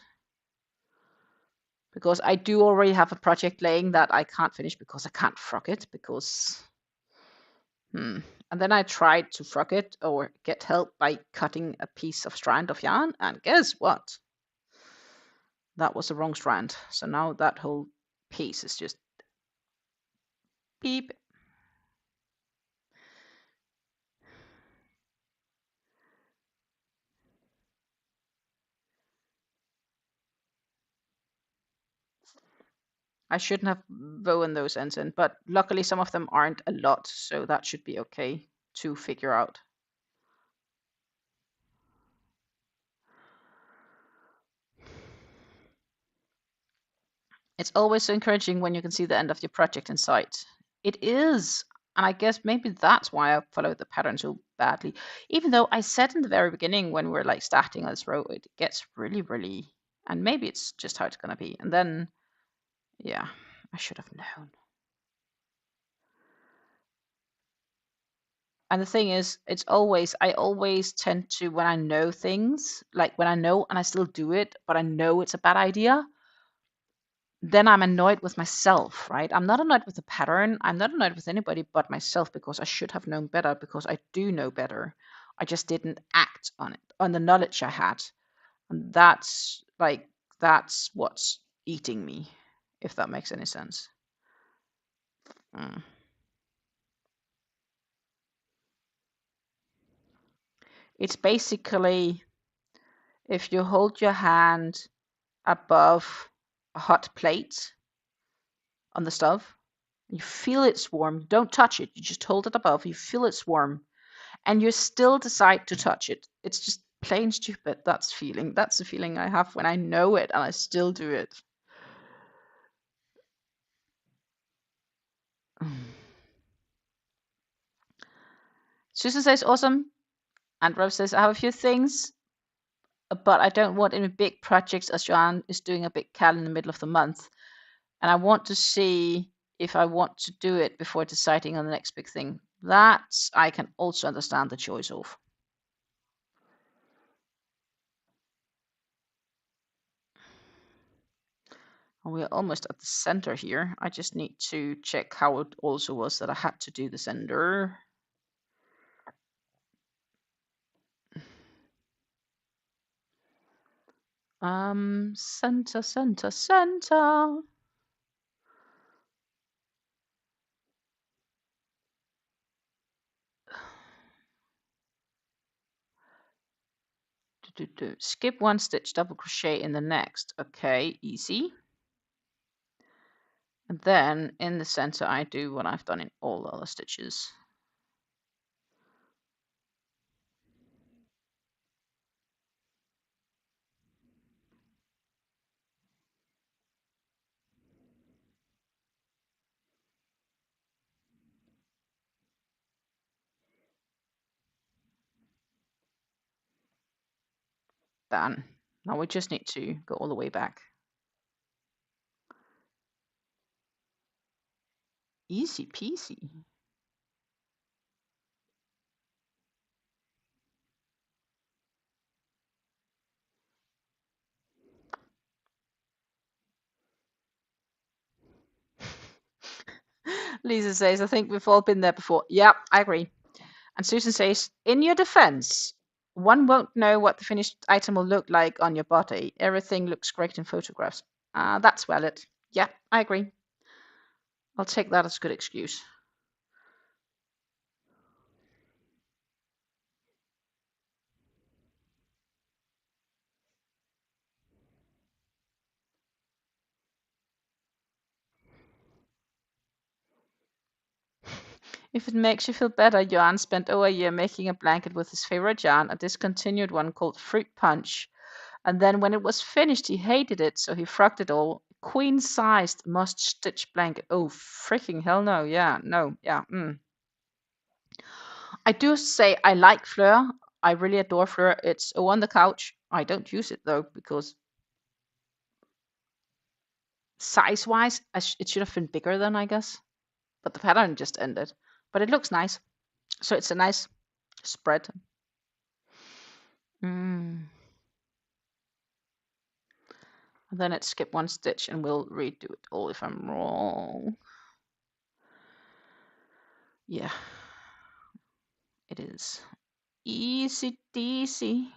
Because I do already have a project laying that I can't finish because I can't frock it because... And then I tried to frock it or get help by cutting a piece of strand of yarn, and guess what? That was the wrong strand. So now that whole piece is just beep. I shouldn't have woven those ends in, but luckily some of them aren't a lot, so that should be okay to figure out. It's always so encouraging when you can see the end of your project in sight. It is, and I guess maybe that's why I followed the pattern so badly. Even though I said in the very beginning when we're like starting this row, it gets really, really, and maybe it's just how it's gonna be. And then, yeah, I should have known. And the thing is, I always tend to, when I know things, like when I know and I still do it, but I know it's a bad idea, then I'm annoyed with myself, right? I'm not annoyed with the pattern. I'm not annoyed with anybody but myself because I should have known better because I do know better. I just didn't act on it, on the knowledge I had. And that's what's eating me, if that makes any sense. Mm. It's basically if you hold your hand above a hot plate on the stove, you feel it's warm, don't touch it, you just hold it above, you feel it's warm, and you still decide to touch it. It's just plain stupid. That's the feeling I have when I know it and I still do it. Susan says awesome, and Rob says I have a few things, but I don't want any big projects as Joanne is doing a big cal in the middle of the month, and I want to see if I want to do it before deciding on the next big thing. That I can also understand the choice of. We're almost at the center here. I just need to check how it also was that I had to do the center. Center, center, center. Skip one stitch, double crochet in the next. Okay, easy. And then in the center, I do what I've done in all the other stitches. Done. Now we just need to go all the way back. Easy peasy. Lisa says, I think we've all been there before. Yeah, I agree. And Susan says, in your defense, one won't know what the finished item will look like on your body. Everything looks great in photographs. That's valid. Yeah, I agree. I'll take that as a good excuse. If it makes you feel better, Johan spent over a year making a blanket with his favorite yarn, a discontinued one called Fruit Punch. And then when it was finished, he hated it, so he frogged it all. Queen-sized must-stitch blanket. Oh, freaking hell no. Yeah, no. Yeah. I do say I like Fleur. I really adore Fleur. It's on the couch. I don't use it, though, because size-wise, it should have been bigger then, I guess. But the pattern just ended. But it looks nice. So it's a nice spread. And then it skip one stitch and we'll redo it all if I'm wrong. Yeah, it is easy peasy.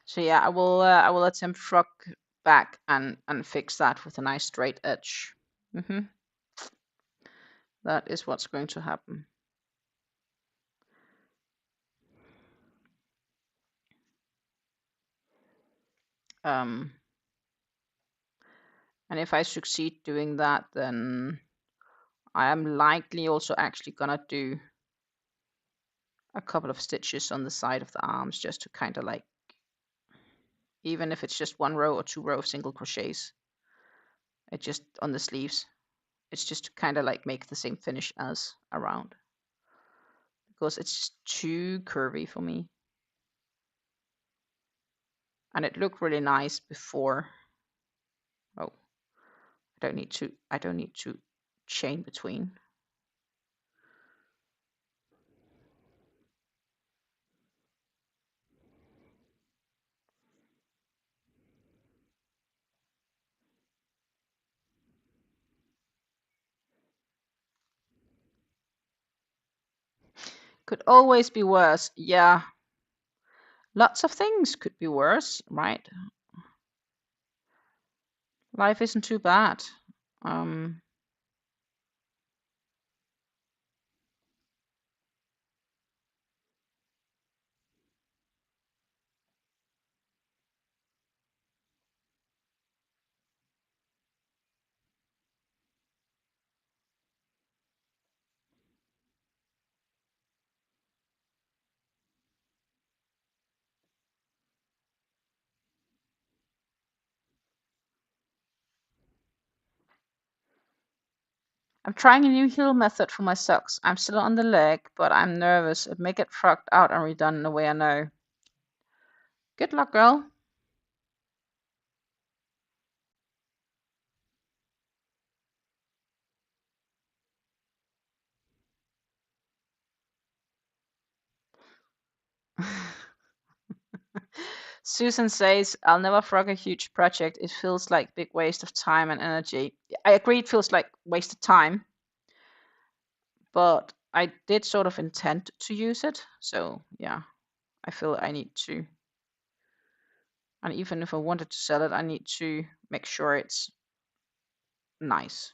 So yeah, I will attempt frog back and fix that with a nice straight edge. That is what's going to happen. And if I succeed doing that, then I am likely also actually gonna do a couple of stitches on the side of the arms just to kind of like, even if it's just 1 row or 2 row of single crochets, it just on the sleeves, it's just to kind of like make the same finish as around, because it's just too curvy for me. And it looked really nice before. Oh, I don't need to chain between. Could always be worse. Yeah. Lots of things could be worse, right? Life isn't too bad. I'm trying a new heel method for my socks. I'm still on the leg, but I'm nervous. It may get frogged out and redone in a way I know. Good luck, girl. Susan says, I'll never frog a huge project. It feels like big waste of time and energy. I agree it feels like wasted time, but I did sort of intend to use it. So yeah, I feel I need to. And even if I wanted to sell it, I need to make sure it's nice.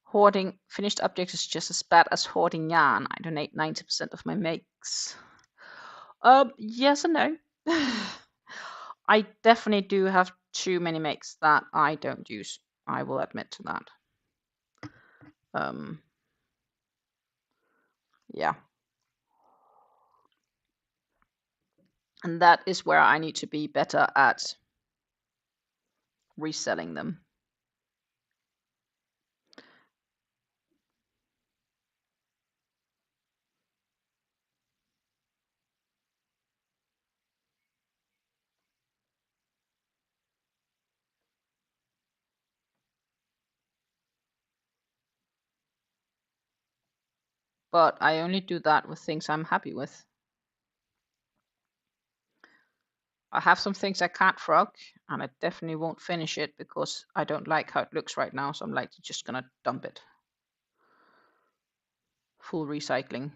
Hoarding finished objects is just as bad as hoarding yarn. I donate 90% of my makes. Yes and no. I definitely do have too many makes that I don't use. I will admit to that. Yeah. And that is where I need to be better at reselling them. but I only do that with things I'm happy with. I have some things I can't frog, and I definitely won't finish it because I don't like how it looks right now, so I'm like just gonna dump it. Full recycling.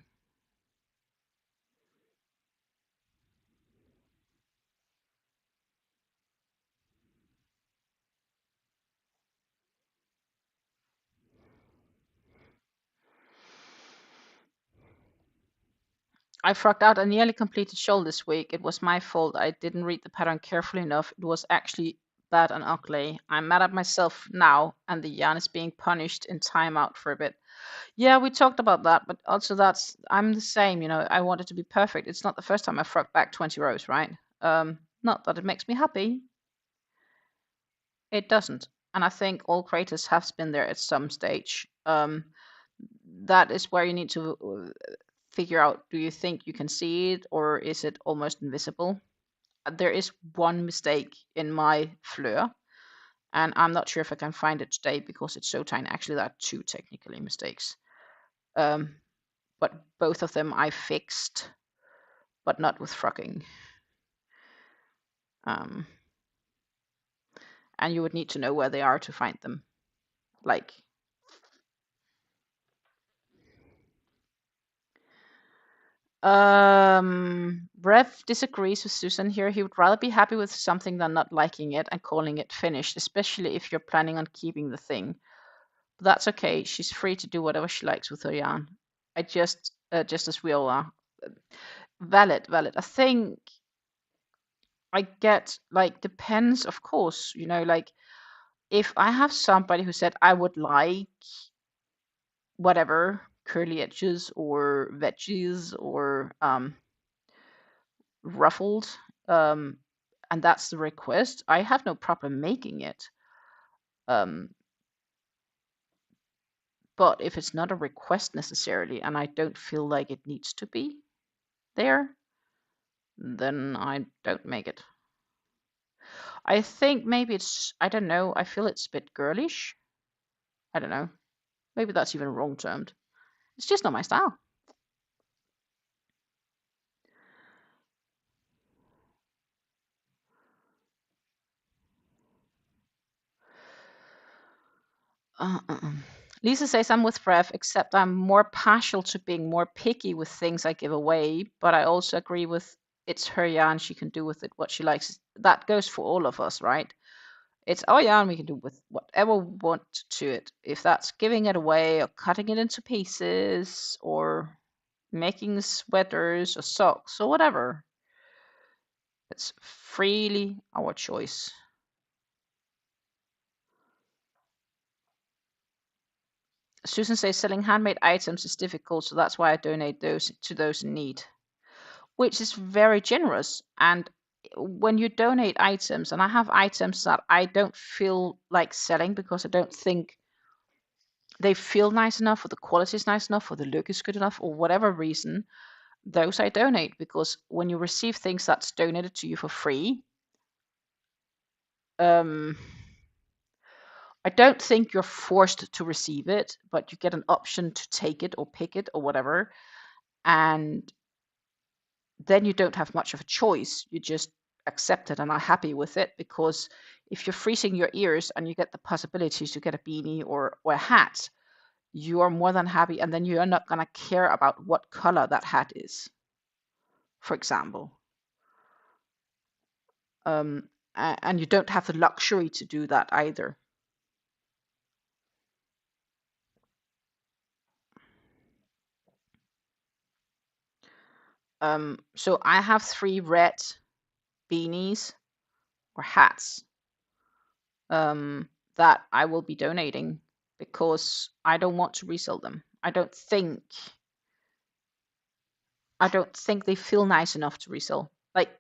I frogged out a nearly completed shawl this week. It was my fault. I didn't read the pattern carefully enough. It was actually bad and ugly. I'm mad at myself now, and the yarn is being punished in timeout for a bit. Yeah, we talked about that, but also I'm the same. I want it to be perfect. It's not the first time I frogged back 20 rows, right? Not that it makes me happy. It doesn't, and I think all creators have been there at some stage. That is where you need to figure out, do you think you can see it or is it almost invisible? There is one mistake in my fleur, and I'm not sure if I can find it today because it's so tiny. Actually, there are two technically mistakes. But both of them I fixed, but not with frogging. And you would need to know where they are to find them. Like, Rev disagrees with Susan here. He would rather be happy with something than not liking it and calling it finished, especially if you're planning on keeping the thing. But that's okay. She's free to do whatever she likes with her yarn. I just as we all are. Valid. I think I get, like, depends, of course, like, if I have somebody who said I would like whatever, curly edges or veggies or ruffled, and that's the request, I have no problem making it. But if it's not a request necessarily and I don't feel like it needs to be there, then I don't make it. I think maybe it's, I don't know, I feel it's a bit girlish. I don't know. Maybe that's even wrong termed. It's just not my style. Lisa says I'm with Rev, except I'm more partial to being more picky with things I give away, but I also agree with it's her yarn, she can do with it what she likes. That goes for all of us, right? It's our yarn, we can do with whatever we want to it. If that's giving it away or cutting it into pieces or making sweaters or socks or whatever, it's freely our choice. Susan says selling handmade items is difficult, so that's why I donate those to those in need, which is very generous. And when you donate items, and I have items that I don't feel like selling because I don't think they feel nice enough, or the quality is nice enough, or the look is good enough, or whatever reason, those I donate, because when you receive things that's donated to you for free, I don't think you're forced to receive it, but you get an option to take it or pick it or whatever. And then you don't have much of a choice. You just accept it and are happy with it, because if you're freezing your ears and you get the possibilities to get a beanie or a hat, you are more than happy. And then you are not going to care about what color that hat is, for example. And you don't have the luxury to do that either. So I have 3 red beanies or hats that I will be donating because I don't want to resell them. I don't think they feel nice enough to resell. Like,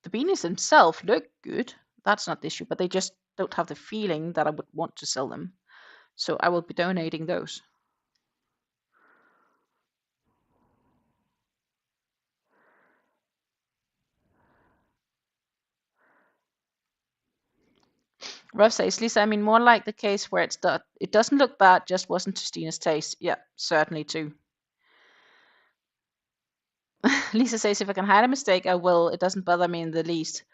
the beanies themselves look good. That's not the issue, but they just don't have the feeling that I would want to sell them. So I will be donating those. Rev says, Lisa, I mean more like the case where it doesn't look bad, just wasn't to Stina's taste. Yeah, certainly too. Lisa says, if I can hide a mistake, I will. It doesn't bother me in the least.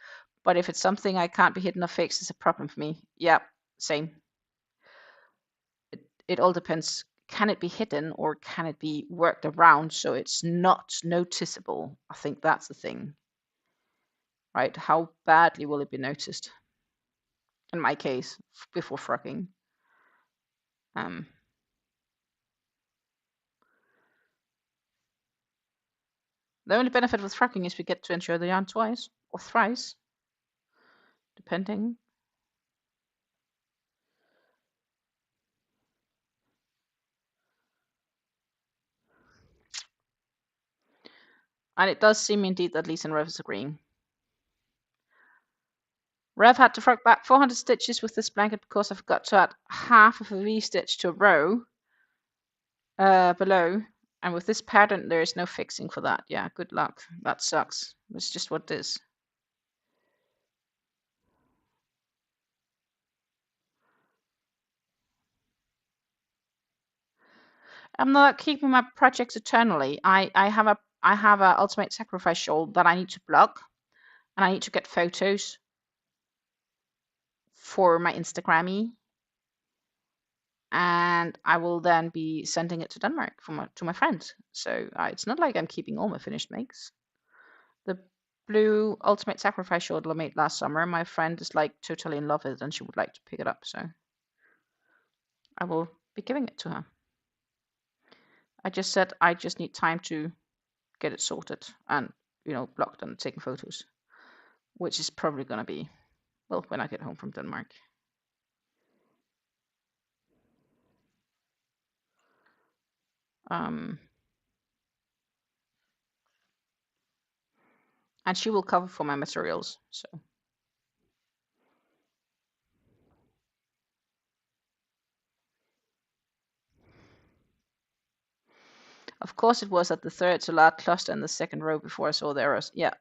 But if it's something I can't be hidden or fixed, it's a problem for me. Yeah, same. It all depends. Can it be hidden or can it be worked around so it's not noticeable? I think that's the thing, right? How badly will it be noticed? In my case, before frocking. The only benefit with frocking is we get to enjoy the yarn twice or thrice, depending. And it does seem indeed that Lisa and Rev is agreeing. Rev had to frock back 400 stitches with this blanket because I forgot to add half of a V-stitch to a row below. And with this pattern, there is no fixing for that. Yeah, good luck. That sucks. It's just what it is. I'm not keeping my projects eternally. I have a ultimate sacrifice shawl that I need to block, and I need to get photos for my Instagrammy, and I will then be sending it to Denmark to my friends. So it's not like I'm keeping all my finished makes. The blue ultimate sacrifice shawl I made last summer, my friend is like totally in love with it, and she would like to pick it up. So I will be giving it to her. I just said I just need time to get it sorted and, blocked and taking photos, which is probably going to be, well, when I get home from Denmark. And she will cover for my materials. So of course it was at the third to last cluster in the second row before I saw the errors. Yeah.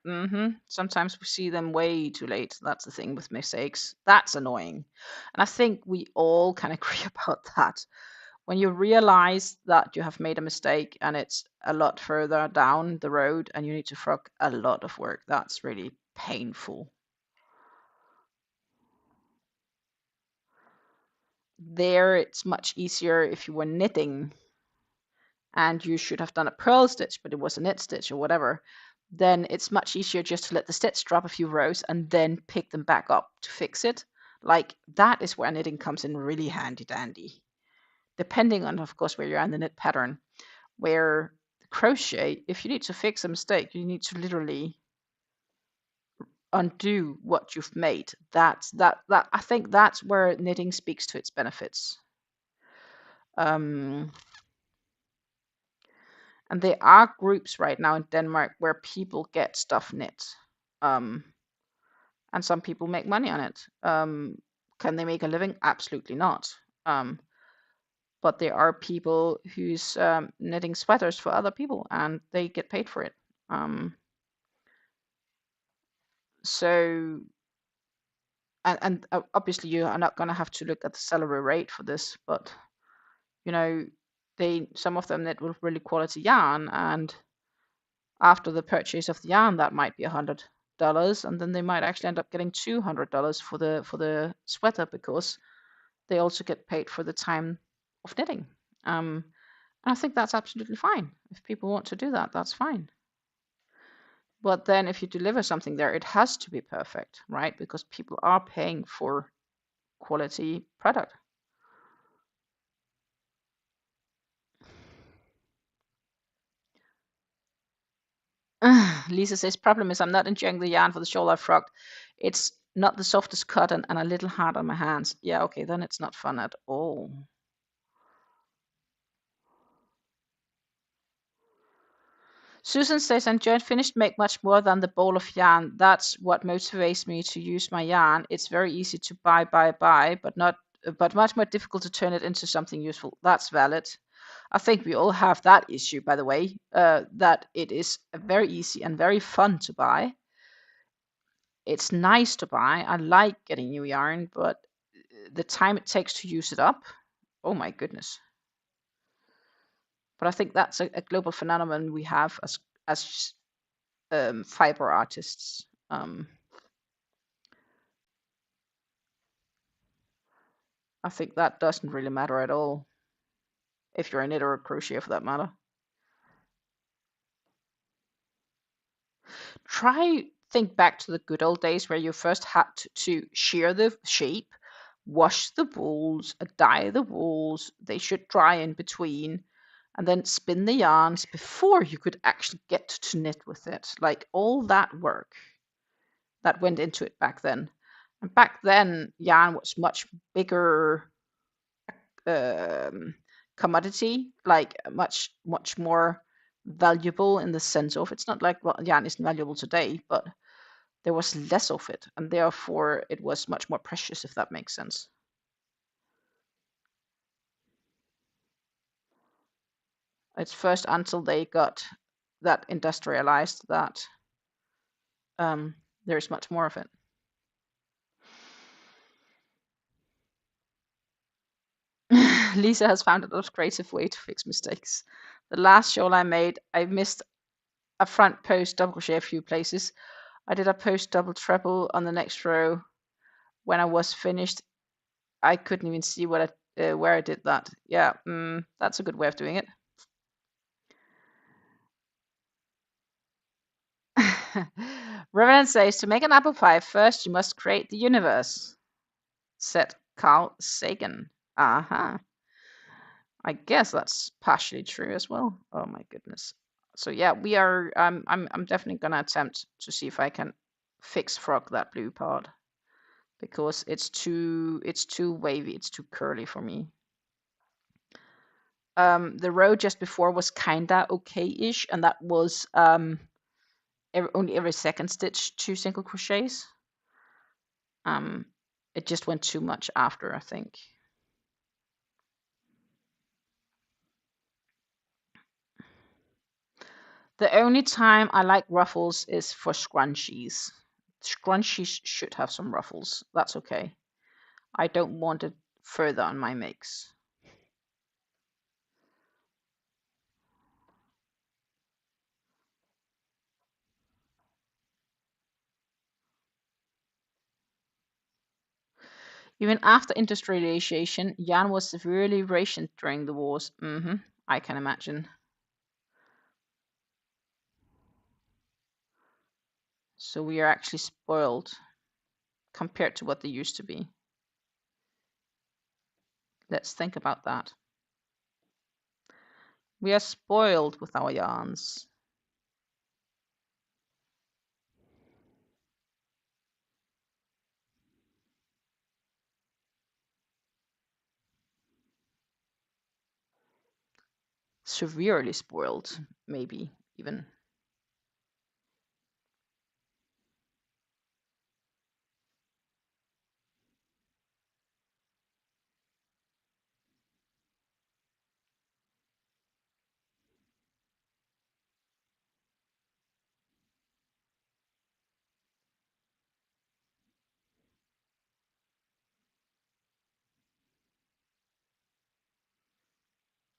Sometimes we see them way too late. That's the thing with mistakes. That's annoying. And I think we all can agree about that. When you realize that you have made a mistake and it's a lot further down the road and you need to frock a lot of work, that's really painful. There, it's much easier if you were knitting and you should have done a purl stitch, but it was a knit stitch or whatever, then it's much easier just to let the stitch drop a few rows and then pick them back up to fix it. Like, that is where knitting comes in really handy dandy. Depending on, of course, where you're in the knit pattern. Where crochet, if you need to fix a mistake, you need to literally undo what you've made. That I think that's where knitting speaks to its benefits. And there are groups right now in Denmark where people get stuff knit. And some people make money on it. Can they make a living? Absolutely not. But there are people who's knitting sweaters for other people and they get paid for it. So, and obviously you are not going to have to look at the salary rate for this, but some of them knit with really quality yarn, and after the purchase of the yarn, that might be $100, and then they might actually end up getting $200 for the sweater because they also get paid for the time of knitting. And I think that's absolutely fine. If people want to do that, that's fine. But then if you deliver something there, it has to be perfect, right? Because people are paying for quality product. Lisa says, problem is I'm not enjoying the yarn for the shawl I've frocked. It's not the softest cotton and a little hard on my hands. Yeah, okay, then it's not fun at all. Susan says, enjoyed finished make much more than the ball of yarn. That's what motivates me to use my yarn. It's very easy to buy, but much more difficult to turn it into something useful. That's valid. I think we all have that issue, by the way, that it is very easy and very fun to buy. It's nice to buy. I like getting new yarn, but the time it takes to use it up, oh my goodness. But I think that's a global phenomenon we have as fiber artists. I think that doesn't really matter at all if you're a knitter or crocheter for that matter. Think back to the good old days where you first had to shear the shape, wash the wools, dye the wools. They should dry in between, and then spin the yarns before you could actually get to knit with it. Like all that work that went into it back then. And back then, yarn was much bigger commodity, like much more valuable in the sense of it's not like yarn isn't valuable today, but there was less of it, and therefore it was much more precious, if that makes sense. It's first until they got that industrialized that there's much more of it. Lisa has found a lot of creative way to fix mistakes. The last shawl I made, I missed a front post double crochet a few places. I did a post double treble on the next row. When I was finished, I couldn't even see where I did that. Yeah, that's a good way of doing it. Reverend says, to make an apple pie, first you must create the universe, said Carl Sagan. Aha. I guess that's partially true as well. Oh my goodness. So yeah, we are. I'm definitely gonna attempt to see if I can fix frog that blue part because it's too wavy. It's too curly for me. The row just before was kinda okay-ish, and that was only every second stitch 2 single crochets. It just went too much after, I think. The only time I like ruffles is for scrunchies. Scrunchies should have some ruffles. That's okay. I don't want it further on my makes. Even after industrialization, yarn was severely rationed during the wars. I can imagine. So we are actually spoiled compared to what they used to be. Let's think about that. We are spoiled with our yarns. Severely spoiled, maybe even.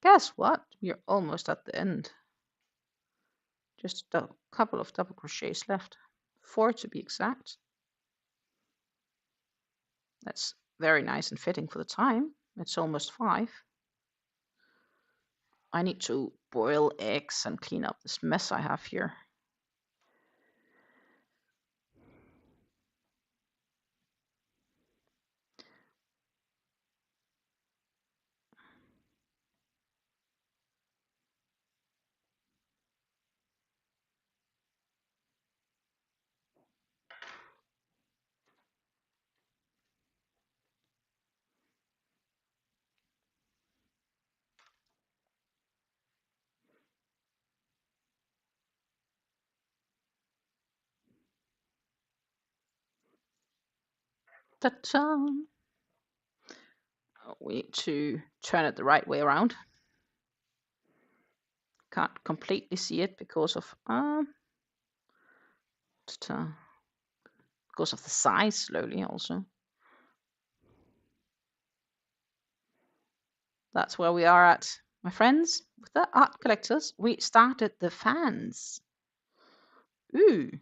Guess what? We're almost at the end. Just a couple of double crochets left. 4 to be exact. That's very nice and fitting for the time. It's almost 5. I need to boil eggs and clean up this mess I have here. Ta-ta! We need to turn it the right way around. Can't completely see it because of because of the size slowly also. That's where we are at, my friends. With the art collectors, we started the fans. Woohoo!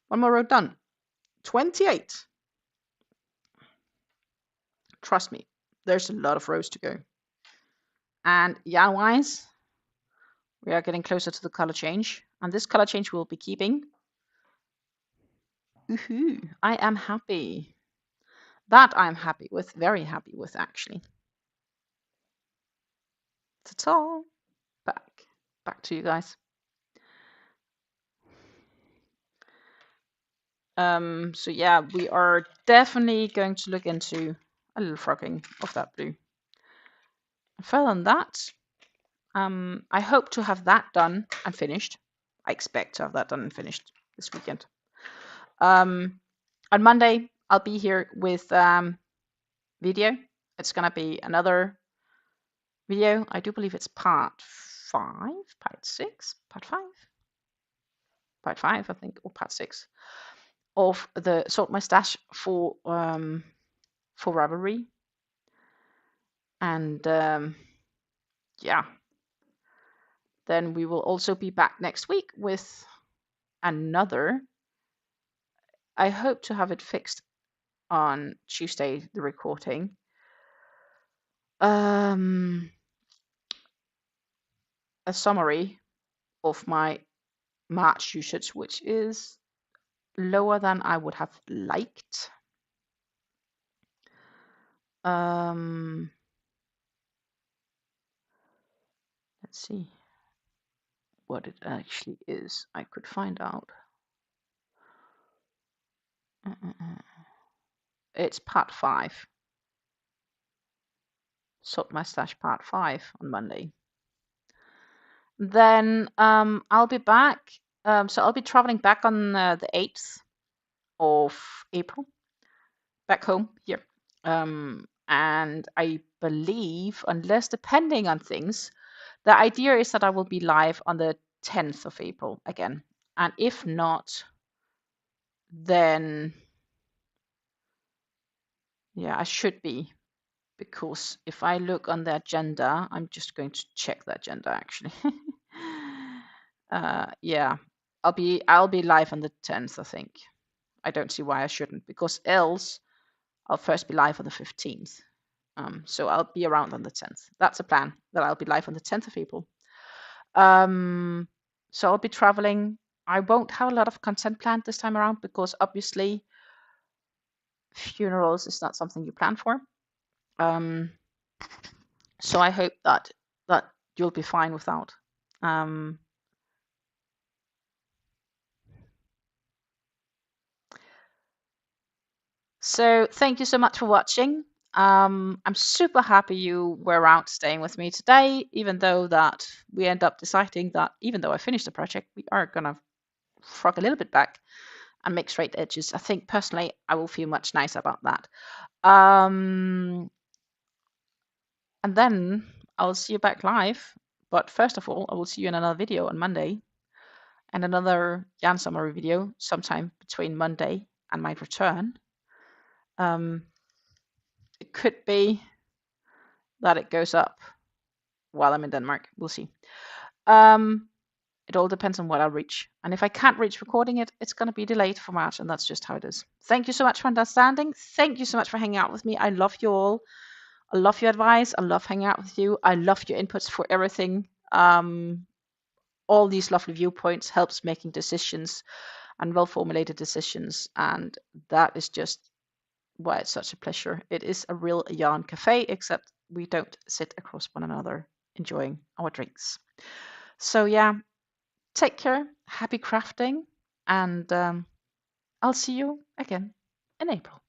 One more row done. 28. Trust me, there's a lot of rows to go. And yarn-wise, we are getting closer to the color change. And this color change we'll be keeping. Woohoo! I am happy. That I'm happy with, very happy with actually. Ta-ta! Back to you guys. So yeah, we are definitely going to look into a little frogging of that blue. And further than that, I hope to have that done and finished. I expect to have that done and finished this weekend. On Monday, I'll be here with video. It's gonna be another video. I do believe it's part 5, part 6, part 5, I think, or part 6 of the Sort My Stash for Ravelry. And yeah, then we will also be back next week with another. I hope to have it fixed on Tuesday, the recording. A summary of my March usage, which is lower than I would have liked. Let's see what it actually is. I could find out. It's part 5. Sort My Stash part 5 on Monday. Then I'll be back. So I'll be traveling back on the 8th of April, back home here. And I believe, unless depending on things, the idea is that I will be live on the 10th of April again. And if not, then yeah, I should be, because if I look on the agenda, I'm just going to check the agenda actually. Yeah, I'll be live on the 10th, I think. I don't see why I shouldn't, because else I'll first be live on the 15th. So I'll be around on the 10th. That's a plan, that I'll be live on the 10th of April. So I'll be traveling. I won't have a lot of content planned this time around, because obviously funerals is not something you plan for. So I hope that you'll be fine without. So thank you so much for watching. I'm super happy you were around staying with me today, even though that we end up deciding that even though I finished the project, we are gonna frog a little bit back and make straight edges. I think personally I will feel much nicer about that. And then I'll see you back live. But first of all, I will see you in another video on Monday, and another yarn summary video sometime between Monday and my return. It could be that it goes up while I'm in Denmark. We'll see. It all depends on what I'll reach. And if I can't reach recording it, it's going to be delayed for March, and that's just how it is. Thank you so much for understanding. Thank you so much for hanging out with me. I love you all. I love your advice. I love hanging out with you. I love your inputs for everything. All these lovely viewpoints helps making decisions and well-formulated decisions. And that is just why it's such a pleasure. It is a real yarn cafe, except we don't sit across one another enjoying our drinks. So yeah, take care, happy crafting, and I'll see you again in April.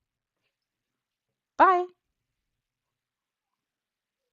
Bye.